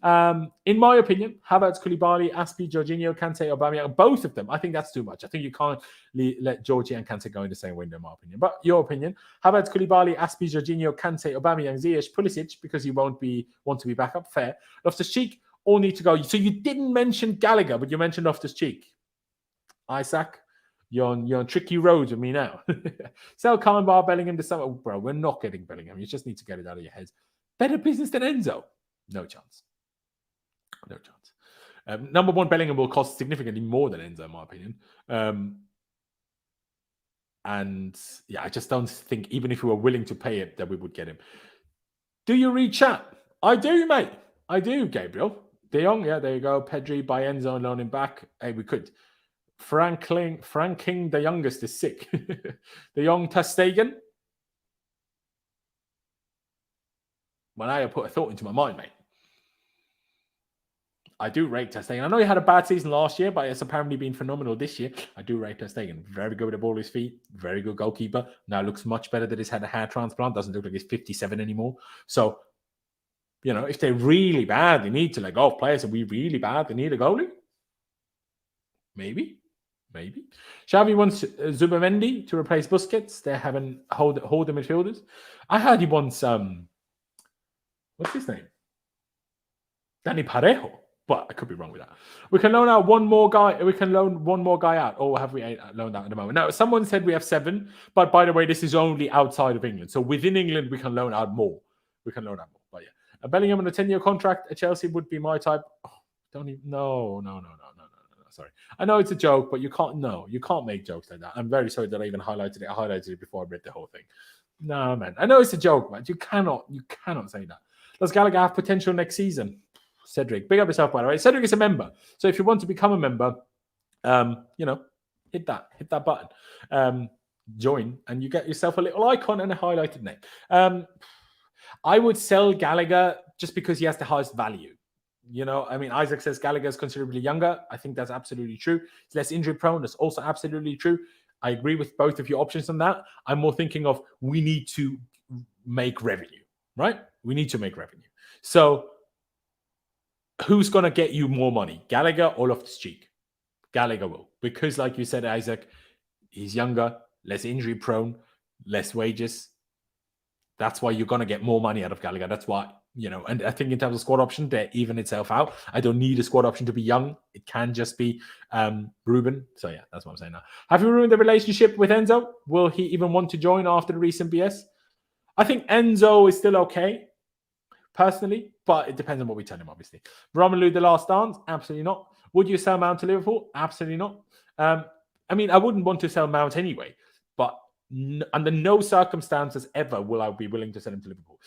In my opinion, Havertz, Koulibaly, Aspie, Jorginho, Kante, Aubameyang, both of them. I think that's too much. I think you can't let Georgie and Kante go in the same window, in my opinion. But your opinion, Havertz, Koulibaly, Aspie, Jorginho, Kante, Aubameyang, Ziyech, Pulisic, because you want to be back up. Fair. Loftus-Cheek, all need to go. So you didn't mention Gallagher, but you mentioned Loftus-Cheek. Isaac, you're on tricky roads with me now. Sell Carney, Bellingham this summer. Bro, we're not getting Bellingham. You just need to get it out of your heads. Better business than Enzo? No chance. No chance. Number one, Bellingham will cost significantly more than Enzo, in my opinion. And yeah, I just don't think, even if we were willing to pay it, that we would get him. Do you read chat? I do, mate. I do, Gabriel. De Jong, yeah, there you go. Pedri, buy Enzo and loan him back. Hey, we could. Franking the youngest is sick. The young ter Stegen. Well, now you put a thought into my mind, mate. I do rate ter Stegen. I know he had a bad season last year, but it's apparently been phenomenal this year. I do rate ter Stegen. Very good with the ball at his feet. Very good goalkeeper. Now looks much better that he's had a hair transplant. Doesn't look like he's 57 anymore. So, if they're really bad, they need to let go of players. Are we really bad? They need a goalie? Maybe. Xavi wants Zubimendi to replace Busquets. They're having hold the midfielders. I heard he wants what's his name? Danny Parejo. But I could be wrong with that. We can loan out one more guy. We can loan one more guy out. Or have we loaned out at the moment? Now, someone said we have 7. But by the way, this is only outside of England. So within England, we can loan out more. But yeah. A Bellingham on a 10-year contract at Chelsea would be my type. Oh, don't even. No. Sorry. I know it's a joke, but you can't make jokes like that. I'm very sorry that I even highlighted it. I highlighted it before I read the whole thing. No, man. I know it's a joke, man. You cannot say that. Does Gallagher have potential next season? Cedric, big up yourself, by the way. Cedric is a member. So if you want to become a member, hit that button. Join, and you get yourself a little icon and a highlighted name. I would sell Gallagher just because he has the highest value. Isaac says Gallagher is considerably younger. I think that's absolutely true. He's less injury prone. That's also absolutely true. I agree with both of your options on that. I'm more thinking of we need to make revenue, right? We need to make revenue. So who's going to get you more money, Gallagher or Loftus-Cheek? Gallagher will. Because like you said, Isaac, he's younger, less injury prone, less wages. That's why you're going to get more money out of Gallagher. That's why, and I think in terms of squad option, they even itself out. I don't need a squad option to be young. It can just be Ruben. So yeah, that's what I'm saying now. Have you ruined the relationship with Enzo? Will he even want to join after the recent BS? I think Enzo is still okay, personally, but it depends on what we tell him, obviously. Romelu, the last dance? Absolutely not. Would you sell Mount to Liverpool? Absolutely not. I wouldn't want to sell Mount anyway, but under no circumstances ever will I be willing to sell him to Liverpool.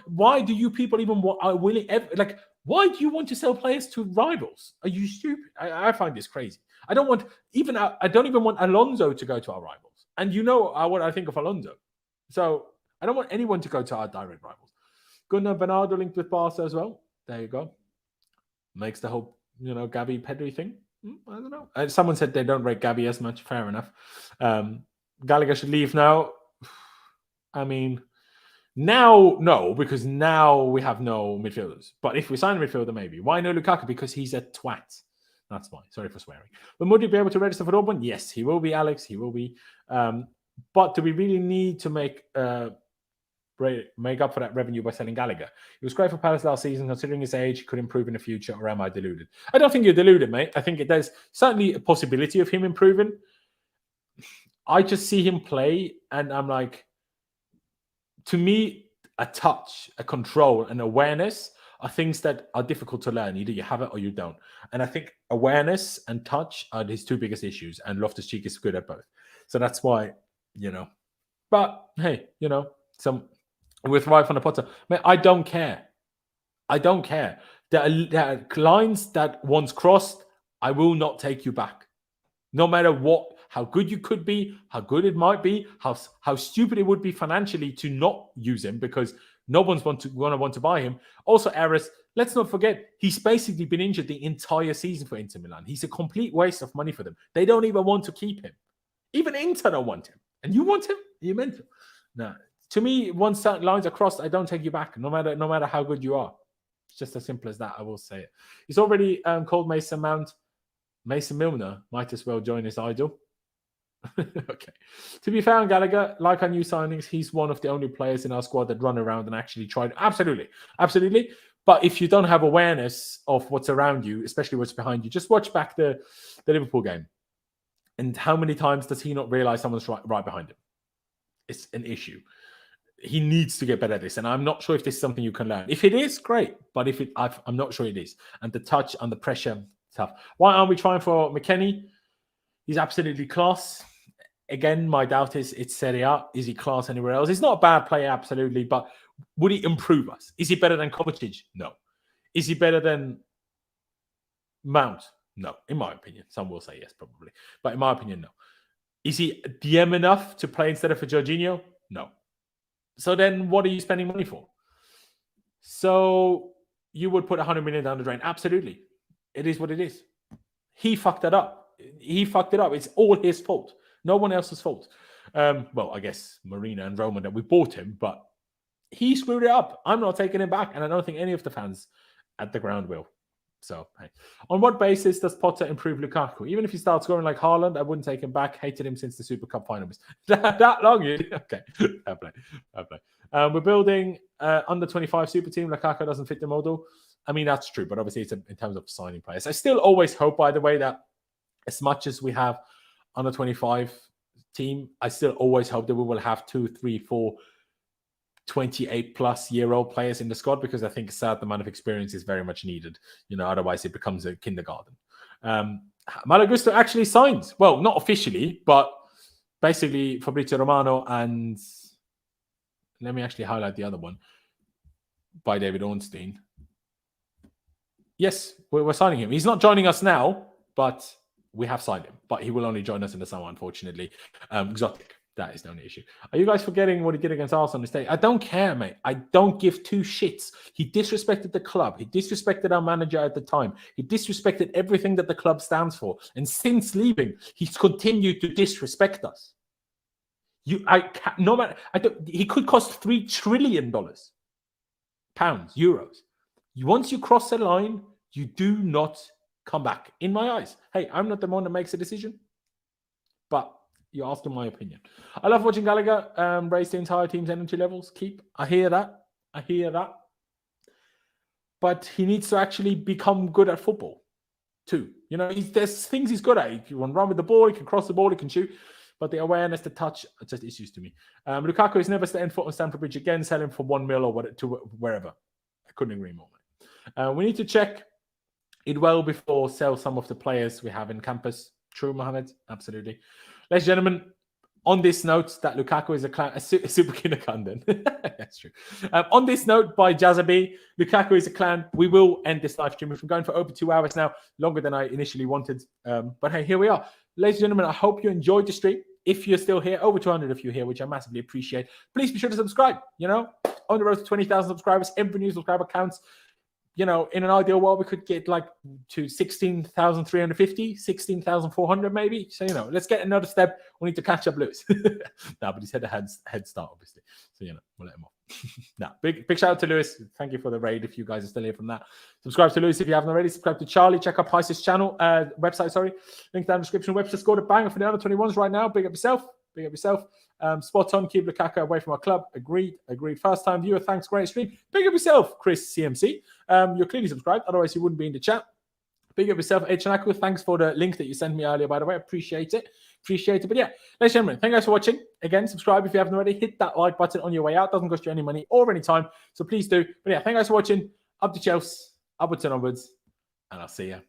Why do you people even why do you want to sell players to rivals? Are you stupid? I find this crazy. I don't even want Alonso to go to our rivals. And what I think of Alonso. So I don't want anyone to go to our direct rivals. Gunnar Bernardo linked with Barca as well. There you go. Makes the whole, Gabby Pedri thing. I don't know. Someone said they don't rate Gabby as much. Fair enough. Gallagher should leave now. Now, no, because now we have no midfielders. But if we sign a midfielder, maybe. Why no Lukaku? Because he's a twat. That's why. Sorry for swearing. But would he be able to register for Dortmund? Yes, he will be, Alex. He will be. But do we really need to make up for that revenue by selling Gallagher? He was great for Palace last season. Considering his age, he could improve in the future, or am I deluded? I don't think you're deluded, mate. I think there's certainly a possibility of him improving. I just see him play, and I'm like, to me, a touch, a control, and awareness are things that are difficult to learn. Either you have it or you don't. And I think awareness and touch are his two biggest issues, and Loftus-Cheek is good at both. So that's why, But, hey, with Rife on the Potter, man, I don't care. There are lines that once crossed, I will not take you back. No matter how good you could be, how good it might be, how stupid it would be financially to not use him because no one's going to want to buy him. Also, Aris, let's not forget, he's basically been injured the entire season for Inter Milan. He's a complete waste of money for them. They don't even want to keep him. Even Inter don't want him. And you want him? You meant him? No. To me, once certain lines are crossed, I don't take you back, no matter how good you are. It's just as simple as that, I will say it. He's already called Mason Mount. Mason Milner might as well join his idol. Okay. To be fair on Gallagher, like our new signings, he's one of the only players in our squad that run around and actually try. Absolutely. But if you don't have awareness of what's around you, especially what's behind you, just watch back the Liverpool game. And how many times does he not realize someone's right behind him? It's an issue. He needs to get better at this. And I'm not sure if this is something you can learn. If it is, great. But I'm not sure it is. And the touch and the pressure, tough. Why aren't we trying for McKennie? He's absolutely class. Again, my doubt is it's Serie A. Is he class anywhere else? He's not a bad player, absolutely. But would he improve us? Is he better than Kovacic? No. Is he better than Mount? No, in my opinion. Some will say yes, probably. But in my opinion, no. Is he DM enough to play instead of for Jorginho? No. So then what are you spending money for? So you would put 100 million down the drain? Absolutely. It is what it is. He fucked that up. It's all his fault. No one else's fault. Well, I guess Marina and Roma that we bought him, but he screwed it up. I'm not taking him back, and I don't think any of the fans at the ground will. So, hey. On what basis does Potter improve Lukaku? Even if he starts scoring like Haaland, I wouldn't take him back. Hated him since the Super Cup final. That long? Okay. Fair play. We're building under 25 super team. Lukaku doesn't fit the model. I mean, that's true, but obviously it's in terms of signing players. I still always hope, by the way, that as much as we have under 25 team, I still always hope that we will have 2, 3, 4 28-plus-year-old players in the squad, because I think a certain amount of experience is very much needed. Otherwise it becomes a kindergarten. Malo Gusto actually signed. Well, not officially, but basically Fabrizio Romano and let me actually highlight the other one by David Ornstein. Yes, we're signing him. He's not joining us now, but we have signed him. But he will only join us in the summer, unfortunately. Exotic. That is the only issue. Are you guys forgetting what he did against Arsenal on the stage? I don't care, mate. I don't give two shits. He disrespected the club. He disrespected our manager at the time. He disrespected everything that the club stands for. And since leaving, he's continued to disrespect us. He could cost $3 trillion. Pounds, euros. Once you cross the line, you do not come back. In my eyes. Hey, I'm not the one that makes a decision. But you're asking my opinion. I love watching Gallagher raise the entire team's energy levels. I hear that. But he needs to actually become good at football too. You know, there's things he's good at. He can run with the ball, he can cross the ball, he can shoot. But the awareness, the touch, are just issues to me. Lukaku is never setting foot on Stamford Bridge again. Sell him for $1 million or to wherever. I couldn't agree more. We need to check it well before sell some of the players we have in campus. True, Mohammed. Absolutely. Ladies and gentlemen, on this note that Lukaku is a super kindergarten. That's true. On this note by Jazzaby, Lukaku is a clan. We will end this live stream. We've been going for over 2 hours now, longer than I initially wanted. But hey, here we are. Ladies and gentlemen, I hope you enjoyed the stream. If you're still here, over 200 of you here, which I massively appreciate, please be sure to subscribe. You know, on the road to 20,000 subscribers, every new subscriber counts. You know, in an ideal world, we could get like to 16,350, 16,400 maybe. So, you know, let's get another step. We need to catch up Lewis. But he's had a head start, obviously. So, you know, we'll let him off. Big shout out to Lewis. Thank you for the raid if you guys are still here from that. Subscribe to Lewis if you haven't already. Subscribe to Charlie. Check out Pice's channel, website, Link down in the description. Webster scored a banger for the under 21s right now. Big up yourself. Spot on. Keep Lukaku away from our club. Agreed. First time viewer. Thanks. Great stream. Big up yourself, Chris CMC. You're clearly subscribed. Otherwise, you wouldn't be in the chat. Big up yourself, Echanaku. Thanks for the link that you sent me earlier, by the way. Appreciate it. But yeah, ladies and gentlemen, thank you guys for watching. Again, subscribe if you haven't already. Hit that like button on your way out. Doesn't cost you any money or any time. So please do. But yeah, thank you guys for watching. Up to Chelsea. Upwards and onwards. And I'll see you